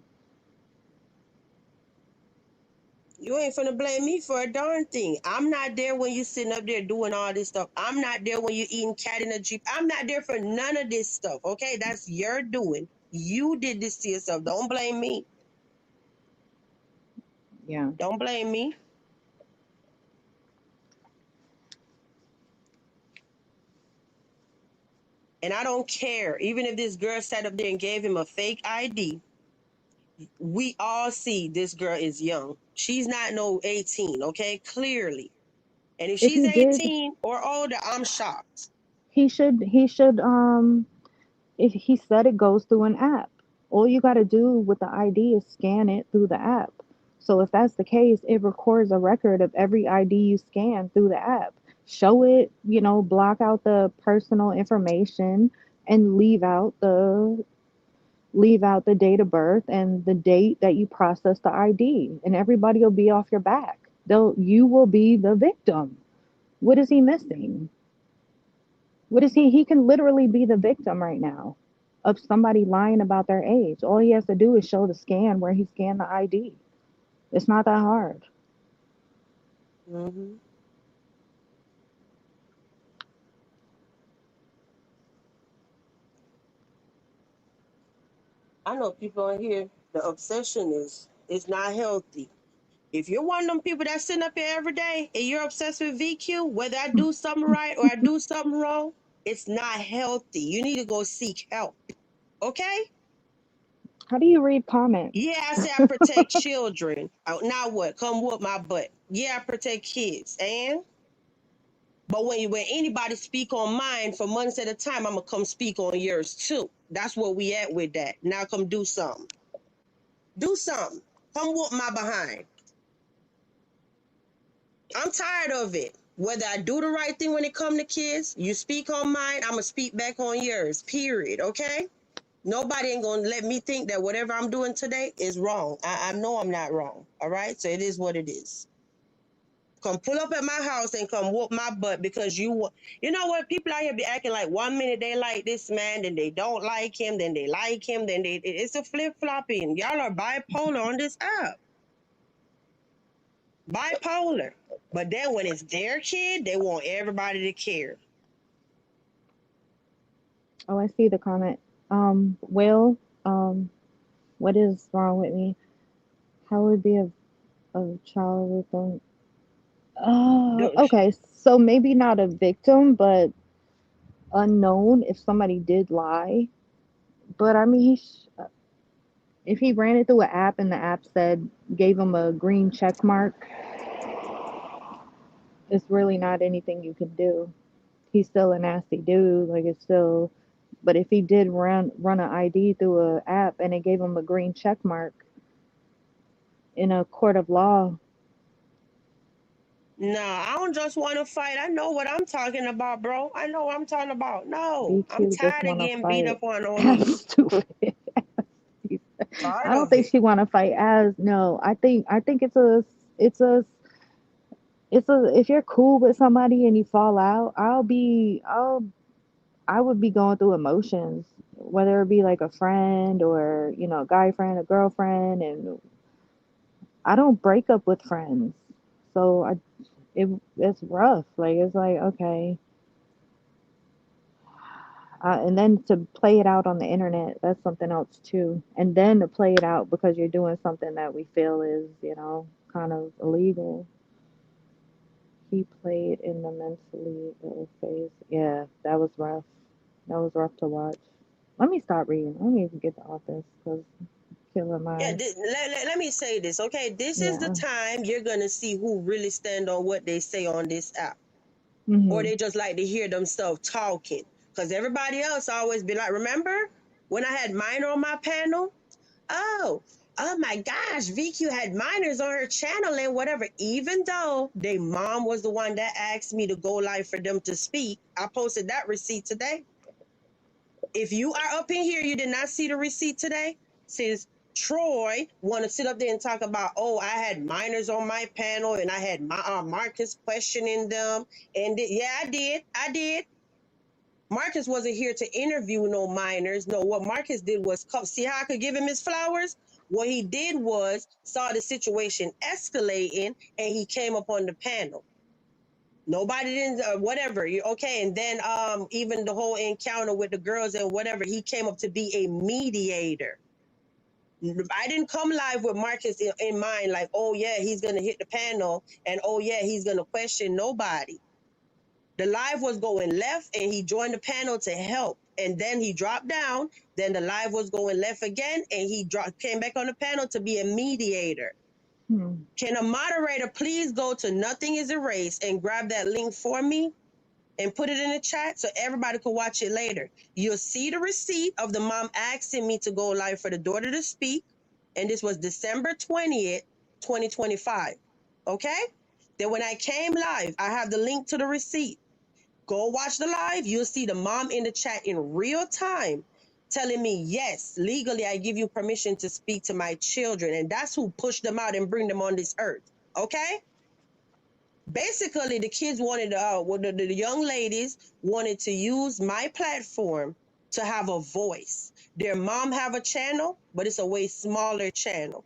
You ain't finna blame me for a darn thing. I'm not there when you sitting up there doing all this stuff. I'm not there when you eating cat in a jeep. I'm not there for none of this stuff. Okay, that's your doing. You did this to yourself. Don't blame me. Yeah. Don't blame me. And I don't care. Even if this girl sat up there and gave him a fake ID, We all see this girl is young. She's not no 18, okay? Clearly. And if If she's he did, 18 or older, I'm shocked. he should if he said it goes through an app. All you got to do with the ID is scan it through the app. So if that's the case, it records a record of every ID you scan through the app. Show it, block out the personal information and leave out the date of birth and the date that you process the ID, and everybody will be off your back. You will be the victim. What is he missing? What is he can literally be the victim right now of somebody lying about their age. All he has to do is show the scan where he scanned the ID. It's not that hard. Hmm. I know people in here, the obsession is not healthy. If you're one of them people that's sitting up here every day and you're obsessed with VQ, whether I do something right or I do something wrong, it's not healthy. You need to go seek help. Okay? How do you read comments? Yeah, I say I protect children. Now what? Come whoop my butt. Yeah, I protect kids. But when anybody speak on mine for months at a time, I'm gonna come speak on yours too. That's where we at with that. Now come do something. Do something. Come whoop my behind. I'm tired of it. Whether I do the right thing when it come to kids, you speak on mine, I'm gonna speak back on yours. Period. Okay? Nobody ain't gonna let me think that whatever I'm doing today is wrong. I know I'm not wrong. All right? So it is what it is. Come pull up at my house and come whoop my butt because you know what? People out here be acting like 1 minute they like this man, then they don't like him, then they like him, then it's a flip flopping. Y'all are bipolar on this app. Bipolar. But then when it's their kid, they want everybody to care. Oh, I see the comment. Will, what is wrong with me? How would be a child with them? Okay, so maybe not a victim, but unknown if somebody did lie. But I mean, if he ran it through an app and the app gave him a green check mark, it's really not anything you can do. He's still a nasty dude. Like it's still, but if he did run an ID through an app and it gave him a green check mark in a court of law. Nah, I don't just want to fight. I know what I'm talking about, bro. I know what I'm talking about. No, I'm VQ just tired of want to getting beat fight. up on me. As stupid. Tired I don't of think it. she want to fight as no. I think it's a if you're cool with somebody and you fall out, I would be going through emotions, whether it be like a friend or a guy friend, a girlfriend, and I don't break up with friends, so it's rough. Like it's like okay, and then to play it out on the internet, that's something else too. And then to play it out because you're doing something that we feel is kind of illegal. He played in the mentally ill phase. Yeah, that was rough. That was rough to watch. Let me stop reading. Let me get the office because killing Yeah, my let me say this, okay? This is the yeah. time you're going to see who really stand on what they say on this app. Or Mhm. they just like to hear themselves talking. Because everybody else always be like, remember when I had mine on my panel? Oh my gosh, VQ had minors on her channel and whatever. Even though their mom was the one that asked me to go live for them to speak, I posted that receipt today. If you are up in here, you did not see the receipt today, since Troy want to sit up there and talk about, oh, I had minors on my panel and I had my Marcus questioning them. And yeah, I did. Marcus wasn't here to interview no minors. No, what Marcus did was come. See how I could give him his flowers? What he did was saw the situation escalating and he came up on the panel. Nobody didn't, whatever. Okay. And then even the whole encounter with the girls and whatever, he came up to be a mediator. I didn't come live with Marcus in mind, like, oh yeah, he's gonna hit the panel and oh yeah, he's gonna question nobody. The live was going left and he joined the panel to help. And then he dropped down. Then the live was going left again and he came back on the panel to be a mediator. Can a moderator please go to Nothing is Erased and grab that link for me and put it in the chat so everybody can watch it later? You'll see the receipt of the mom asking me to go live for the daughter to speak. And this was December 20th, 2025. Okay? Then when I came live, I have the link to the receipt. Go watch the live. You'll see the mom in the chat in real time telling me, yes, legally, I give you permission to speak to my children. And that's who pushed them out and bring them on this earth. Okay? Basically, the kids wanted, the young ladies wanted to use my platform to have a voice. Their mom have a channel, but it's a way smaller channel.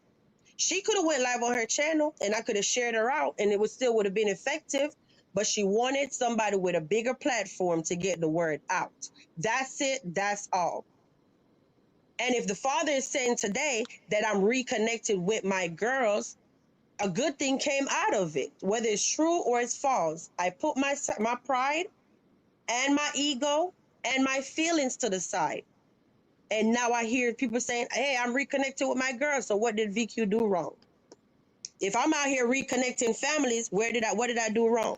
She could have went live on her channel and I could have shared her out and it would have been effective, but she wanted somebody with a bigger platform to get the word out. That's it. That's all. And if the father is saying today that I'm reconnected with my girls, a good thing came out of it, whether it's true or it's false. I put my pride and my ego and my feelings to the side. And now I hear people saying, hey, I'm reconnected with my girls. So what did VQ do wrong? If I'm out here reconnecting families, what did I do wrong?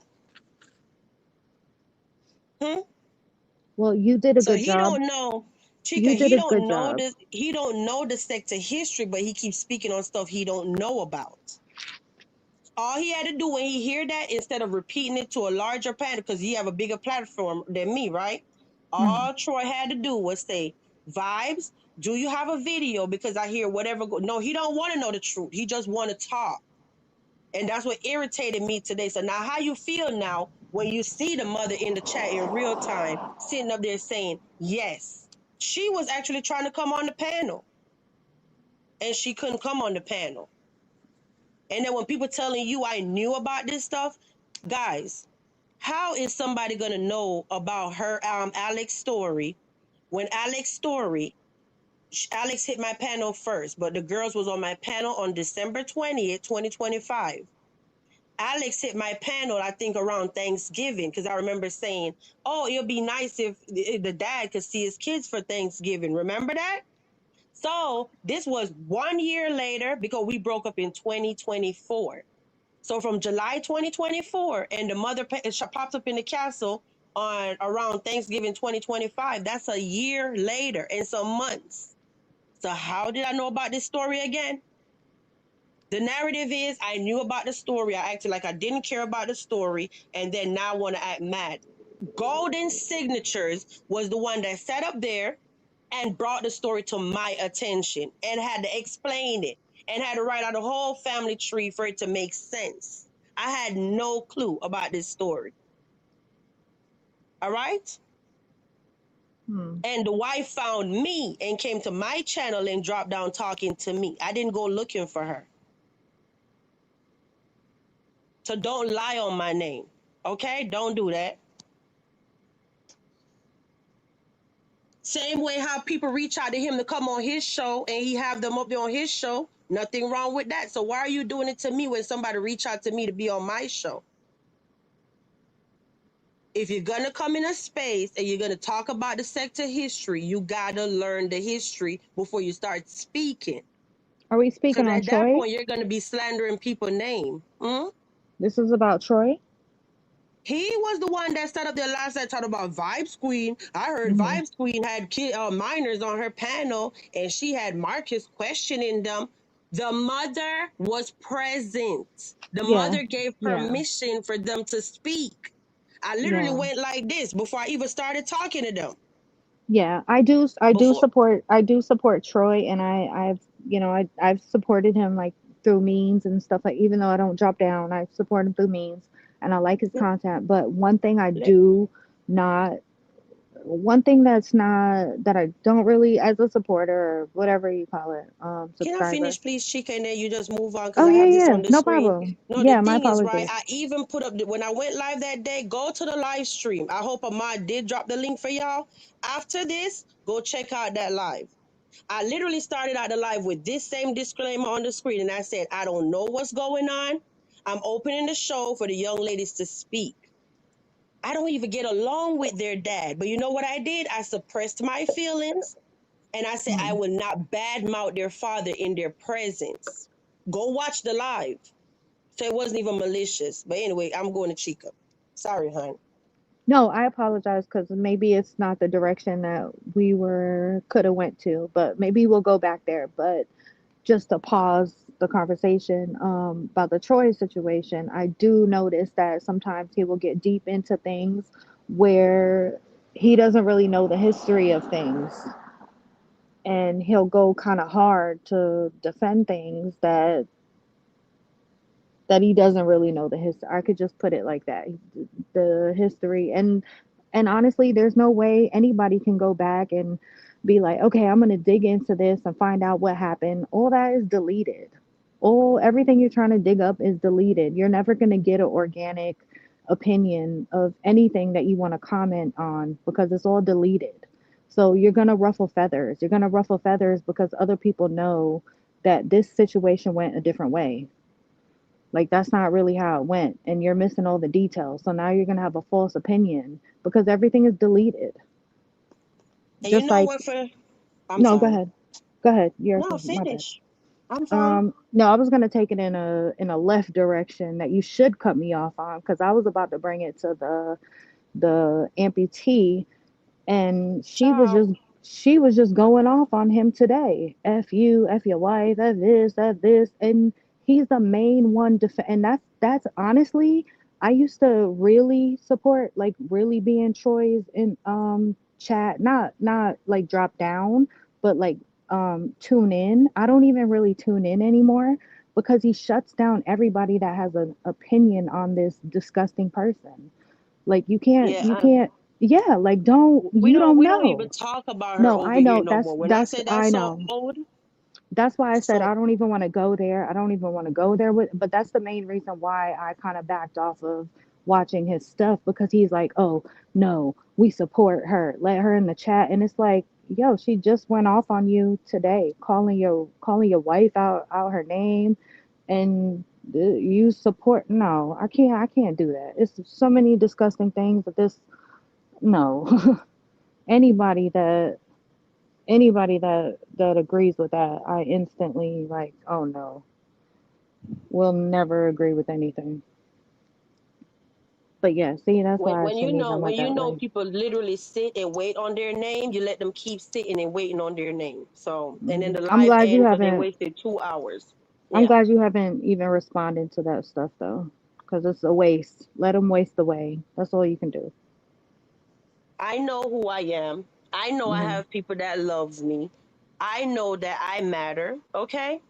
Well, you did a So good he job. don't know, Chica, You did he a don't good know job. this, he don't know the sector history, but he keeps speaking on stuff he don't know about. All he had to do when he hear that, instead of repeating it to a larger panel, because he have a bigger platform than me, right? All Troy had to do was say, Vibes, do you have a video? Because I hear whatever. No, he don't want to know the truth. He just want to talk. And that's what irritated me today. So now how you feel now when you see the mother in the chat in real time, sitting up there saying, yes, she was actually trying to come on the panel and she couldn't come on the panel. And then when people telling you I knew about this stuff, guys, how is somebody going to know about her, Alex story, when Alex hit my panel first, but the girls was on my panel on December 20th, 2025. Alex hit my panel, I think, around Thanksgiving, because I remember saying, oh, it'll be nice if the dad could see his kids for Thanksgiving. Remember that? So this was 1 year later because we broke up in 2024. So from July 2024 and the mother pops up in the castle on around Thanksgiving 2025, that's a year later and some months. So how did I know about this story again? The narrative is I knew about the story. I acted like I didn't care about the story and then now want to act mad. Golden Signatures was the one that sat up there and brought the story to my attention and had to explain it and had to write out a whole family tree for it to make sense. I had no clue about this story. All right? And the wife found me and came to my channel and dropped down talking to me. I didn't go looking for her. So don't lie on my name. Okay? Don't do that. Same way how people reach out to him to come on his show and he have them up there on his show. Nothing wrong with that. So why are you doing it to me when somebody reach out to me to be on my show? If you're going to come in a space and you're going to talk about the sector history, you got to learn the history before you start speaking. Are we speaking Because on at that Troy? point, you're going to be slandering people's name. This is about Troy? He was the one that set up there last night talking about Vibes Queen. I heard Vibes Queen had minors on her panel and she had Marcus questioning them. The mother was present. The mother gave permission for them to speak. I literally went like this before I even started talking to them. Yeah, I do support Troy, and I've supported him like through memes and stuff, like, even though I don't drop down, I support him through memes and I like his content. But one thing that I don't really, as a supporter or whatever you call it, Can I subscriber. finish, please, Chica, and then you just move on because Oh I have this yeah, on the no screen. problem. No, Yeah, the my thing is, right, apologies. I even put up, when I went live that day, go to the live stream. I hope Ahmad did drop the link for y'all. After this, go check out that live. I literally started out the live with this same disclaimer on the screen, and I said, I don't know what's going on. I'm opening the show for the young ladies to speak. I don't even get along with their dad. But you know what I did? I suppressed my feelings and I said I Mm. will not badmouth their father in their presence. Go watch the live. So it wasn't even malicious. But anyway, I'm going to Chica. Sorry, hon. No, I apologize because maybe it's not the direction that we were could have went to, but maybe we'll go back there. But just to pause the conversation about the Troy situation, I do notice that sometimes he will get deep into things where he doesn't really know the history of things, and he'll go kind of hard to defend things that he doesn't really know the history. I could just put it like that, the history. And honestly, there's no way anybody can go back and be like, okay, I'm going to dig into this and find out what happened. All that is deleted. All everything you're trying to dig up is deleted. You're never going to get an organic opinion of anything that you want to comment on because it's all deleted. So you're going to ruffle feathers. You're going to ruffle feathers because other people know that this situation went a different way. Like that's not really how it went, and you're missing all the details. So now you're gonna have a false opinion because everything is deleted. And you Just know like what? I'm no, go sorry. ahead, go ahead. You're No, my bad. finish. I'm sorry. No, I was gonna take it in a left direction that you should cut me off on because I was about to bring it to the amputee, and Child. she was just going off on him today. F you, F your wife, F this, and he's the main one. And that's honestly, I used to really support like really being Troy's in chat, not like drop down, but like tune in. I don't even really tune in anymore because he shuts down everybody that has an opinion on this disgusting person. Like Yeah, you can't, yeah, like you don't we don't even know. talk about her No, over I here know no more. When I that's say that's I so know. old, That's why I said so I don't even want to go there. I don't even want to go there with, but that's the main reason why I kind of backed off of watching his stuff because he's like, "Oh, no, we support her. Let her in the chat." And it's like, "Yo, she just went off on you today, calling your wife out her name and you support no, I can't do that. It's so many disgusting things that this no. anybody that anybody that agrees with that, I instantly like, oh no, we'll never agree with anything. But yeah, see, that's why I shouldn't even when went you that know way. people literally sit and wait on their name, you let them keep sitting and waiting on their name. So and then the I'm live glad you end because they haven't. wasted 2 hours. I'm Yeah. glad you haven't even responded to that stuff though, because it's a waste. Let them waste away. That's all you can do. I know who I am. I know I Mhm. have people that loves me. I know that I matter, okay?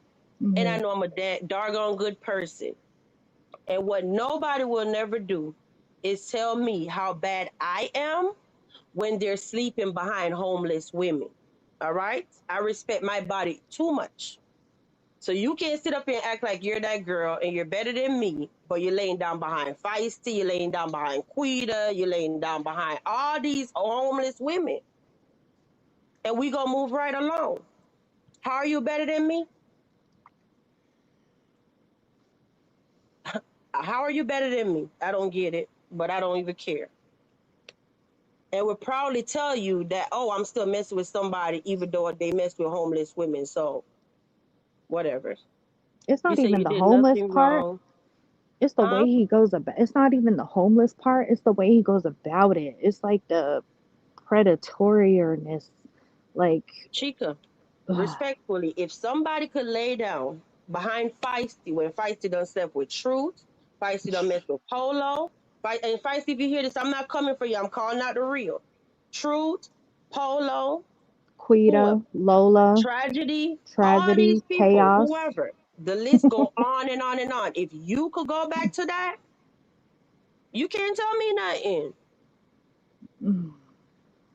And I Mhm. know I'm a doggone good person. And what nobody will never do is tell me how bad I am when they're sleeping behind homeless women. All right? I respect my body too much. So you can't sit up here and act like you're that girl and you're better than me, but you're laying down behind Feisty, you're laying down behind Quita, you're laying down behind all these homeless women. And we gonna move right along. How are you better than me? How are you better than me? I don't get it, but I don't even care. And would probably tell you that, oh, I'm still messing with somebody, even though they mess with homeless women. So whatever. It's You not say even you the did homeless nothing part. wrong, It's the way huh? he goes about. It's not even the homeless part. It's the way he goes about it. It's like the predatorness. Like, Chica, ugh, respectfully, if somebody could lay down behind Feisty when Feisty done slept with Truth, Feisty done messed with Polo, and Feisty, if you hear this, I'm not coming for you. I'm calling out the real. Truth, Polo, Quita, whoever, Lola, Tragedy, all these tragedy, people, chaos. whoever. The list go on and on and on. If you could go back to that, you can't tell me nothing. Mm.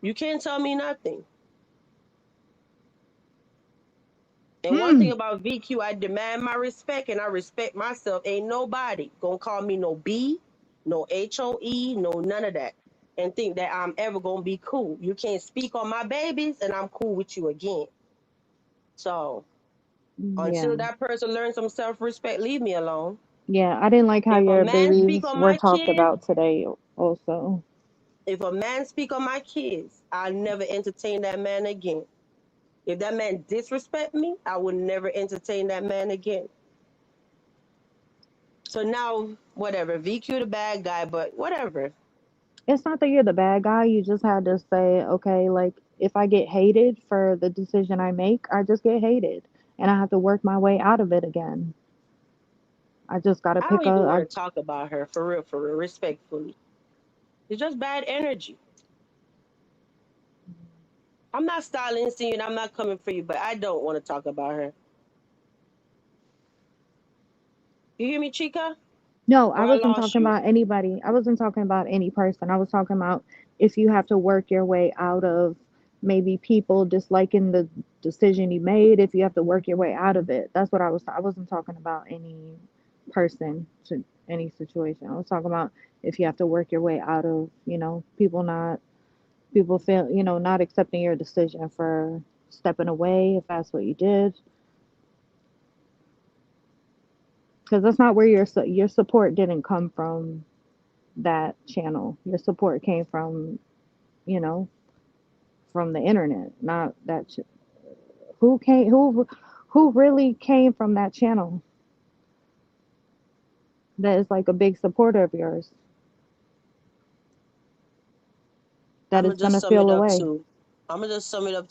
You can't tell me nothing. And one thing Mm. about VQ, I demand my respect and I respect myself. Ain't nobody gonna call me no B, no HOE, no none of that. And think that I'm ever gonna be cool. You can't speak on my babies and I'm cool with you again. So Yeah. until that person learns some self-respect, leave me alone. Yeah, I didn't like how If a your man speak babies on were my talked kids, about today also. If a man speak on my kids, I'll never entertain that man again. If that man disrespect me, I will never entertain that man again. So now, whatever, VQ the bad guy, but whatever. It's not that you're the bad guy. You just had to say, okay, like if I get hated for the decision I make, I just get hated, and I have to work my way out of it again. I just got to I don't pick even a. want to talk about her for real, respectfully. It's just bad energy. I'm not silencing you and I'm not coming for you, but I don't want to talk about her. You hear me, Chica? No, I Or I wasn't lost talking you? about anybody. I wasn't talking about any person. I was talking about if you have to work your way out of maybe people disliking the decision you made, if you have to work your way out of it. That's what I wasn't talking about any person to any situation. I was talking about if you have to work your way out of, people feel, not accepting your decision for stepping away if that's what you did. Because that's not where your support didn't come from that channel. Your support came from, you know, from the internet, not that. Who came? Who really came from that channel? That is like a big supporter of yours. That I'm is gonna just gonna sum it feel up away.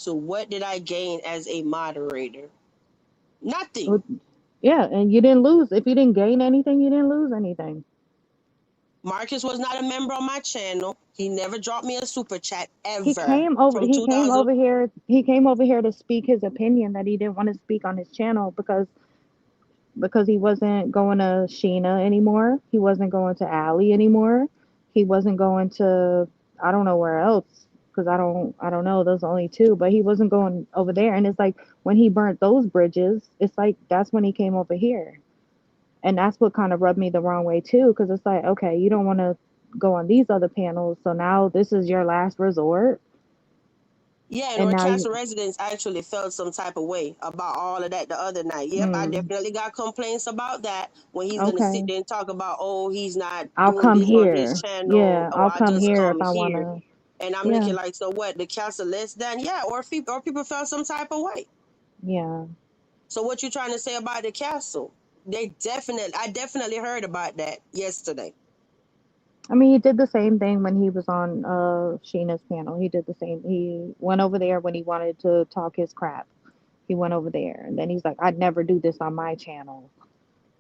to what did I gain as a moderator? Nothing. Yeah, and you didn't lose. If you didn't gain anything, you didn't lose anything. Marcus was not a member on my channel. He never dropped me a super chat He ever came over. from He came 2000. over here. He came over here to speak his opinion that he didn't want to speak on his channel because he wasn't going to Sheena anymore. He wasn't going to Allie anymore. He wasn't going to I don't know where else because I don't know. Those are only two, but he wasn't going over there. And it's like when he burnt those bridges, it's like that's when he came over here, and that's what kind of rubbed me the wrong way too. Because it's like, okay, you don't want to go on these other panels, so now this is your last resort, Yeah, and and our now council you. residents actually felt some type of way about all of that the other night. Yep, I Mm, definitely got complaints about that when he's gonna sit okay, there and talk about, oh, he's not I'll doing come this on his here. channel, Yeah, or I'll I come just here come if I want here. to. And I'm Yeah, looking like, so what? The council less than? Yeah, or people felt some type of way. yeah. So what you trying to say about the castle? I definitely heard about that yesterday. I mean, he did the same thing when he was on Sheena's panel. He did the same. He went over there when he wanted to talk his crap. He went over there, and then he's like, "I'd never do this on my channel."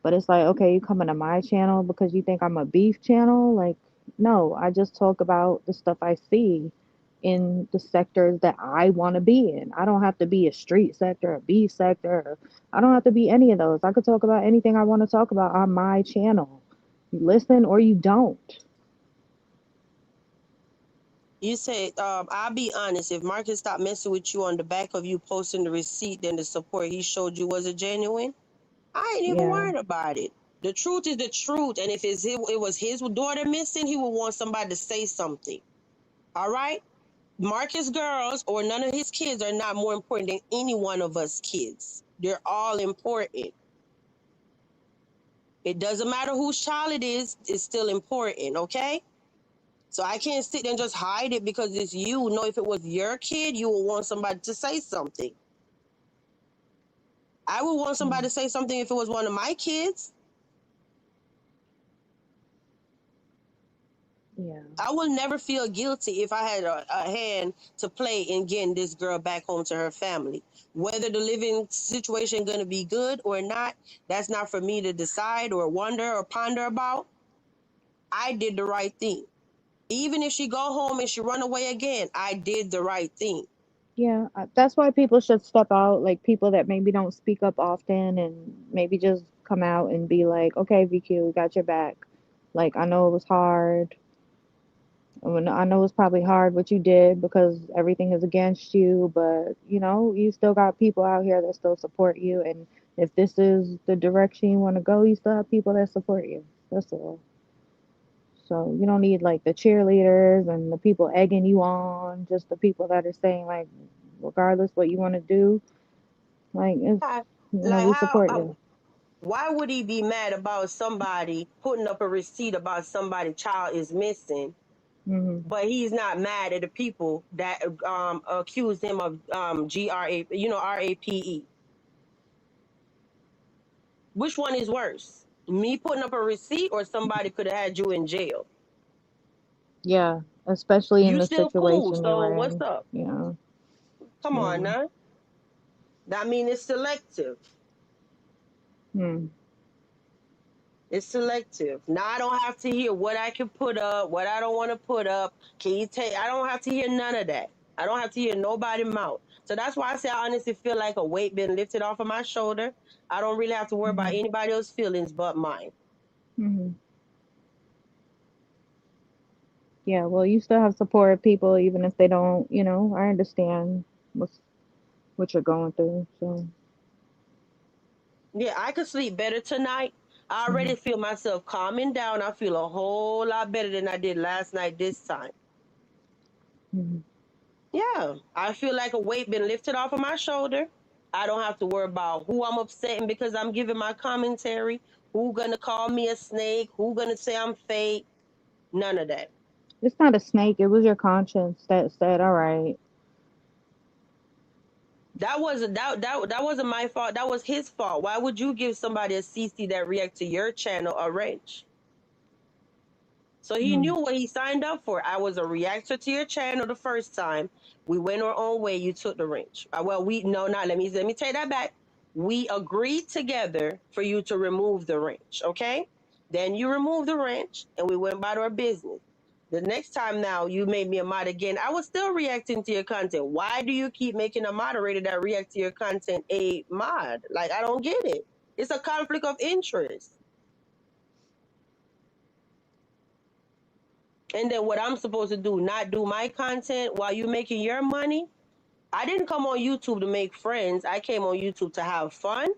But it's like, okay, you coming to my channel because you think I'm a beef channel? Like, no, I just talk about the stuff I see in the sectors that I want to be in. I don't have to be a street sector, a beef sector. I don't have to be any of those. I could talk about anything I want to talk about on my channel. You listen or you don't. You said, I'll be honest, if Marcus stopped messing with you on the back of you posting the receipt, then the support he showed you was a genuine. I ain't even Yeah. worried about it. The truth is the truth, and if it was his daughter missing, he would want somebody to say something. All right? Marcus girls or none of his kids are not more important than any one of us kids. They're all important. It doesn't matter whose child it is, it's still important, okay? So I can't sit there and just hide it because it's you. No, if it was your kid, you would want somebody to say something. I would want somebody to say something if it was one of my kids. Yeah. I will never feel guilty if I had a hand to play in getting this girl back home to her family. Whether the living situation going to be good or not, that's not for me to decide or wonder or ponder about. I did the right thing. Even if she go home and she run away again, I did the right thing. Yeah, that's why people should step out, like people that maybe don't speak up often and maybe just come out and be like, okay, VQ, we got your back. Like, I know it was hard. I know it's probably hard what you did because everything is against you, but you still got people out here that still support you. And if this is the direction you want to go, you still have people that support you. That's all. So you don't need like the cheerleaders and the people egging you on, just the people that are saying like, regardless what you want to do, like it's Like we support you. why would he be mad about somebody putting up a receipt about somebody's child is missing? Mhm. but he's not mad at the people that accused him of GRA, RAPE. Which one is worse? Me putting up a receipt or somebody could have had you in jail? Yeah, especially in You the still cool, situation they so were what's in. up? Yeah. Come on Yeah. now. That mean it's selective. Hmm. It's selective. Now I don't have to hear what I can put up, what I don't want to put up. Can you take? I don't have to hear none of that. I don't have to hear nobody mouth. So that's why I say I honestly feel like a weight been lifted off of my shoulder. I don't really have to worry about Mhm. anybody else's feelings but mine. Mhm. Yeah, well, you still have support people even if they don't, I understand what's what you're going through. So, Yeah, I could sleep better tonight. I already mhm. feel myself calming down. I feel a whole lot better than I did last night this time. Mhm. Yeah, I feel like a weight been lifted off of my shoulder. I don't have to worry about who I'm upsetting because I'm giving my commentary. Who gonna call me a snake? Who gonna say I'm fake? None of that. It's not a snake. It was your conscience that said, "All right." That wasn't my fault. That was his fault. Why would you give somebody a CC that react to your channel a wrench? So he Mhm. knew what he signed up for. I was a reactor to your channel the first time. We went our own way. You took the wrench. Well, we no, not let me take that back. We agreed together for you to remove the wrench. Okay. Then you removed the wrench, and we went about our business. The next time now you made me a mod again. I was still reacting to your content. Why do you keep making a moderator that react to your content a mod? Like I don't get it. It's a conflict of interest. And then what I'm supposed to do, not do my content while you making your money? I didn't come on YouTube to make friends. I came on YouTube to have fun.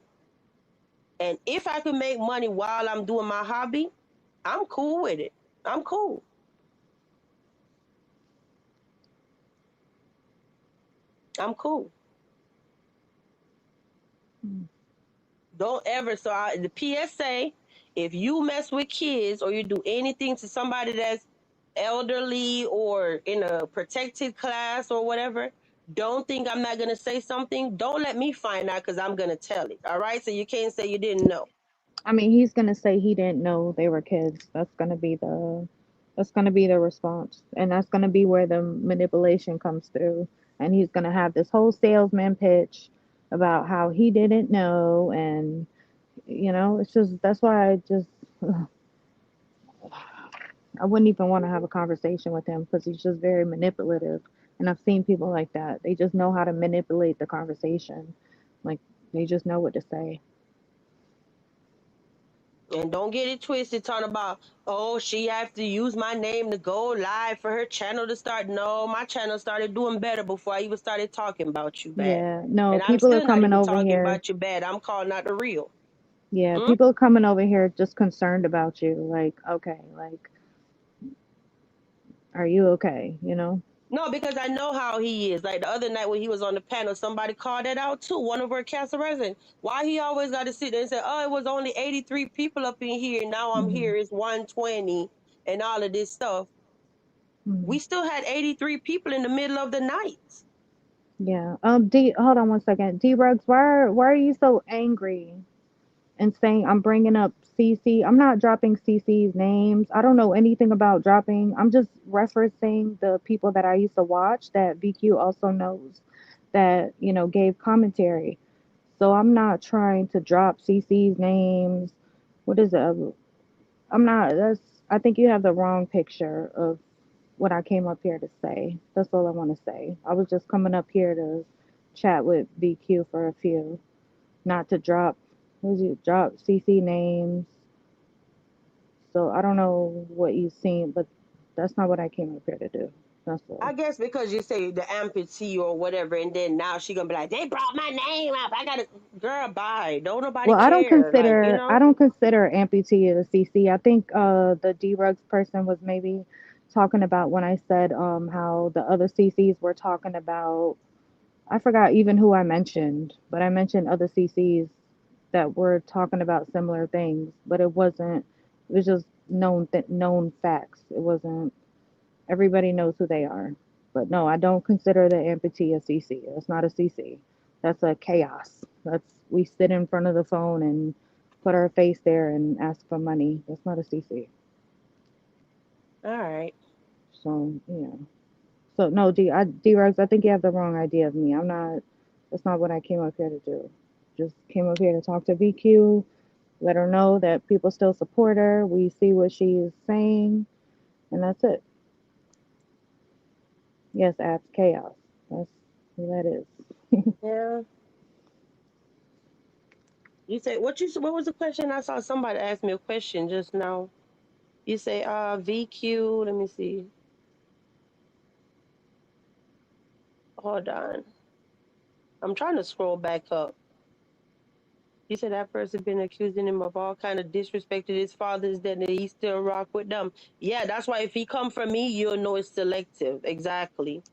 And if I could make money while I'm doing my hobby, I'm cool with it. I'm cool. I'm cool. Mhm. Don't ever. The PSA, if you mess with kids or you do anything to somebody that's elderly or in a protected class or whatever, don't think I'm not going to say something. Don't let me find out because I'm going to tell it. All right. So you can't say you didn't know. I mean, he's gonna say he didn't know they were kids. That's gonna be the response, and that's gonna be where the manipulation comes through. And he's gonna have this whole salesman pitch about how he didn't know, and it's just that's why I wouldn't even want to have a conversation with him because he's just very manipulative. And I've seen people like that. They just know how to manipulate the conversation. Like they just know what to say. And don't get it twisted talking about, oh, she has to use my name to go live for her channel to start. No, my channel started doing better before I even started talking about you bad. Yeah, no, And I'm people are still not coming even over talking here. about you bad. I'm calling out the real. Yeah, Mm? people are coming over here just concerned about you. Like, okay, like, are you okay? No, because I know how he is. Like the other night when he was on the panel, somebody called that out too. One of our castle residents. Why he always got to sit there and say, "Oh, it was only 83 people up in here. Now I'm Hmm. here. It's 120, and all of this stuff." Hmm. We still had 83 people in the middle of the night. Yeah. Hold on one second. D Rugs, why are you so angry and saying I'm bringing up CC? I'm not dropping CC's names. I don't know anything about dropping. I'm just referencing the people that I used to watch that VQ also knows that, gave commentary. So I'm not trying to drop CC's names. What is it? I'm not. I think you have the wrong picture of what I came up here to say. That's all I want to say. I was just coming up here to chat with BQ for a few, not to drop. What did you drop CC names? So I don't know what you've seen, but that's not what I came up here to do. That's all. I guess because you say the amputee or whatever, and then now she gonna be like, they brought my name up. I gotta, girl, bye. Don't nobody Well, I don't care. Like, consider I don't consider amputee a CC. I think the D Rugs person was maybe talking about when I said how the other CCs were talking about. I forgot even who I mentioned, but I mentioned other CCs that were talking about similar things, but it was just known facts. It wasn't Everybody knows who they are. But no, I don't consider the amputee a CC. That's not a CC. That's a chaos. That's we sit in front of the phone and put our face there and ask for money. That's not a CC. All right. So yeah. So no, D Rose, I think you have the wrong idea of me. I'm not. That's not what I came up here to do. Just came up here to talk to VQ, let her know that people still support her. We see what she's saying, and that's it. Yes, Abs Chaos. That's who that is. Yeah. You say what was the question? I saw somebody ask me a question just now. You say VQ, let me see. Hold on. I'm trying to scroll back up. You said that person been accusing him of all kind of disrespect to his fathers, that he still rock with them. Yeah, that's why if he come from me, you'll know it's selective. Exactly.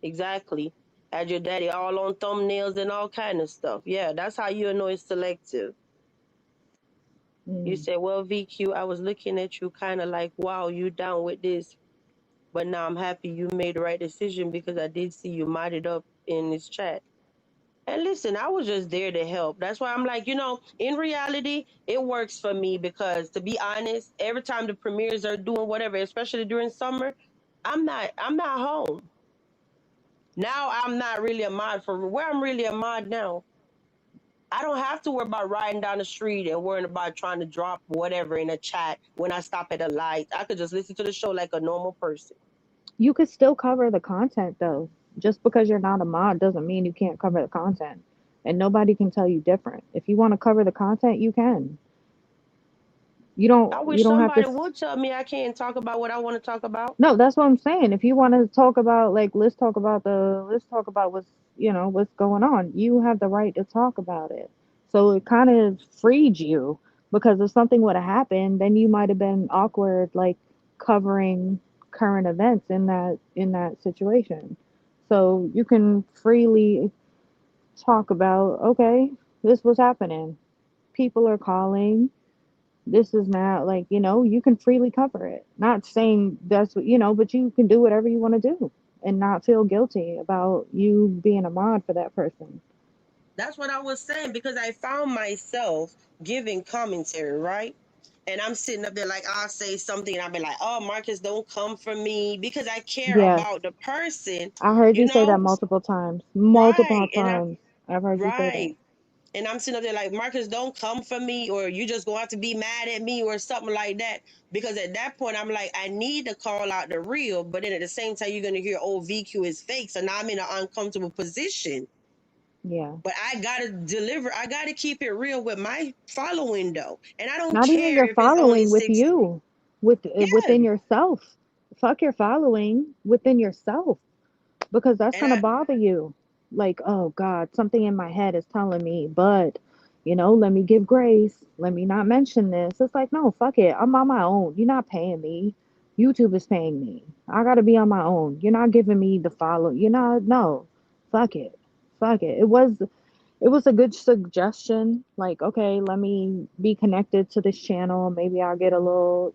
Exactly. Had your daddy all on thumbnails and all kind of stuff. Yeah, that's how you'll know it's selective. You Mm. said, well, VQ, I was looking at you kind of like, wow, you down with this. But now I'm happy you made the right decision because I did see you modded up in this chat. And listen, I was just there to help. That's why I'm like, in reality, it works for me because to be honest, every time the premieres are doing whatever, especially during summer, I'm not home. Now I'm not really a mod for where I'm really a mod now. I don't have to worry about riding down the street and worrying about trying to drop whatever in a chat when I stop at a light. I could just listen to the show like a normal person. You could still cover the content though. Just because you're not a mod doesn't mean you can't cover the content. And nobody can tell you different. If you want to cover the content, you can. You don't I you wish don't have to. somebody would tell me I can't talk about what I want to talk about. No, that's what I'm saying. If you want to talk about like let's talk about what's what's going on. You have the right to talk about it. So it kind of freed you because if something would have happened, then you might have been awkward like covering current events in that situation. So you can freely talk about, okay, this was happening. People are calling, this is not like you can freely cover it, not saying that's what but you can do whatever you want to do and not feel guilty about you being a mod for that person. That's what I was saying because I found myself giving commentary, right? And I'm sitting up there like I'll say something and I'll be like, "Oh, Marcus, don't come for me," because I care Yes, about the person, I heard you you say that know? multiple times, Right. multiple times. I've heard you say that. Right. And I'm sitting up there like, Marcus, don't come for me, or you just gonna have to be mad at me or something like that. Because at that point, I'm like, I need to call out the real, but then at the same time, you're gonna hear, oh, VQ is fake. So now I'm in an uncomfortable position. Yeah, But I gotta deliver, I gotta keep it real with my following though. And I don't not even care your if it's only following, with 60. you, Yeah. within yourself. Fuck your following, within yourself, because that's And going to I bother you. Like, oh God, something in my head is telling me, but let me give grace. Let me not mention this. It's like, no, fuck it. I'm on my own. You're not paying me. YouTube is paying me. I got to be on my own. You're not giving me the follow. You're not, no, fuck it. Fuck it. It was a good suggestion. Like, okay, let me be connected to this channel. Maybe I'll get a little,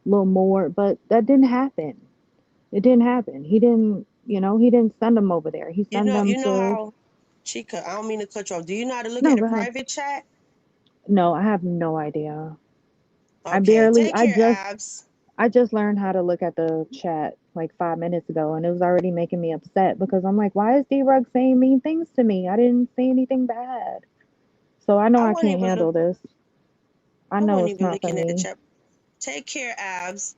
little more, but that didn't happen. It didn't happen. He didn't send them over there. He you sent know, them you know to. how Chica, I don't mean to cut you off. Do you know how to look No, at a go ahead. private chat? No, I have no idea. I Okay, barely. take I care, just. Abs. I just learned how to look at the chat like 5 minutes ago, and it was already making me upset because I'm like, why is D-Rug saying mean things to me? I didn't say anything bad. So I know I I wasn't can't even handle look this. I I know wasn't it's even not for looking at the me. chat. Take care, Abs.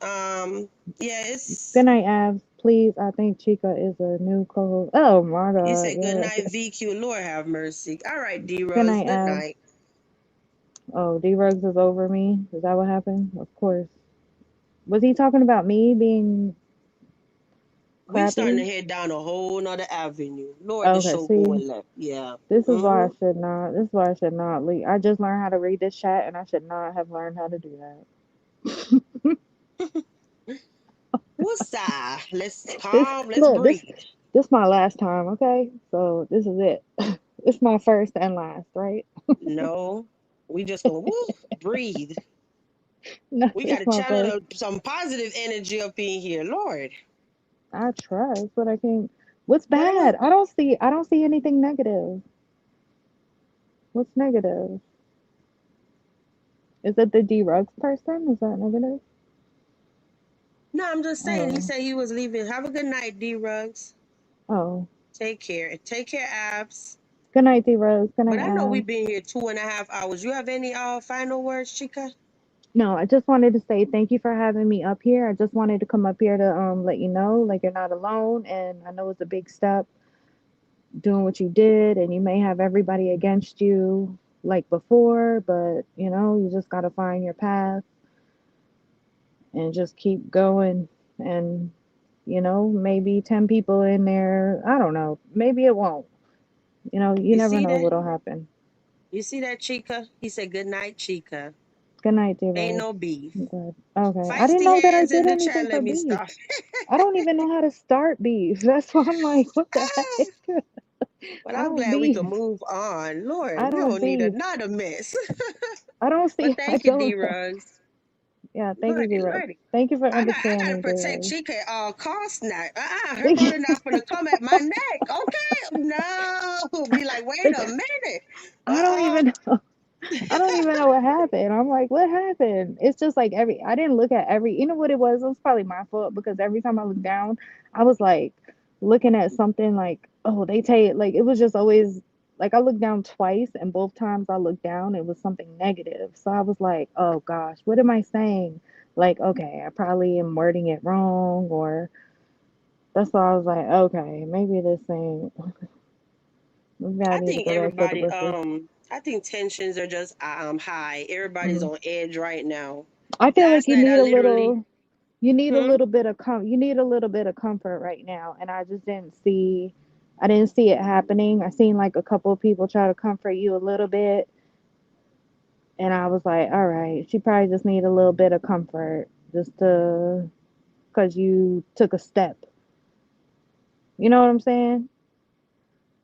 Yeah, Good it's night, Abs. Please, I think Chica is a new co-host. Oh my you God, said good yes. night, VQ. Lord have mercy. All right, D Good Rose. night, Good Abs. night. Oh, D-Rugs is over me. Is that what happened? Of course. Was he talking about me being We starting to crappy? head down a whole nother avenue. Lord, the Okay, show see, going left. Yeah. this is why I should not. This is why I should not leave. I just learned how to read this chat, and I should not have learned how to do that. Woosah. Let's This calm. Let's look, breathe. this my last time. Okay, so this is it. It's my first and last, right? No, we just gonna breathe. No, We got it's to my first. channel some positive energy up in here, Lord. I trust, but I can't. What's Whatever. bad? I don't see anything negative. What's negative? Is it the D Rugs person? Is that negative? No, I'm just saying. He Oh, said he was leaving. Have a good night, D Rugs. oh. Take care. Take care, Abs. Good night, D Rose. Good But night, I know Al. we've been here 2.5 hours. You have any final words, Chica? No, I just wanted to say thank you for having me up here. I just wanted to come up here to let you know like you're not alone, and I know it's a big step doing what you did, and you may have everybody against you like before, but you just got to find your path and just keep going. And maybe 10 people in there, I don't know, maybe it won't. You You never see know that? what'll happen. You see that, Chica? He said, "Good night, Chica. Good night, D Ain't Rose. no beef. I'm good. Okay, I didn't Feisty know that I hands in did the anything chat. for Let me beef. stop. I don't even know how to start beef. That's why I'm like, what the heck? But I I'm don't glad we beef. can move on. Lord, I we don't don't need beef. another mess. I don't But see. I thank you, D don't know. Rugs. Yeah, thank you, Lordy, D-Rose. Lordy. Thank you for I gotta understanding, protect D-Rose. Chica at all costs now. Her Thank brother you. not gonna come at my neck. Okay. No. Be like, wait a minute. I don't Uh-uh. even know. I don't even know what happened. I'm like, what happened? It's just like I didn't look at every, you know what it was? It was probably my fault because every time I looked down, I was like looking at something like, oh, they take, like, it was just always like I looked down twice and both times I looked down, it was something negative. So I was like, oh gosh, what am I saying? Like, okay, I probably am wording it wrong, or that's why I was like, okay, maybe this thing, maybe I I need to think go back to the everybody bushes. I think tensions are just high. Everybody's Mhm. on edge right now. I feel like Last you night need I a literally little. You need a hmm? little bit of you need a little bit of comfort right now, and I didn't see it happening. I seen like a couple of people try to comfort you a little bit, and I was like, all right, she probably just need a little bit of comfort just to because you took a step. You know what I'm saying?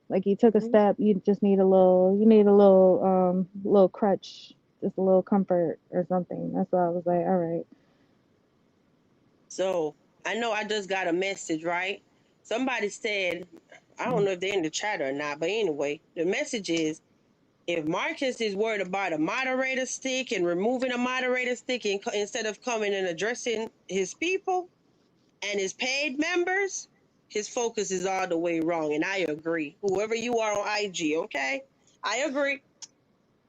Like you took a Mhm. step, you need a little crutch, just a little comfort or something. That's why I was like, all right. So I know I just got a message, right? Somebody said, I don't know if they're in the chat or not, but anyway, the message is if Marcus is worried about a moderator stick and removing a moderator stick instead of coming and addressing his people and his paid members, his focus is all the way wrong. And I agree. Whoever you are on IG, okay? I agree.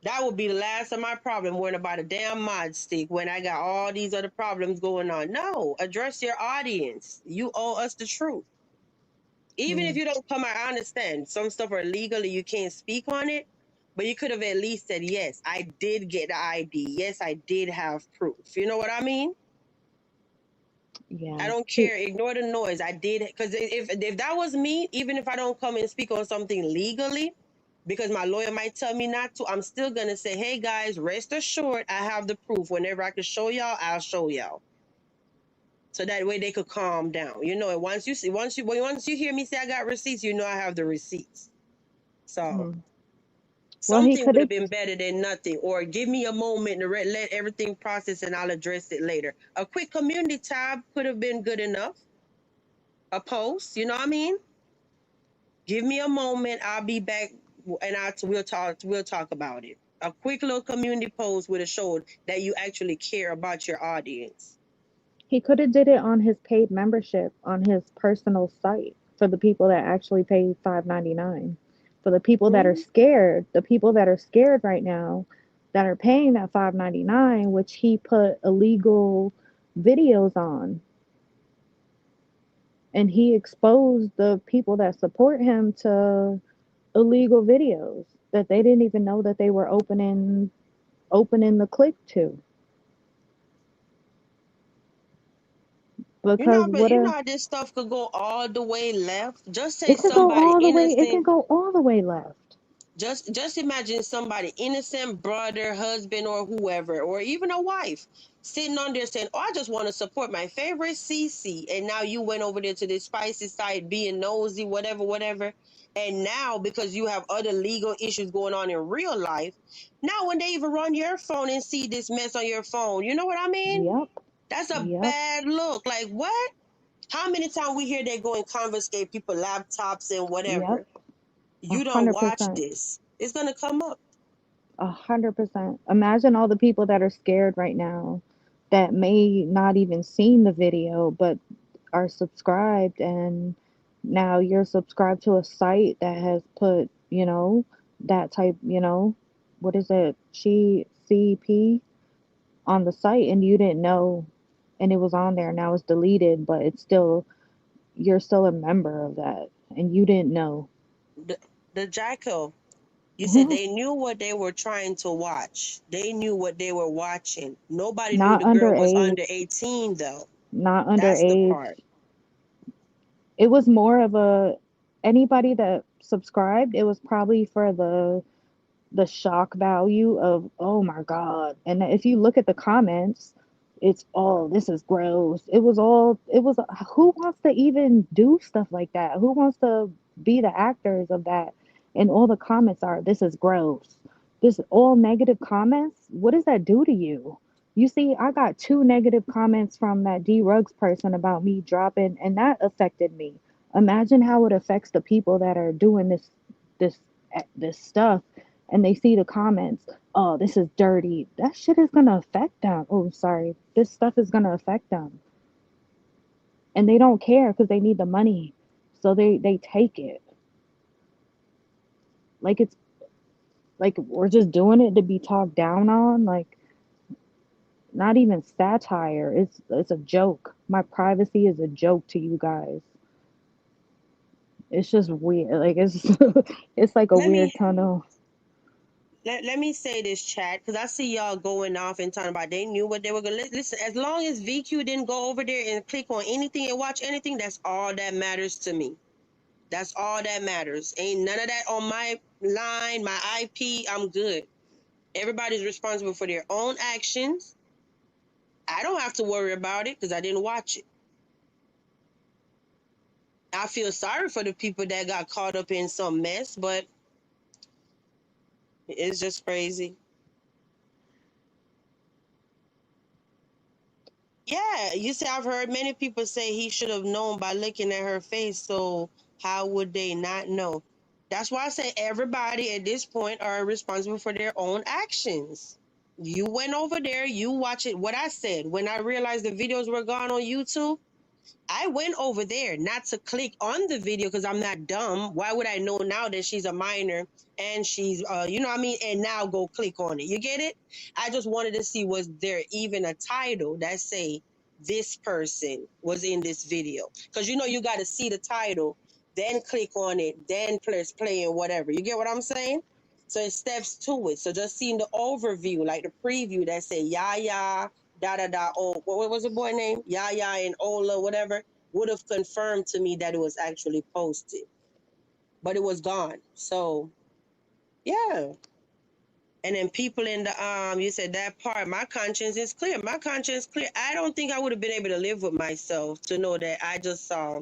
That would be the last of my problem worrying about a damn mod stick when I got all these other problems going on. No, address your audience. You owe us the truth. Even if Mm, you don't come out, I understand some stuff are legal and you can't speak on it, but you could have at least said, yes, I did get the ID. Yes, I did have proof. You know what I mean? I yeah. don't care. Ignore the noise. I did because if that was me, even if I don't come and speak on something legally, because my lawyer might tell me not to, I'm still gonna say, hey guys, rest assured, I have the proof. Whenever I can show y'all, I'll show y'all. So that way they could calm down. You know, and once you hear me say I got receipts, you know I have the receipts. So Mm. Well, he something could would have have. been better than nothing. Or give me a moment to let everything process and I'll address it later. A quick community tab could have been good enough. A post, you know what I mean? Give me a moment. I'll be back, and We'll talk about it. A quick little community post would have showed that you actually care about your audience. He could have did it on his paid membership on his personal site for the people that actually pay $5.99. For the people that are Mm-hmm. scared, the people that are scared right now that are paying that $5.99, which he put illegal videos on, and he exposed the people that support him to illegal videos that they didn't even know that they were opening the click to. Because But what you know a how this stuff could go all the way left. Just say it could go somebody all the way, it can innocent. go all the way left. Just imagine somebody innocent, brother, husband, or whoever, or even a wife, sitting on there saying, "Oh, I just want to support my favorite CC," and now you went over there to this spicy side, being nosy, whatever, whatever. And now, because you have other legal issues going on in real life, now when they even run your phone and see this mess on your phone, you know what I mean? Yep. That's a Yep. bad look. Like what? How many times we hear they go and confiscate people laptops and Yep, whatever? You don't watch 100%. this. It's gonna come up. 100%. Imagine all the people that are scared right now that may not even seen the video, but are subscribed, and now you're subscribed to a site that has put, that type, what is it, CP on the site, and you didn't know, and it was on there. Now it's deleted, but it's still, you're still a member of that, and you didn't know. The Jackal. You said they knew what they were trying to watch. They knew what they were watching. Nobody knew Not the girl was under underage, 18 though. not That's the underage. part. It was more of a, anybody that subscribed, it was probably for the shock value of, oh my god. And if you look at the comments, it's, oh, this is gross. It was who wants to even do stuff like that? Who wants to be the actors of that? And all the comments are, this is gross. This, all negative comments. What does that do to you? You see, I got 2 negative comments from that D Rugs person about me dropping, and that affected me. Imagine how it affects the people that are doing this this stuff, and they see the comments. Oh, this is dirty. That shit is gonna affect them. Oh, sorry. This stuff is gonna affect them, and they don't care because they need the money, so they take it like it's like we're just doing it to be talked down on. Like, not even satire. It's a joke. My privacy is a joke to you guys. It's just weird. Like, it's it's like a Let weird me tunnel. let me say this, chat, because I see y'all going off and talking about they knew what they were gonna listen. As long as VQ didn't go over there and click on anything and watch anything, that's all that matters to me. That's all that matters. Ain't none of that on my line, my IP. I'm good. Everybody's responsible for their own actions. I don't have to worry about it because I didn't watch it. I feel sorry for the people that got caught up in some mess, but it's just crazy. Yeah, you see, I've heard many people say he should have known by looking at her face, so how would they not know? That's why I say everybody at this point are responsible for their own actions. You went over there, you watch it. What I said, when I realized the videos were gone on YouTube, I went over there not to click on the video because I'm not dumb. Why would I know now that she's a minor and she's, you know what I mean? And now go click on it. You get it? I just wanted to see, was there even a title that say this person was in this video? Because you got to see the title, then click on it, then press play and whatever. You get what I'm saying? So it steps to it. So just seeing the overview, like the preview that say Yaya, da da da. Oh, what was the boy name? Yaya and Ola, whatever, would have confirmed to me that it was actually posted, but it was gone. So yeah. And then people in the you said that part. My conscience is clear. My conscience is clear. I don't think I would have been able to live with myself to know that I just saw.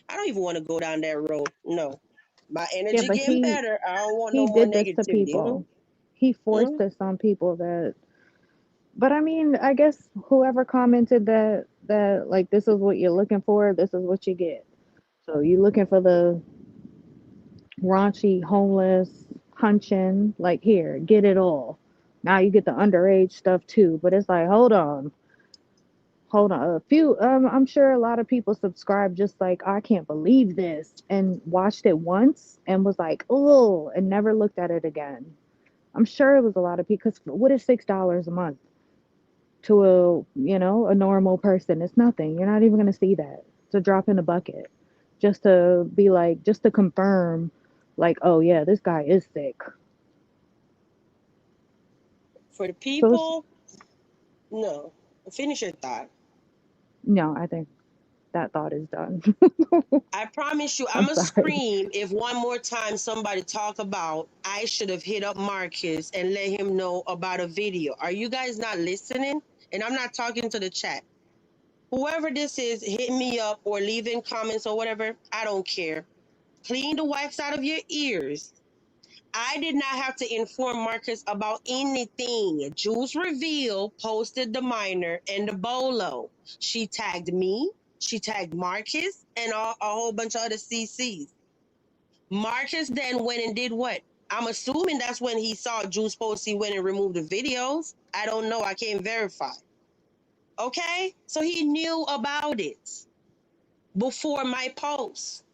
I don't even want to go down that road. No, my Yeah, energy but getting he better. I don't want no he more did this to negativity. people. He forced Mhm. this on people that, but I mean, I guess whoever commented that like, this is what you're looking for, this is what you get. So you looking for the raunchy, homeless, hunching, like, here, get it all. Now you get the underage stuff too, but it's like, hold on. A few, I'm sure a lot of people subscribe just like, I can't believe this, and watched it once and was like, oh, and never looked at it again. I'm sure it was a lot of people. Because what is $6 a month to a normal person? It's nothing. You're not even gonna see that. It's a drop in the bucket. Just to be like, just to confirm, like, oh yeah, this guy is sick. For the So it's, people, no. Finish your thought. no, I think that thought is done. I promise you, I'm I'm going to sorry. scream if one more time somebody talk about I should have hit up Marcus and let him know about a video. Are you guys not listening? And I'm not talking to the chat. Whoever this is, hit me up or leave in comments or whatever. I don't care. Clean the wax out of your ears. I did not have to inform Marcus about anything. Jules Reveal posted the minor and the bolo. She tagged me. She tagged Marcus and a whole bunch of other CCs. Marcus then went and did what? I'm assuming that's when he saw Juice post, he went and removed the videos. I don't know. I can't verify. Okay? So he knew about it before my post.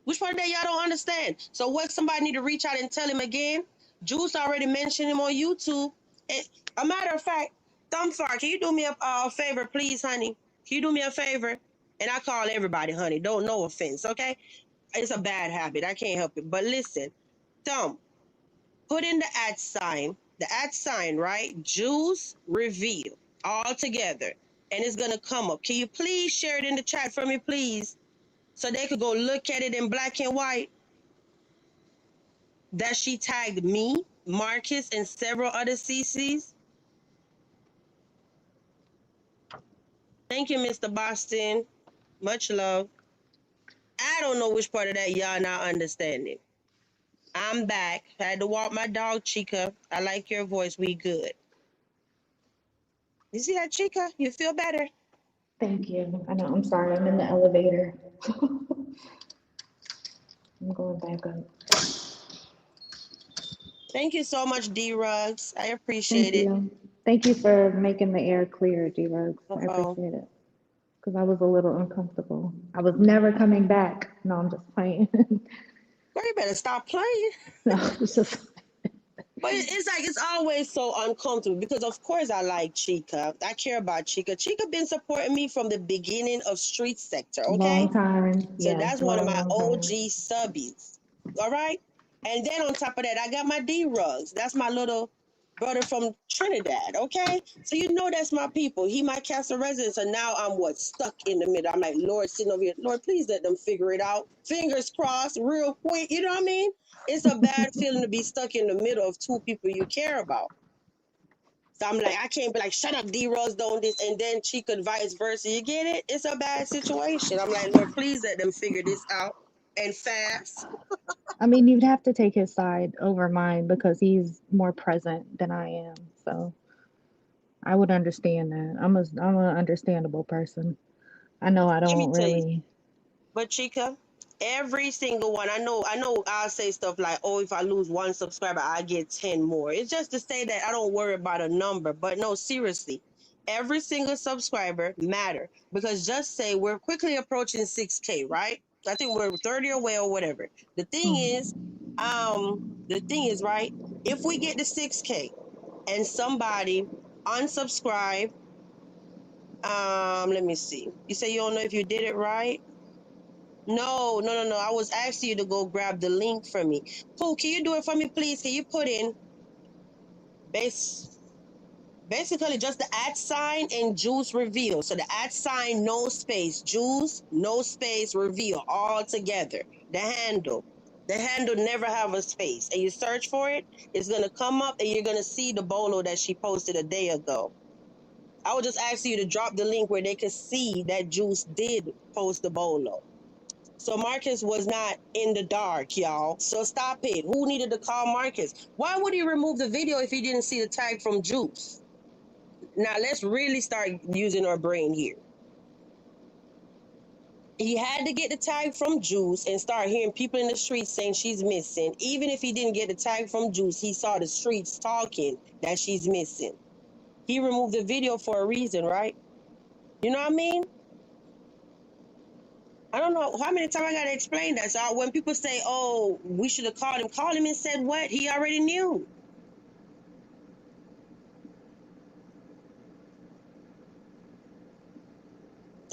Which part of that y'all don't understand? So what, somebody need to reach out and tell him again? Juice already mentioned him on YouTube. And a matter of fact, Thumbfar, can you do me a favor, please, honey? Can you do me a favor? And I call everybody, honey. Don't, no offense, okay? It's a bad habit. I can't help it. But listen, Thumb, put in the at sign, right? Juice reveal all together. And it's gonna come up. Can you please share it in the chat for me, please? So they could go look at it in black and white. That she tagged me, Marcus, and several other CCs. Thank you, Mr. Boston. Much love. I don't know which part of that y'all not understanding. I'm back. Had to walk my dog, Chica. I like your voice. We good. You see that, Chica? You feel better? Thank you. I know, I'm sorry, I'm in the elevator. I'm going back up. Thank you so much, D-Rugs. I Thank appreciate it. you. Thank you for making the air clear, D-Rugs. I Uh-oh. appreciate it. Because I was a little uncomfortable. I was never coming back. No, I'm just playing. Girl, you better stop playing. No, it's just, But it's like it's always so uncomfortable because of course I like Chica. I care about Chica. Chica been supporting me from the beginning of Street Sector, okay? long time. So Yes, that's one of long, my long OG time. subbies. All right? And then on top of that, I got my D-Rugs. That's my little brother from Trinidad, okay? So you know that's my people. He my castle resident. So now I'm what? Stuck in the middle. I'm like, Lord, sitting over here. Lord, please let them figure it out. Fingers crossed, real quick. You know what I mean? It's a bad feeling to be stuck in the middle of two people you care about. So I'm like, I can't be like, shut up, D-Rose, don't this, and then Chica vice versa. You get it? It's a bad situation. I'm like, Lord, please let them figure this out and fast. I mean, you'd have to take his side over mine because he's more present than I am. So I would understand that. I'm an understandable person. I know I Let me don't tell you. really. But Chica, every single one, I know I'll say stuff like, oh, if I lose one subscriber, I get 10 more. It's just to say that I don't worry about a number. But no, seriously, every single subscriber matter. Because just say we're quickly approaching 6K, right? I think we're 30 away or whatever. The thing is, right, if we get to 6K and somebody unsubscribe, let me see. You say you don't know if you did it right? No, no, no, no. I was asking you to go grab the link for me. Pooh, can you do it for me, please? Can you put in basically just the at sign and Juice reveal? So the at sign, no space, Juice, no space, reveal, all together. The handle. The handle never have a space. And you search for it, it's gonna come up and you're gonna see the bolo that she posted a day ago. I was just asking you to drop the link where they could see that Juice did post the bolo. So Marcus was not in the dark, y'all. So stop it. Who needed to call Marcus? Why would he remove the video if he didn't see the tag from Juice? Now let's really start using our brain here. He had to get the tag from Juice and start hearing people in the streets saying she's missing. Even if he didn't get the tag from Juice, he saw the streets talking that she's missing. He removed the video for a reason, right? You know what I mean? I don't know how many times I gotta explain that. So when people say, "Oh, we should have called him and said what?" He already knew.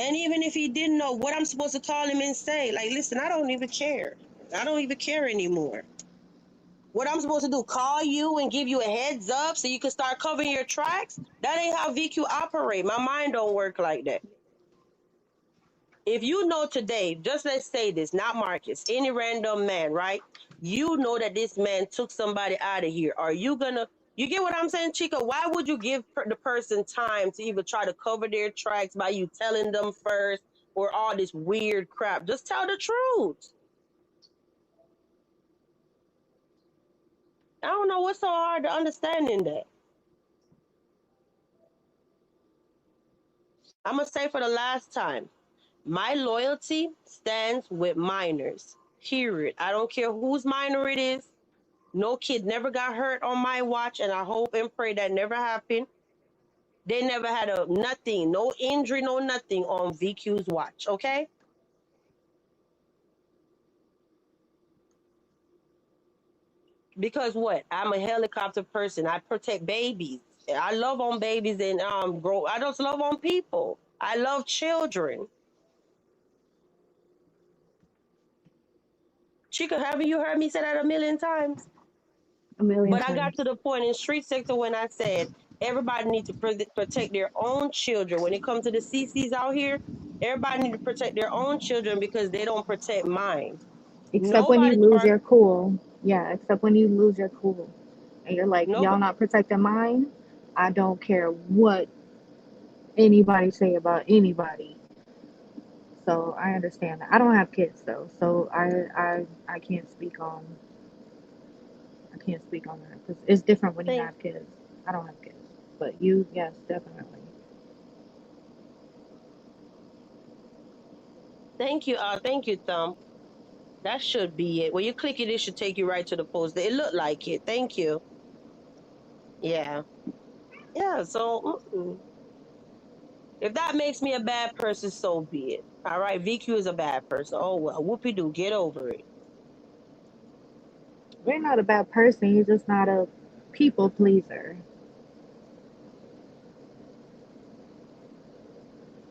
And even if he didn't know, what I'm supposed to call him and say, like, listen, I don't even care. I don't even care anymore. What I'm supposed to do, call you and give you a heads up so you can start covering your tracks? That ain't how VQ operate. My mind don't work like that. If you know today, just let's say this, not Marcus, any random man, right? You know that this man took somebody out of here. Are you gonna, you get what I'm saying, Chica? Why would you give the person time to even try to cover their tracks by you telling them first or all this weird crap? Just tell the truth. I don't know what's so hard to understand in that. I'm gonna say for the last time, my loyalty stands with minors. Period. I don't care whose minor it is. No kid never got hurt on my watch, and I hope and pray that never happened. They never had a nothing, no injury, no nothing on VQ's watch. Okay. Because what? I'm a helicopter person. I protect babies. I love on babies and grow. I just love on people. I love children. Chica, haven't you heard me say that a million times? A million But I got times. to the point in street sector when I said everybody needs to protect their own children. When it comes to the CCs out here, everybody need to protect their own children because they don't protect mine. Except when you Nobody's lose birth. your cool. Yeah, except when you lose your cool. And you're like, y'all Nobody. not protecting mine. I don't care what anybody say about anybody. So I understand that. I don't have kids though, so I can't speak on that because it's different when you Thank, have kids. I don't have kids, but you, yes, definitely. thank you, Thumb. That should be it. When you click it, it should take you right to the post. It looked like it. Thank you. Yeah. Yeah. So if that makes me a bad person, so be it. All right. VQ is a bad person. Oh well. Whoopie doo. Get over it. You're not a bad person. You're just not a people pleaser.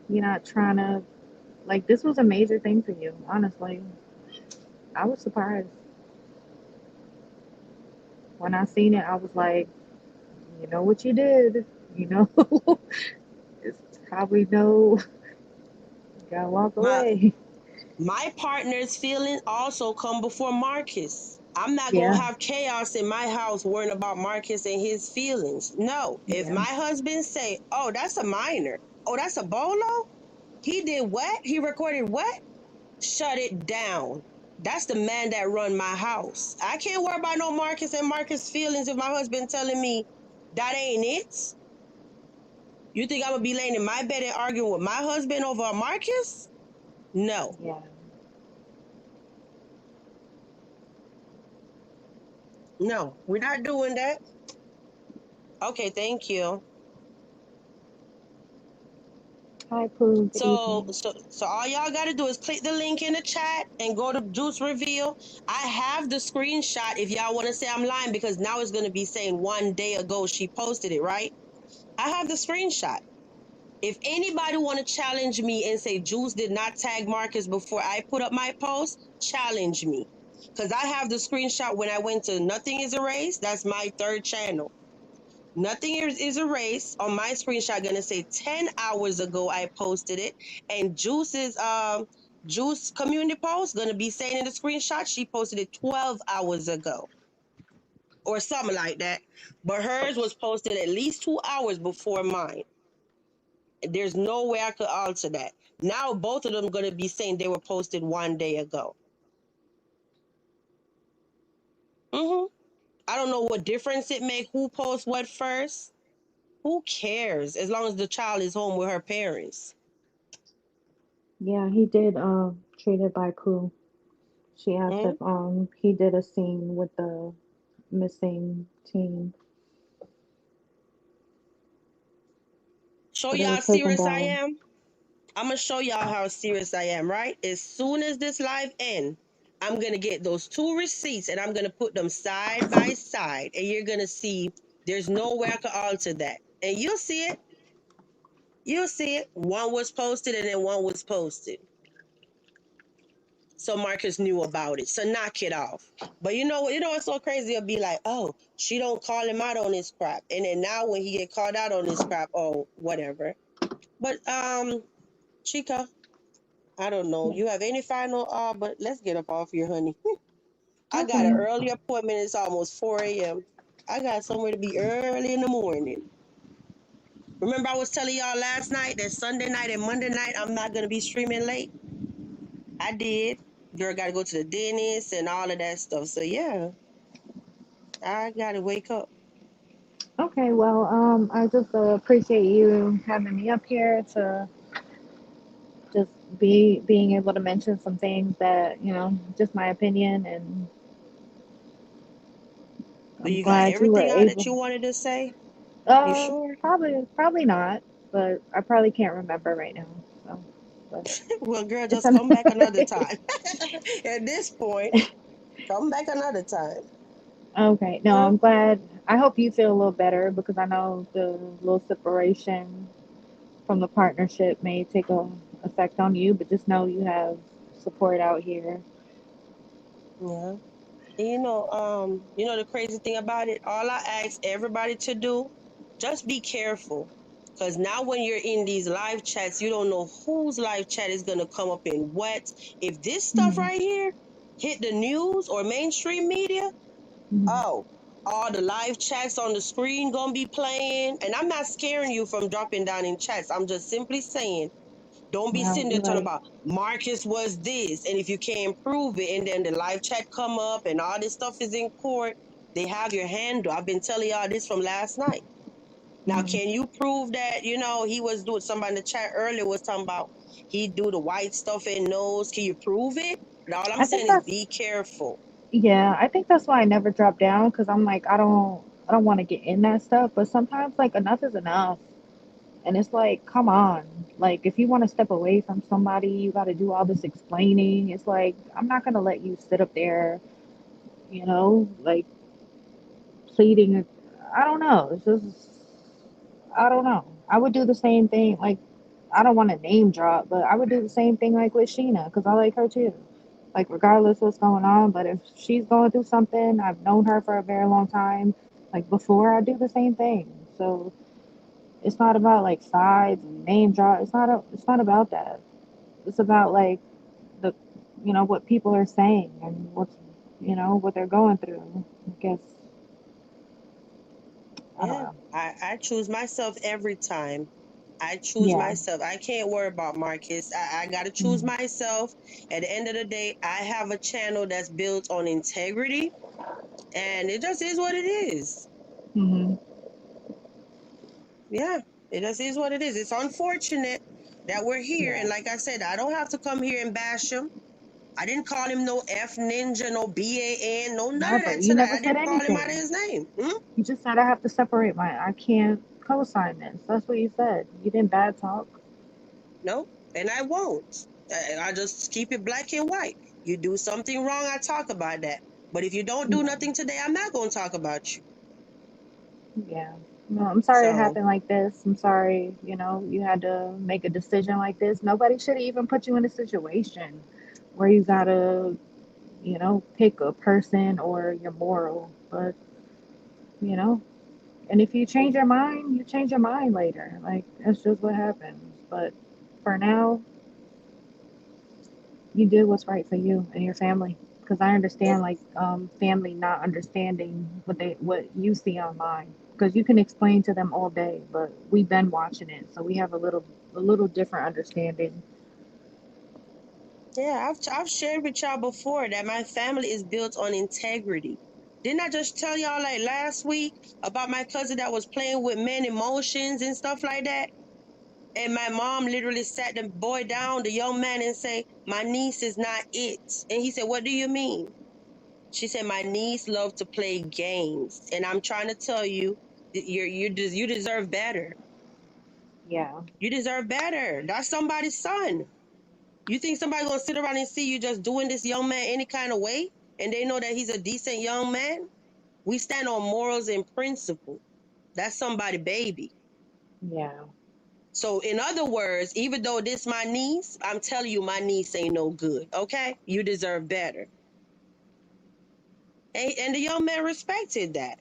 You're not trying to like. This was a major thing for you, honestly. I was surprised when I seen it. I was like, you know what you did. You know, it's probably no. You gotta walk My away. my partner's feelings also come before Marcus. I'm not gonna Yeah, have chaos in my house worrying about Marcus and his feelings. No. If yeah, my husband say, "Oh, that's a minor. Oh, that's a bolo. He did what? He recorded what?" Shut it down. That's the man that run my house. I can't worry about no Marcus and Marcus' feelings if my husband telling me that ain't it. You think I'm gonna be laying in my bed and arguing with my husband over a Marcus? No, yeah. no, we're not doing that. Okay, thank you. Hi, Pooh. Good So, evening. so, so all y'all gotta do is click the link in the chat and go to Juice Reveal. I have the screenshot if y'all want to say I'm lying because now it's gonna be saying 1 day ago she posted it, right? I have the screenshot. If anybody want to challenge me and say Juice did not tag Marcus before I put up my post, challenge me. Because I have the screenshot when I went to Nothing is Erased. That's my third channel. Nothing is erased on my screenshot. Gonna say 10 hours ago I posted it, and Juice community post gonna be saying in the screenshot she posted it 12 hours ago or something like that. But hers was posted at least 2 hours before mine. There's no way I could alter that. Now both of them gonna be saying they were posted 1 day ago. I don't know what difference it make. Who posts what first? Who cares? As long as the child is home with her parents. Yeah, he did treat it by Pooh. She asked Mm? if he did a scene with the missing teen, Show but it y'all how was taken serious I down. am. I'm gonna show y'all how serious I am. Right? As soon as this live end, I'm gonna get those two receipts and I'm gonna put them side by side, and you're gonna see there's no way I can alter that, and you'll see it. You'll see it. One was posted and then one was posted. So Marcus knew about it. So knock it off. But you know what? You know what's so crazy? It'll be like, oh, she don't call him out on his crap. And then now when he get called out on his crap, oh, whatever. But Chica, I don't know. Yeah. You have any final but let's get up off here, honey. I got an Okay. early appointment. It's almost 4 a.m. I got somewhere to be early in the morning. Remember I was telling y'all last night that Sunday night and Monday night I'm not gonna be streaming late? I did. Girl got to go to the dentist and all of that stuff. So yeah, I got to wake up. Okay. Well, I just appreciate you having me up here to being able to mention some things that, just my opinion, and Do I'm you got glad you were everything out that able. you wanted to say? You sure? Probably not, but I probably can't remember right now. So, but Well, girl, it's just come back another time. At this point, come back another time. okay. No, Huh? I'm glad. I hope you feel a little better because I know the little separation from the partnership may take a effect on you, but just know you have support out here. Yeah. And the crazy thing about it, all I ask everybody to do, just be careful. Because now when you're in these live chats, you don't know whose live chat is going to come up in what. If this stuff Mhm, right here hit the news or mainstream media, mhm. oh, all the live chats on the screen going to be playing. And I'm not scaring you from dropping down in chats. I'm just simply saying, don't be No, sitting there you're talking right. about Marcus was this, and if you can't prove it, and then the live chat come up, and all this stuff is in court, they have your handle. I've been telling y'all this from last night. Now, Mhm. can you prove that? He was doing. Somebody in the chat earlier was talking about he do the white stuff in nose. Can you prove it? And all I'm I think saying is that's be careful. Yeah, I think that's why I never drop down because I'm like I don't want to get in that stuff, but sometimes like enough is enough. And it's like, come on. Like if you want to step away from somebody, you got to do all this explaining. It's like I'm not going to let you sit up there, like pleading. I don't know. It's just I don't know. I would do the same thing. Like I don't want to name drop, but I would do the same thing like with Sheena because I like her too. Like regardless what's going on, but if she's going through something, I've known her for a very long time. Like before, I do the same thing. So it's not about like sides and name drop. It's not about that. It's about like the what people are saying and what they're going through. I guess I don't Yeah, know. I choose myself every time. I choose Yeah. myself. I can't worry about Marcus. I got to choose Mm-hmm. myself. At the end of the day, I have a channel that's built on integrity, and it just is what it is. Mm-hmm. Yeah, it just is what it is. It's unfortunate that we're here. Yeah. And like I said, I don't have to come here and bash him. I didn't call him no F ninja, no BAN, no none No, of that but you tonight. never I said didn't call him out of anything. his name. Hmm? You just said I have to separate I can't co-sign this. That's what you said. You didn't bad talk. No, and I won't. I just keep it black and white. You do something wrong, I talk about that. But if you don't do Yeah. nothing today, I'm not going to talk about you. Yeah. Well, I'm sorry it So, happened like this. I'm sorry, you had to make a decision like this. Nobody should have even put you in a situation where you gotta, pick a person or your moral. But, you know, and if you change your mind later. Like, that's just what happens. But for now, you did what's right for you and your family. Because I yeah, understand, like, family not understanding what you see online. Because you can explain to them all day, but we've been watching it, so we have a little different understanding. yeah, I've shared with y'all before that my family is built on integrity. Didn't I just tell y'all like last week about my cousin that was playing with men emotions and stuff like that? And my mom literally sat the boy down, the young man, and say, "My niece is not it." And he said, "What do you mean?" She said, "My niece loves to play games, and I'm trying to tell you, you deserve better. Yeah, You deserve better. That's somebody's son. You think somebody's gonna sit around and see you just doing this young man any kind of way, and they know that he's a decent young man? We stand on morals and principle. That's somebody baby. yeah. So, in other words, even though this my niece, I'm telling you, my niece ain't no good. Okay, you deserve better." And the young man respected that.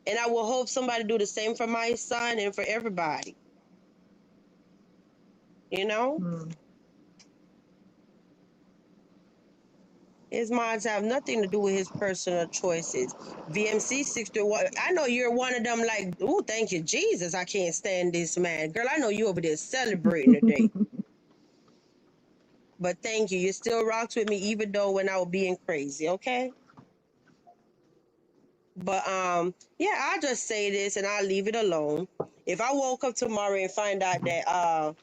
And I will hope somebody do the same for my son and for everybody. You know, Hmm. his minds have nothing to do with his personal choices. VMC 61. I know you're one of them. Like, oh, thank you, Jesus. I can't stand this man, girl. I know you over there celebrating today, but thank you. You still rocked with me, even though when I was being crazy. Okay. But yeah, I'll just say this and I'll leave it alone. If I woke up tomorrow and find out that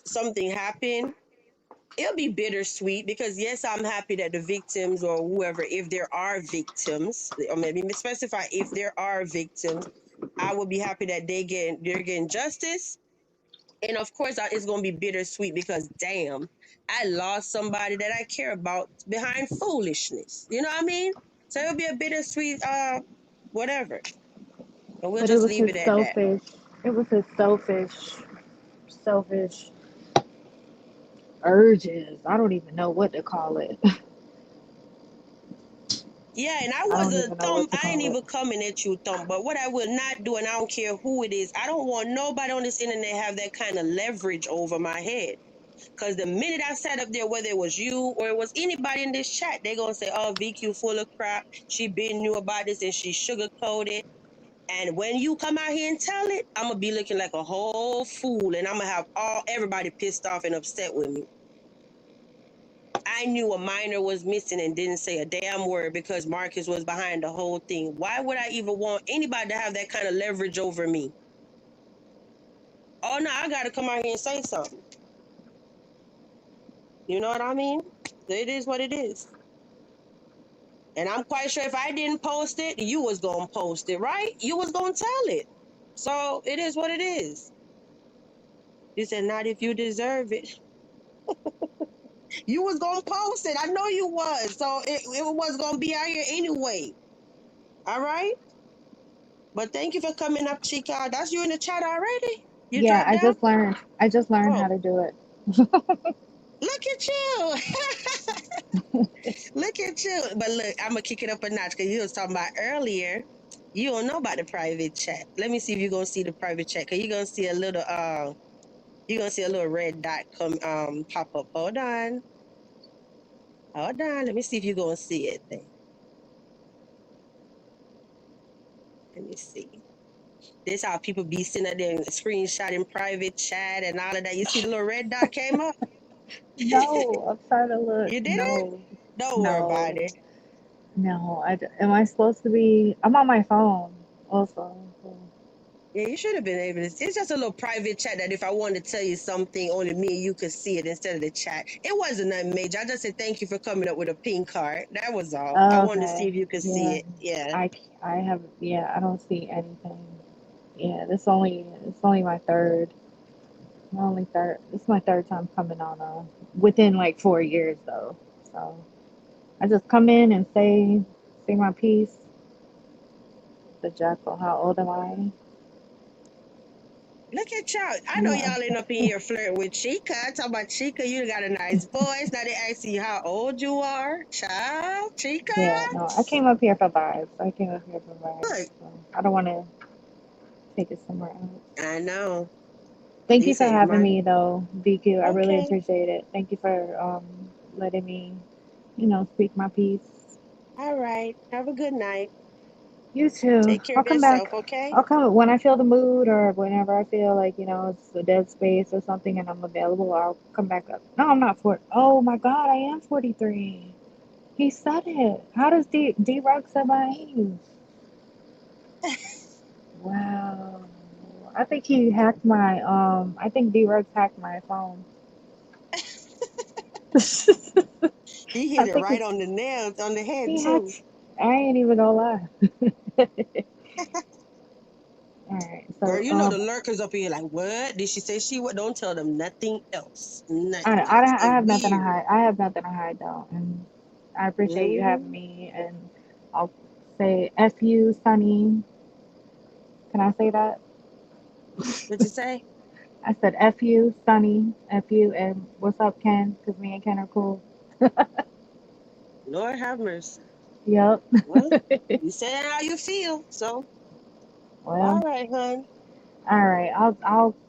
something happened, it'll be bittersweet because yes, I'm happy that the victims or whoever, if there are victims, or maybe specify if there are victims, I will be happy that they're getting justice. And of course, it's gonna be bittersweet because damn, I lost somebody that I care about behind foolishness. You know what I mean? So it'll be a bittersweet, whatever, and we'll But it just was leave his it at that. selfish. It was his selfish urges. I don't even know what to call it. Yeah, and I I don't was a even know what thumb. to I ain't call it. even coming at you, thumb. But what I will not do, and I don't care who it is, I don't want nobody on this internet have that kind of leverage over my head. Because the minute I sat up there, whether it was you or it was anybody in this chat, they're going to say, oh, VQ full of crap. She been knew about this and she sugarcoated. And when you come out here and tell it, I'm going to be looking like a whole fool. And I'm going to have everybody pissed off and upset with me. I knew a minor was missing and didn't say a damn word because Marcus was behind the whole thing. Why would I even want anybody to have that kind of leverage over me? Oh, no, I got to come out here and say something. You know what I mean? It is what it is. And I'm quite sure if I didn't post it, you was going to post it, right? You was going to tell it. So it is what it is. You said, not if you deserve it. You was going to post it. I know you was. So it was going to be out here anyway. All right? But thank you for coming up, Chica. That's you in the chat already? You Yeah, dropped down? I just learned how Oh, to do it. look at you. Look at you. But look, I'm going to kick it up a notch because you was talking about earlier. You don't know about the private chat. Let me see if you're going to see the private chat because you're going to see a little you're going to see a little red dot come pop up. Hold on. Hold on. Let me see if you're going to see it then. Let me see. This how people be sitting there and screenshotting private chat and all of that. You see the little red dot came up? No, I'm trying to look. You did it? No, Don't worry about no, it. no. Am I supposed to be? I'm on my phone also. So. Yeah, you should have been able to. It's just a little private chat that if I wanted to tell you something, only me and you could see it instead of the chat. It wasn't nothing major. I just said thank you for coming up with a pink card. That was all. I wanted to see Okay. if you could see Yeah. it. Yeah. I have. Yeah. I don't see anything. Yeah. It's only my third. My only third. It's my third time coming on. Within like 4 years though. So I just come in and say my piece. The jackal. How old am I? Look at y'all. I know Yeah. y'all ain't up in here flirting with Chica. Talk about Chica, you got a nice voice. Now they ask you how old you are. Child, Chica. Yeah. No. I came up here for vibes. I came up here for vibes. Look, So I don't want to take it somewhere else. I know. Thank You you for say, having my, me, though, BQ. I really okay. appreciate it. Thank you for letting me, speak my piece. All right. Have a good night. You too. Take care I'll of come back. yourself, okay? I'll come when I feel the mood or whenever I feel like, it's a dead space or something and I'm available, I'll come back up. No, I'm not 40. Oh my God, I am 43. He said it. How does D-Rock say my age? Wow. I think he hacked I think D-Rock hacked my phone. He I hit it think right on the nail, on the head, he too. hacked. I ain't even gonna lie. All right. Girl, So you know the lurkers up here like, what? Did she say she what? Don't tell them nothing else. Nothing else. They I have nothing to weird. hide. I have nothing to hide though, and I appreciate you having Mm-hmm. me. And I'll say F you, Sunny. Can I say that? What'd you say? I said F you, Sunny. F you, and what's up, Ken? Because me and Ken are cool. Lord have mercy. Yep. Well, you said how you feel, so all Well, right, hon. all right. I'll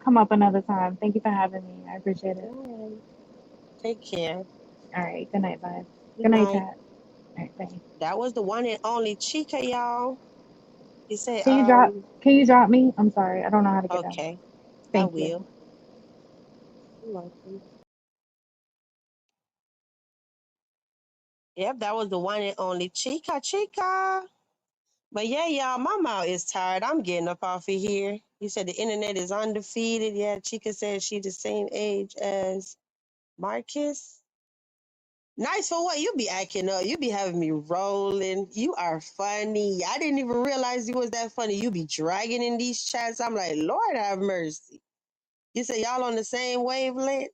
come up another time. Thank you for having me. I appreciate it. All right. Take care. All right. Good night, bye. Good Good night, night. chat. All right, bye. That was the one and only Chica, y'all. He said, Can you drop me? I'm sorry. I don't know how to get down. okay, I Thank you. will. You're welcome. Yep, that was the one and only Chica. But yeah, y'all, my mouth is tired. I'm getting up off of here. You said the internet is undefeated. Yeah, Chica said she the same age as Marcus. Nice for what? You be acting up. You be having me rolling. You are funny. I didn't even realize you was that funny. You be dragging in these chats. I'm like, Lord have mercy. You say y'all on the same wavelength?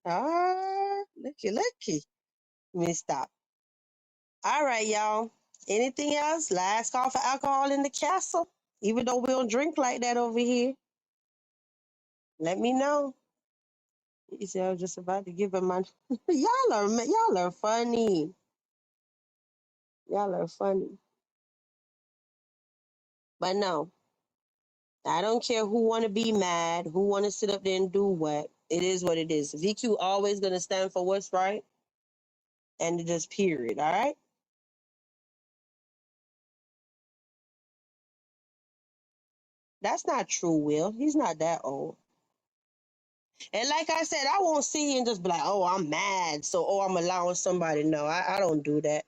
Ah, looky. Let me stop. All right, y'all. Anything else? Last call for alcohol in the castle. Even though we don't drink like that over here. Let me know. You said I was just about to give him my. y'all are funny. Y'all are funny. But no, I don't care who want to be mad, who want to sit up there and do what. It is what it is. VQ always gonna stand for what's right, and just period. All right. That's not true, Will. He's not that old. And like I said, I won't sit here and just be like, oh, I'm mad, so I'm allowing somebody. No, I don't do that.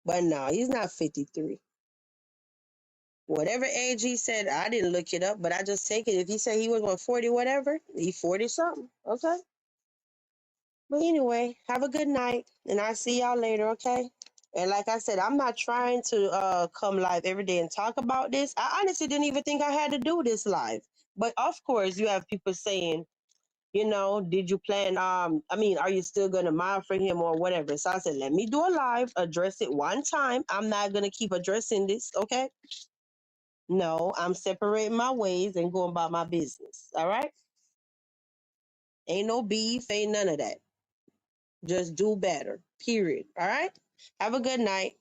But no, he's not 53. Whatever age he said, I didn't look it up, but I just take it. If he said he was 40, whatever, he 40 something. Okay. But anyway, have a good night, and I'll see y'all later, okay? And like I said, I'm not trying to come live every day and talk about this. I honestly didn't even think I had to do this live. But of course, you have people saying, did you plan, are you still going to mod for him or whatever? So I said, let me do a live, address it one time. I'm not going to keep addressing this, okay? No, I'm separating my ways and going about my business, all right? Ain't no beef, ain't none of that. Just do better, period, all right? Have a good night.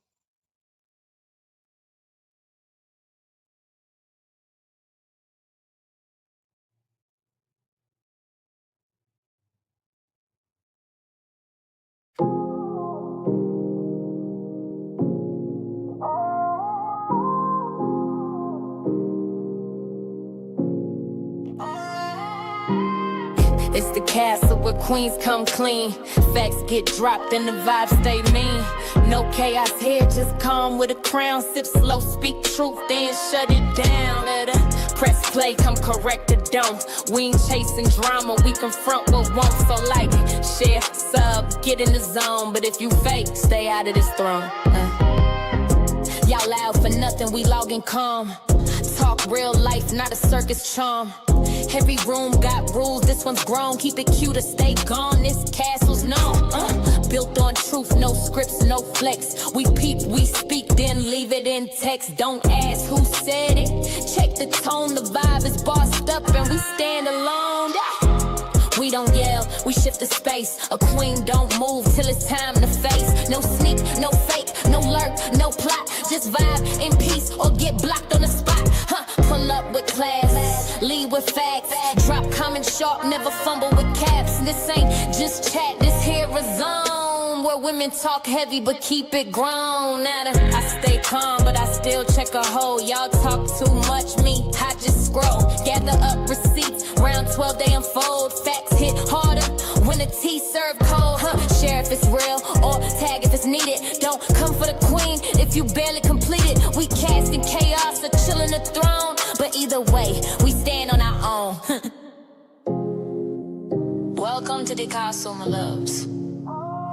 It's the castle where queens come clean. Facts get dropped and the vibes stay mean. No chaos here, just calm with a crown. Sip slow, speak truth, then shut it down. Let her press play, come correct or don't. We ain't chasing drama, we confront what won't. So like, share, sub, get in the zone. But if you fake, stay out of this throne. Y'all loud for nothing, we logging calm. Talk real life, not a circus charm. Every room got rules, this one's grown. Keep it cute or stay gone, this castle's known. Built on truth, no scripts, no flex. We peep, we speak, then leave it in text. Don't ask who said it. Check the tone, the vibe is bossed up and we stand alone. We don't yell, we shift the space. A queen don't move till it's time to face. No sneak, no fake, no lurk, no plot. Just vibe in peace or get blocked on the spot. Pull up with class, lead with facts. Drop comment sharp, never fumble with caps. This ain't just chat, this here a zone where women talk heavy but keep it grown. I stay calm but I still check a hole. Y'all talk too much, me, I just scroll. Gather up receipts, round 12 they unfold. Facts hit harder when the tea served cold. Share if it's real or tag if it's needed. Don't come for the queen if you barely completed. We casting chaos or chilling the throne. But either way, we stand on our own. Welcome to the castle, my loves.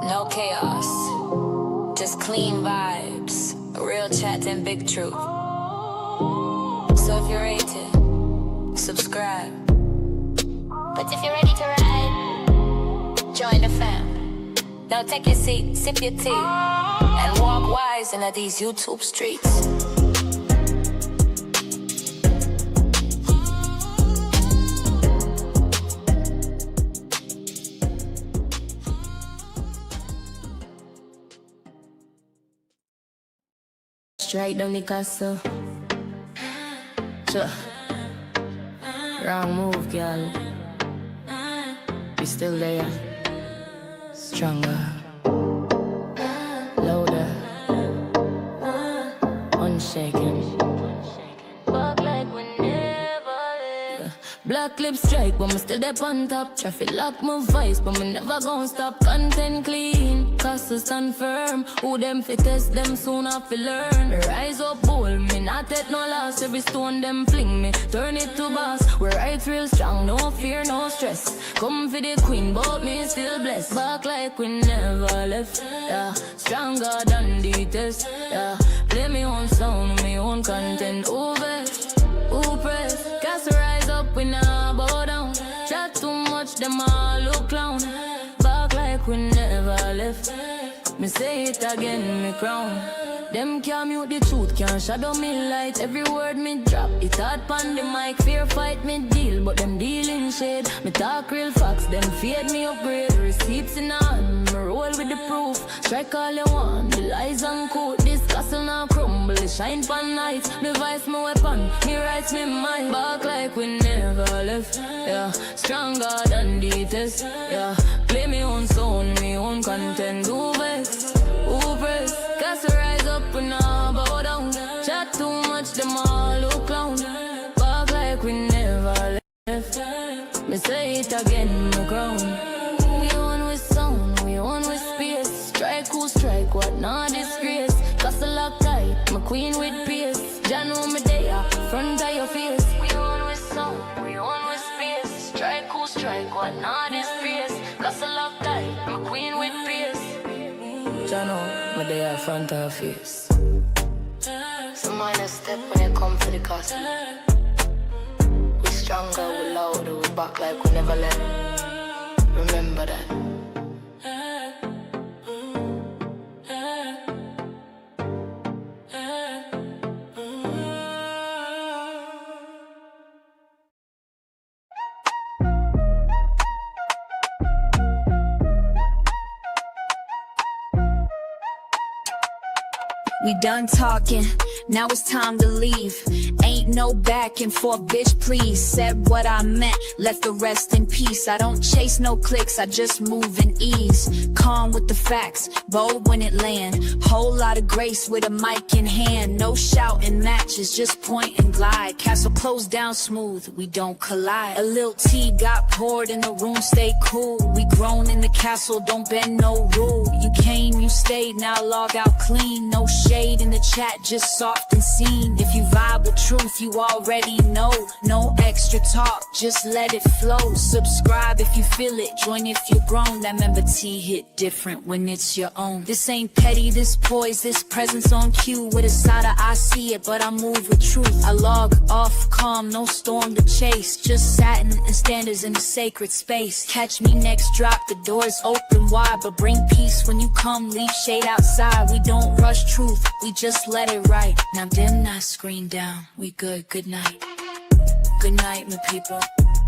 No chaos, just clean vibes, real chat and big truth. So if you're ready to subscribe, but if you're ready to ride, join the fam. Now take your seat, sip your tea, and walk wise into these YouTube streets. Straight down the castle. Sure. Wrong move, girl. You still there? Stronger. Louder. Unshaken. Walk like we never lived. Black clip strike, but me still there on top. Traffic lock my voice, but me never gon' stop. Content clean, cause stand firm. Who them fit test them soon have to learn. Me rise up bold, me not take no loss. Every stone them fling me, turn it to boss. We're right real strong, no fear, no stress. Come for the queen, but me still blessed. Back like we never left, yeah. Stronger than the test, yeah. Play me own sound, me own content. Over, who press? Cast rise up, we nah bow down. Chat too much, them all look clown. Back like we never left. Me say it again, me crown. Them can't mute the truth, can't shadow me light. Every word me drop, it hard pon the mic. Fear fight me deal, but them dealing shade. Me talk real facts, them fade me upgrade. Receipts in hand, me roll with the proof. Strike all you want, the lies uncool. This castle now crumble, it shine pon nights. Me vice my weapon, me rights me mind. Back like we never left, yeah. Stronger than the test, yeah. Play me own sound, me own content. Who vex, who press? Cast a rise up, we nah bow down. Chat too much, them all look clown. Back like we never left. Me say it again, my crown. We on with sound, we on with space. Strike who strike, what not disgrace. Castle lock tight, my queen with pace. Jah know me there, front of your face. We on with sound, we on with space. Strike who strike, what not disgrace. Castle lock tight, my queen with pace. Jah know me there, front of your face. Some minor step when you come for the castle. We stronger, we louder, we back like we never left. Remember that. We done talking, now it's time to leave. Ain't no back and forth, bitch, please. Said what I meant, left the rest in peace. I don't chase no clicks, I just move in ease. Calm with the facts, bold when it land. Whole lot of grace with a mic in hand. No shouting matches, just point and glide. Castle closed down smooth, we don't collide. A little tea got poured in the room, stay cool. We grown in the castle, don't bend no rule. You came, you stayed, now log out clean. No shade in the chat, just soft and seen. If you vibe with truth, you already know. No extra talk, just let it flow. Subscribe if you feel it, join if you're grown. That member T hit different when it's your own. This ain't petty, this poise, this presence on cue. With a side of I see it, but I move with truth. I log off calm, no storm to chase. Just satin and standards in a sacred space. Catch me next drop, the doors open wide. But bring peace when you come, leave shade outside. We don't rush truth, we just let it right. Now dim that screen down, we good night. Good night, my people.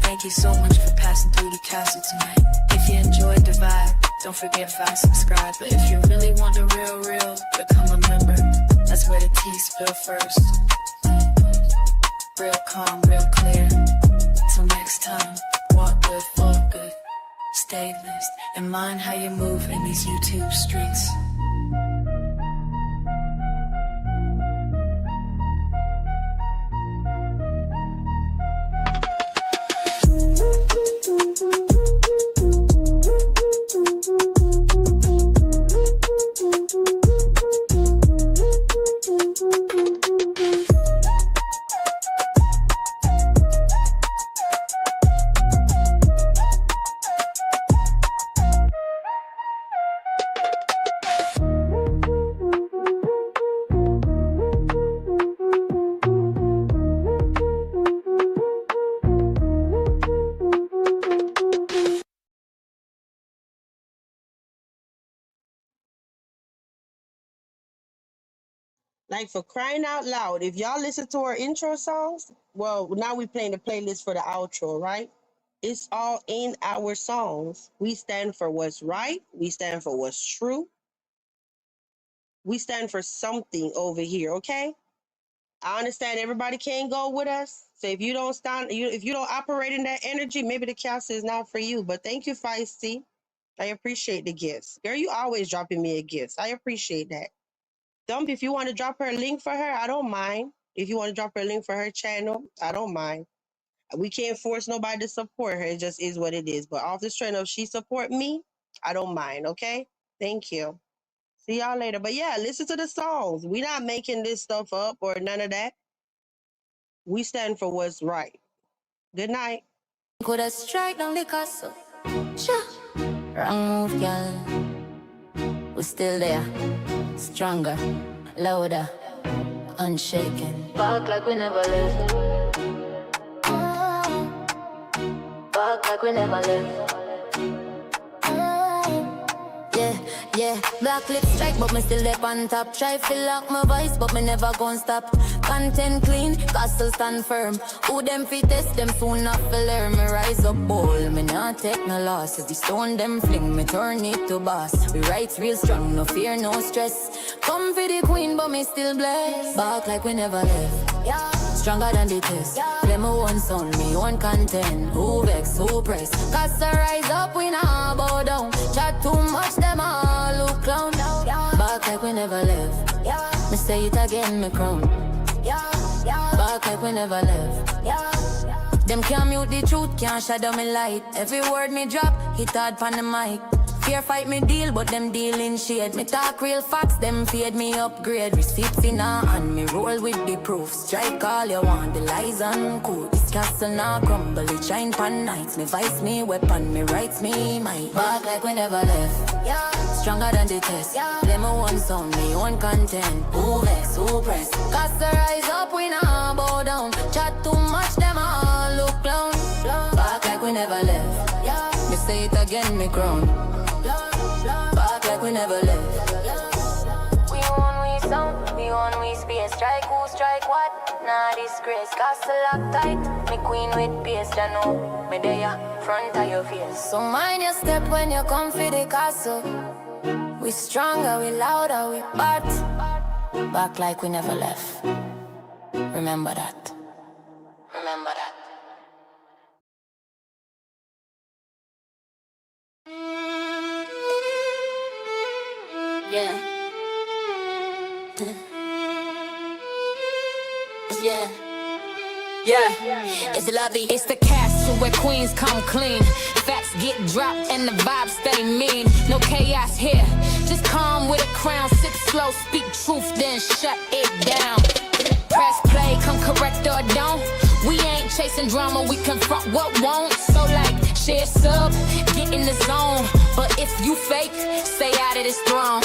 Thank you so much for passing through the castle tonight. If you enjoyed the vibe, don't forget 5 subscribe. But if you really want the real, become a member. That's where the tea spill first. Real calm, real clear. Till next time, walk good, walk good. Stay blessed and mind how you move in these YouTube streets. Like, for crying out loud, if y'all listen to our intro songs, well, now we playing the playlist for the outro, right? It's all in our songs. We stand for what's right. We stand for what's true. We stand for something over here, okay? I understand everybody can't go with us. So if you don't stand, if you don't operate in that energy, maybe the castle is not for you. But thank you, Feisty. I appreciate the gifts. Girl, you always dropping me a gift. I appreciate that. Dump, if you want to drop her a link for her, I don't mind. If you want to drop her a link for her channel, I don't mind. We can't force nobody to support her. It just is what it is. But off the strength of she support me, I don't mind. Okay. Thank you. See y'all later. But yeah, listen to the songs. We not making this stuff up or none of that. We stand for what's right. Good night. Could have strike down the castle. Sure. Wrong move, girl. We're still there. Stronger, louder, unshaken. Back like we never left. Back like we never left. Yeah, black lip strike, but me still up on top. Try fill lock my voice, but me never gon' stop. Content clean, castle stand firm. Who them fit test them soon not feel learn. Me rise up bold, me not take no loss. If you stone them fling, me turn it to boss. We rights real strong, no fear, no stress. Come for the queen, but me still blessed. Back like we never left. Yeah. Stronger than the test. Play my own sound, me own content. Who vex, who press? Cause I rise up, we not bow down. Chat too much, them all look clown. Back like we never left. Me say it again, me crown. Back like we never left. Them can't mute the truth, can't shadow me light. Every word me drop, hit hard pan the mic. Fear fight me deal, but them deal in shade. Me talk real facts, them fade me upgrade. Receipts in her hand, me roll with the proof. Strike all you want, the lies uncool. This castle now crumble, it shine pan nights. Me vice me weapon, me rights me might. Back like we never left. Stronger than the test. Play my own sound, me own content. Who vex, who press? Cause the rise up, we now bow down. Chat too much, them all look clown. Back like we never left. Me say it again, me crown. Back like we never left. We own we sound, we own we space. Strike who strike what? Nah disgrace. Castle lock tight, me queen with pace. Ya know, me there front of your face. So mind your step when you come for the castle. We stronger, we louder, we bat. Back like we never left. Remember that. Remember that. Yeah. Yeah. It's lovely. It's the castle where queens come clean. Facts get dropped and the vibes stay mean. No chaos here. Just calm with a crown. Sip slow, speak truth, then shut it down. Press play, come correct or don't. We ain't chasing drama, we confront what won't. So like, share sub, get in the zone. But if you fake, stay out of this throne.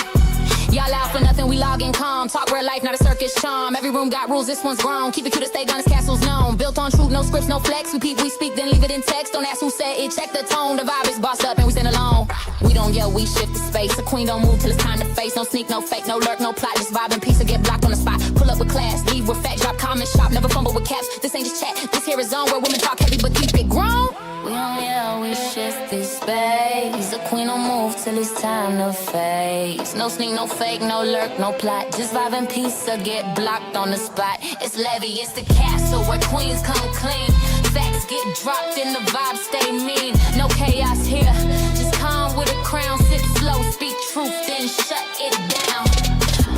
Y'all out for nothing, we logging calm. Talk real life, not a circus charm. Every room got rules, this one's grown. Keep it cute to stay gun, this castle's known. Built on truth, no scripts, no flex. We peep, we speak, then leave it in text. Don't ask who said it, check the tone. The vibe is bossed up and we stand alone. We don't yell, we shift the space. A queen don't move till it's time to face. No sneak, no fake, no lurk, no plot. Just vibe and peace or get blocked on the spot. Pull up with class, leave with facts, drop comments, shop. Never fumble with caps, this ain't just chat. This here is zone where women talk heavy but keep it grown. We don't yell, we shift this space. The queen don't move till it's time to face. No sneak, no fake, no lurk, no plot. Just vibe and peace or get blocked on the spot. It's Levy, it's the castle where queens come clean. Facts get dropped and the vibes stay mean. No chaos here, just calm with a crown. Sip slow, speak truth, then shut it down.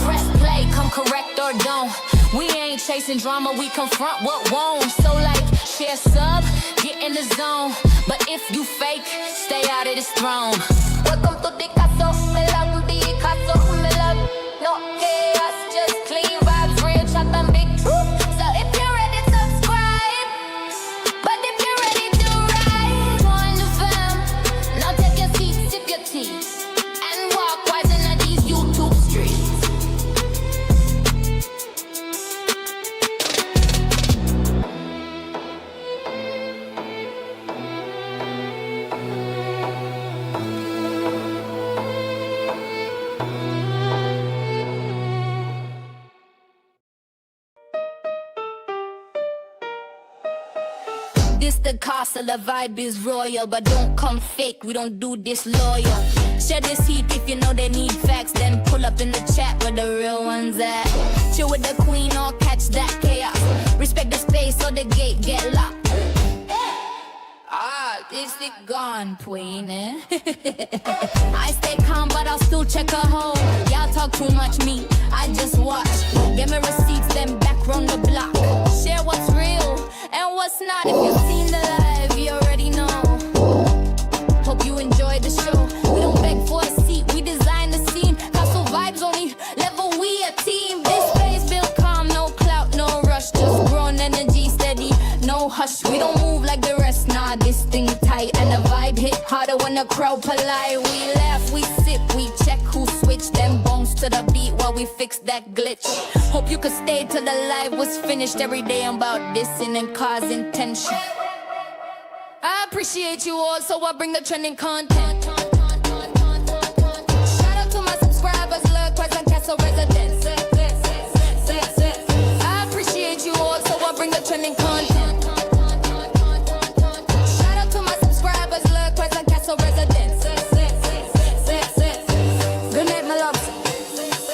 Press play, come correct or don't. We ain't chasing drama, we confront what won't. So like, share sub, get in the zone. But if you fake, stay out of this throne. Welcome to the castle, me love the castle, me love no chaos, just clean vibes, real chat and big truth. So if you're ready, subscribe. But if you're ready to ride, join the fam. Now take your seat, sip your tea, and walk wise in these YouTube streets. This the castle, the vibe is royal. But don't come fake, we don't do this loyal. Share this heat if you know they need facts. Then pull up in the chat where the real ones at. Chill with the queen or catch that chaos. Respect the space or the gate get locked. Is it gone, Queenie? I stay calm, but I'll still check a hole. Y'all talk too much, me, I just watch. Give me receipts, then back round the block. Share what's real and what's not. If you've seen rush. We don't move like the rest, nah, this thing tight. And the vibe hit harder when the crowd polite. We laugh, we sip, we check who switch. Them bones to the beat while we fix that glitch. Hope you could stay till the live was finished. Every day I'm about dissing and causing tension. I appreciate you all, so I bring the trending content. Shout out to my subscribers, Lurk, Present Castle residents. I appreciate you all, so I bring the trending content. Shout out to my subscribers, Lurk, Present Castle residents. Good night, my loves.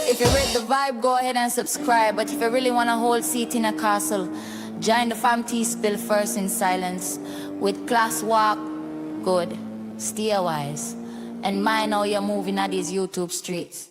If you read the vibe, go ahead and subscribe. But if you really want a whole seat in a castle, join the fam tea spill first in silence. With class walk, good, steer wise, and mind how you're moving at these YouTube streets.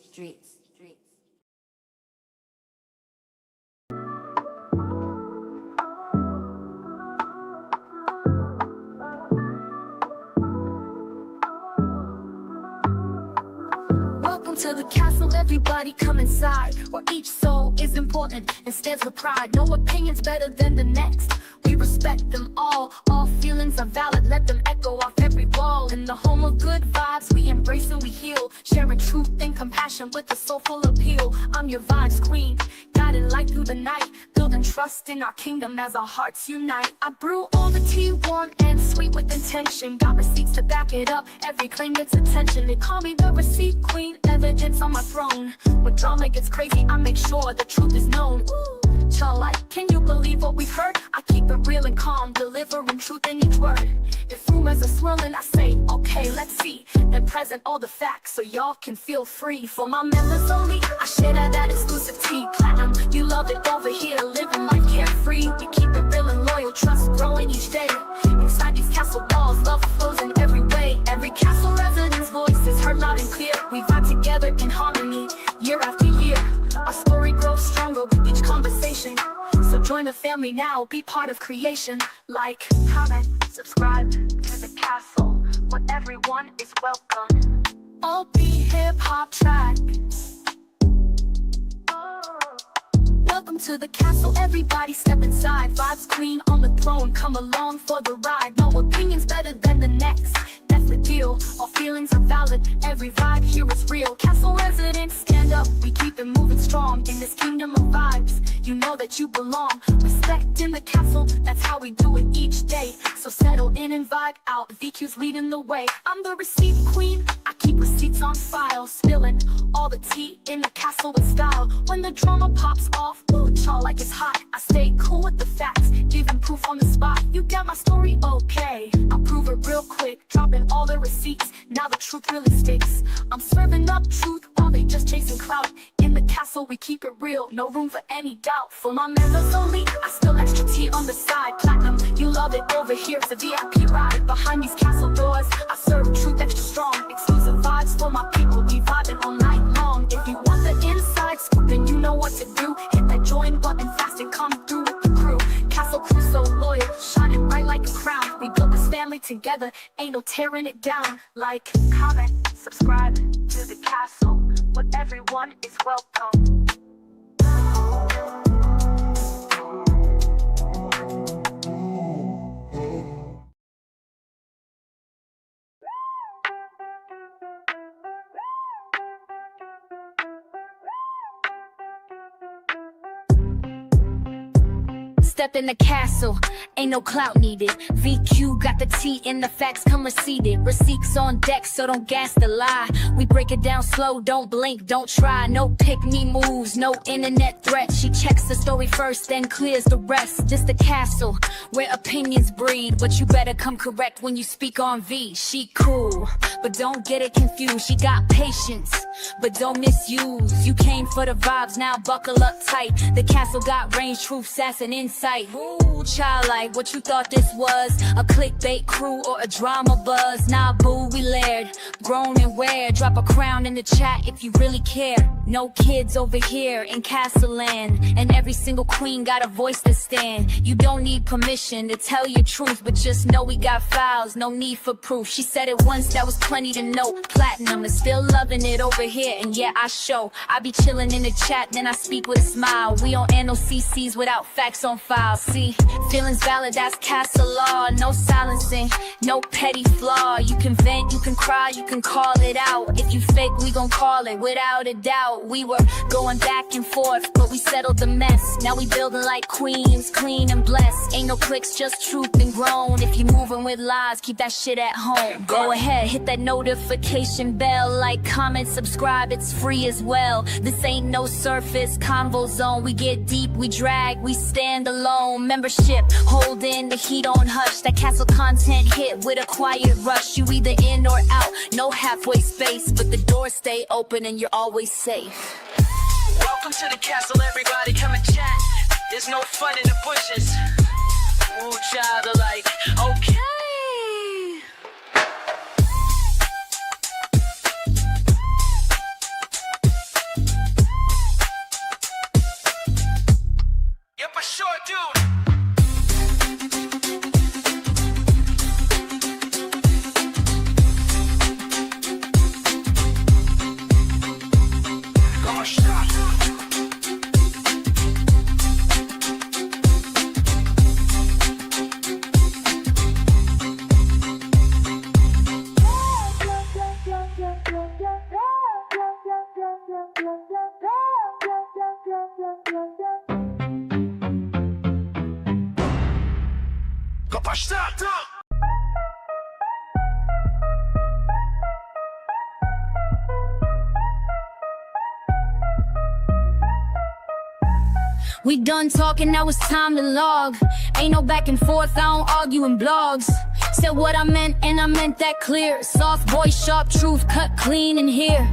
Welcome to the castle, everybody come inside, where each soul is important and stands with pride. No opinion's better than the next. We respect them all feelings are valid, let them echo off every wall. In the home of good vibes, we embrace and we heal, sharing truth and compassion with a soulful appeal. I'm your vibes queen, guiding light through the night, building trust in our kingdom as our hearts unite. I brew all the tea warm and sweet with intention, got receipts to back it up, every claim gets attention. They call me the receipt queen, evidence on my throne. When drama gets crazy, I make sure the truth is known. Ooh. Y'all like, can you believe what we've heard? I keep it real and calm, delivering truth in each word. If rumors are swirling, I say, okay, let's see, and present all the facts so y'all can feel free. For my members only, I share that exclusive tea. Platinum, you love it over here, living life carefree. We keep it real and loyal, trust growing each day. Inside these castle walls, love flows in every way. Every castle resident's voice is heard loud and clear. We vibe together in harmony, year after year. Our story grows stronger with each conversation. So join the family now, be part of creation. Like, comment, subscribe to the castle, where everyone is welcome. All be hip-hop track. Welcome to the castle, everybody step inside. Vibes queen on the throne, come along for the ride. No opinion's better than the next, that's the deal. All feelings are valid, every vibe here is real. Castle residents, stand up, we keep it moving strong. In this kingdom of vibes, you know that you belong. Respect in the castle, that's how we do it each day. So settle in and vibe out, VQ's leading the way. I'm the receipt queen, I keep receipts on file, spilling all the tea in the castle with style. When the drama pops off, ooh, y'all like it's hot. I stay cool with the facts, giving proof on the spot. You got my story, okay, I'll prove it real quick, dropping all the receipts, now the truth really sticks. I'm serving up truth while they just chasing clout. In the castle we keep it real, no room for any doubt. For my members only, I spill extra tea on the side. Platinum, you love it over here, it's a VIP ride. Behind these castle doors, I serve truth extra strong. Exclusive vibes for my people, we vibing all night long. If you want the inside scoop, then you know what to do. Hit that join button fast and come through with the crew. Castle crew so loyal, shining bright like a crown. We built this family together, ain't no tearing it down. Like, comment, subscribe to the castle, where everyone is welcome. Step in the castle, ain't no clout needed. VQ got the tea and the facts come receipted. Receipts on deck, so don't gas the lie. We break it down slow, don't blink, don't try. No pick-me moves, no internet threat. She checks the story first, then clears the rest. This the castle, where opinions breed. But you better come correct when you speak on V. She cool, but don't get it confused. She got patience, but don't misuse. You came for the vibes, now buckle up tight. The castle got range, truth, sass, and insight. Ooh, childlike, what you thought this was? A clickbait crew or a drama buzz? Nah, boo, we layered, grown and wear. Drop a crown in the chat if you really care. No kids over here in Castle Land, and every single queen got a voice to stand. You don't need permission to tell your truth, but just know we got files, no need for proof. She said it once, that was plenty to know. Platinum is still loving it over here, and yeah, I show. I be chilling in the chat, then I speak with a smile. We don't air no CCs without facts on file. See, feelings valid, that's Castle law. No silencing, no petty flaw. You can vent, you can cry, you can call it out. If you fake, we gon' call it without a doubt. We were going back and forth, but we settled the mess. Now we building like queens, clean and blessed. Ain't no clicks, just truth and grown. If you moving with lies, keep that shit at home. Go ahead, hit that notification bell. Like, comment, subscribe, it's free as well. This ain't no surface convo zone. We get deep, we drag, we stand alone. Membership, holding the heat on hush. That Castle content hit with a quiet rush. You either in or out, no halfway space, but the doors stay open and you're always safe. Welcome to the castle, everybody come and chat. There's no fun in the bushes. Ooh, child alike, okay. Yep, I sure do. We done talking, now it's time to log. Ain't no back and forth, I don't argue in blogs. Said what I meant and I meant that clear. Soft voice, sharp truth, cut clean in here.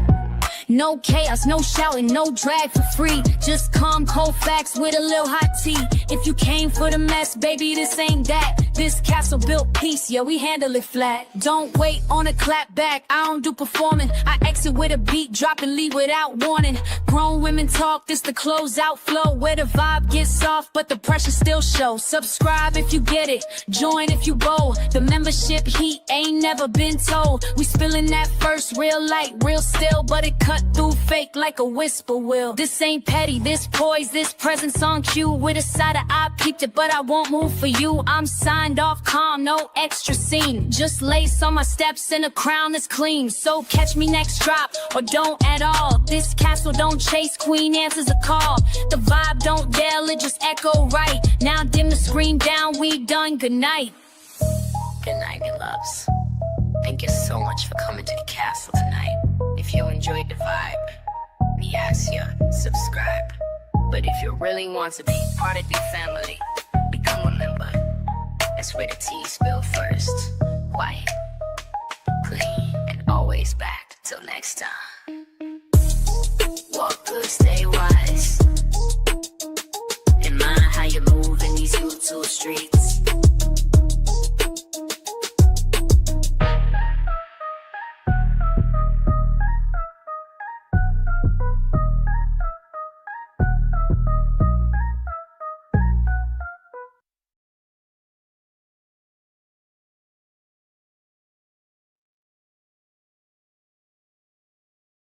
No chaos, no shouting, no drag for free. Just calm, cold facts with a little hot tea. If you came for the mess, baby, this ain't that. This castle built peace, yeah, we handle it flat. Don't wait on a clap back, I don't do performing. I exit with a beat, drop and leave without warning. Grown women talk, this the closeout flow. Where the vibe gets soft, but the pressure still shows. Subscribe if you get it, join if you go. The membership heat ain't never been told. We spilling that first, real light, real still, but it cut through fake like a whisper will. This ain't petty, this poise, this presence on cue. With a side of eye, peeped it, but I won't move for you. I'm signed off calm, no extra scene. Just lace on my steps and a crown that's clean. So catch me next drop, or don't at all. This castle don't chase, queen answers a call. The vibe don't yell, it just echo right. Now dim the screen down, we done, good night. Good night, my loves. Thank you so much for coming to the castle tonight. If you enjoyed the vibe, we ask you, subscribe. But if you really want to be part of the family, become a member. That's where the tea spill first. Quiet, clean, and always back. Till next time. Walk good, stay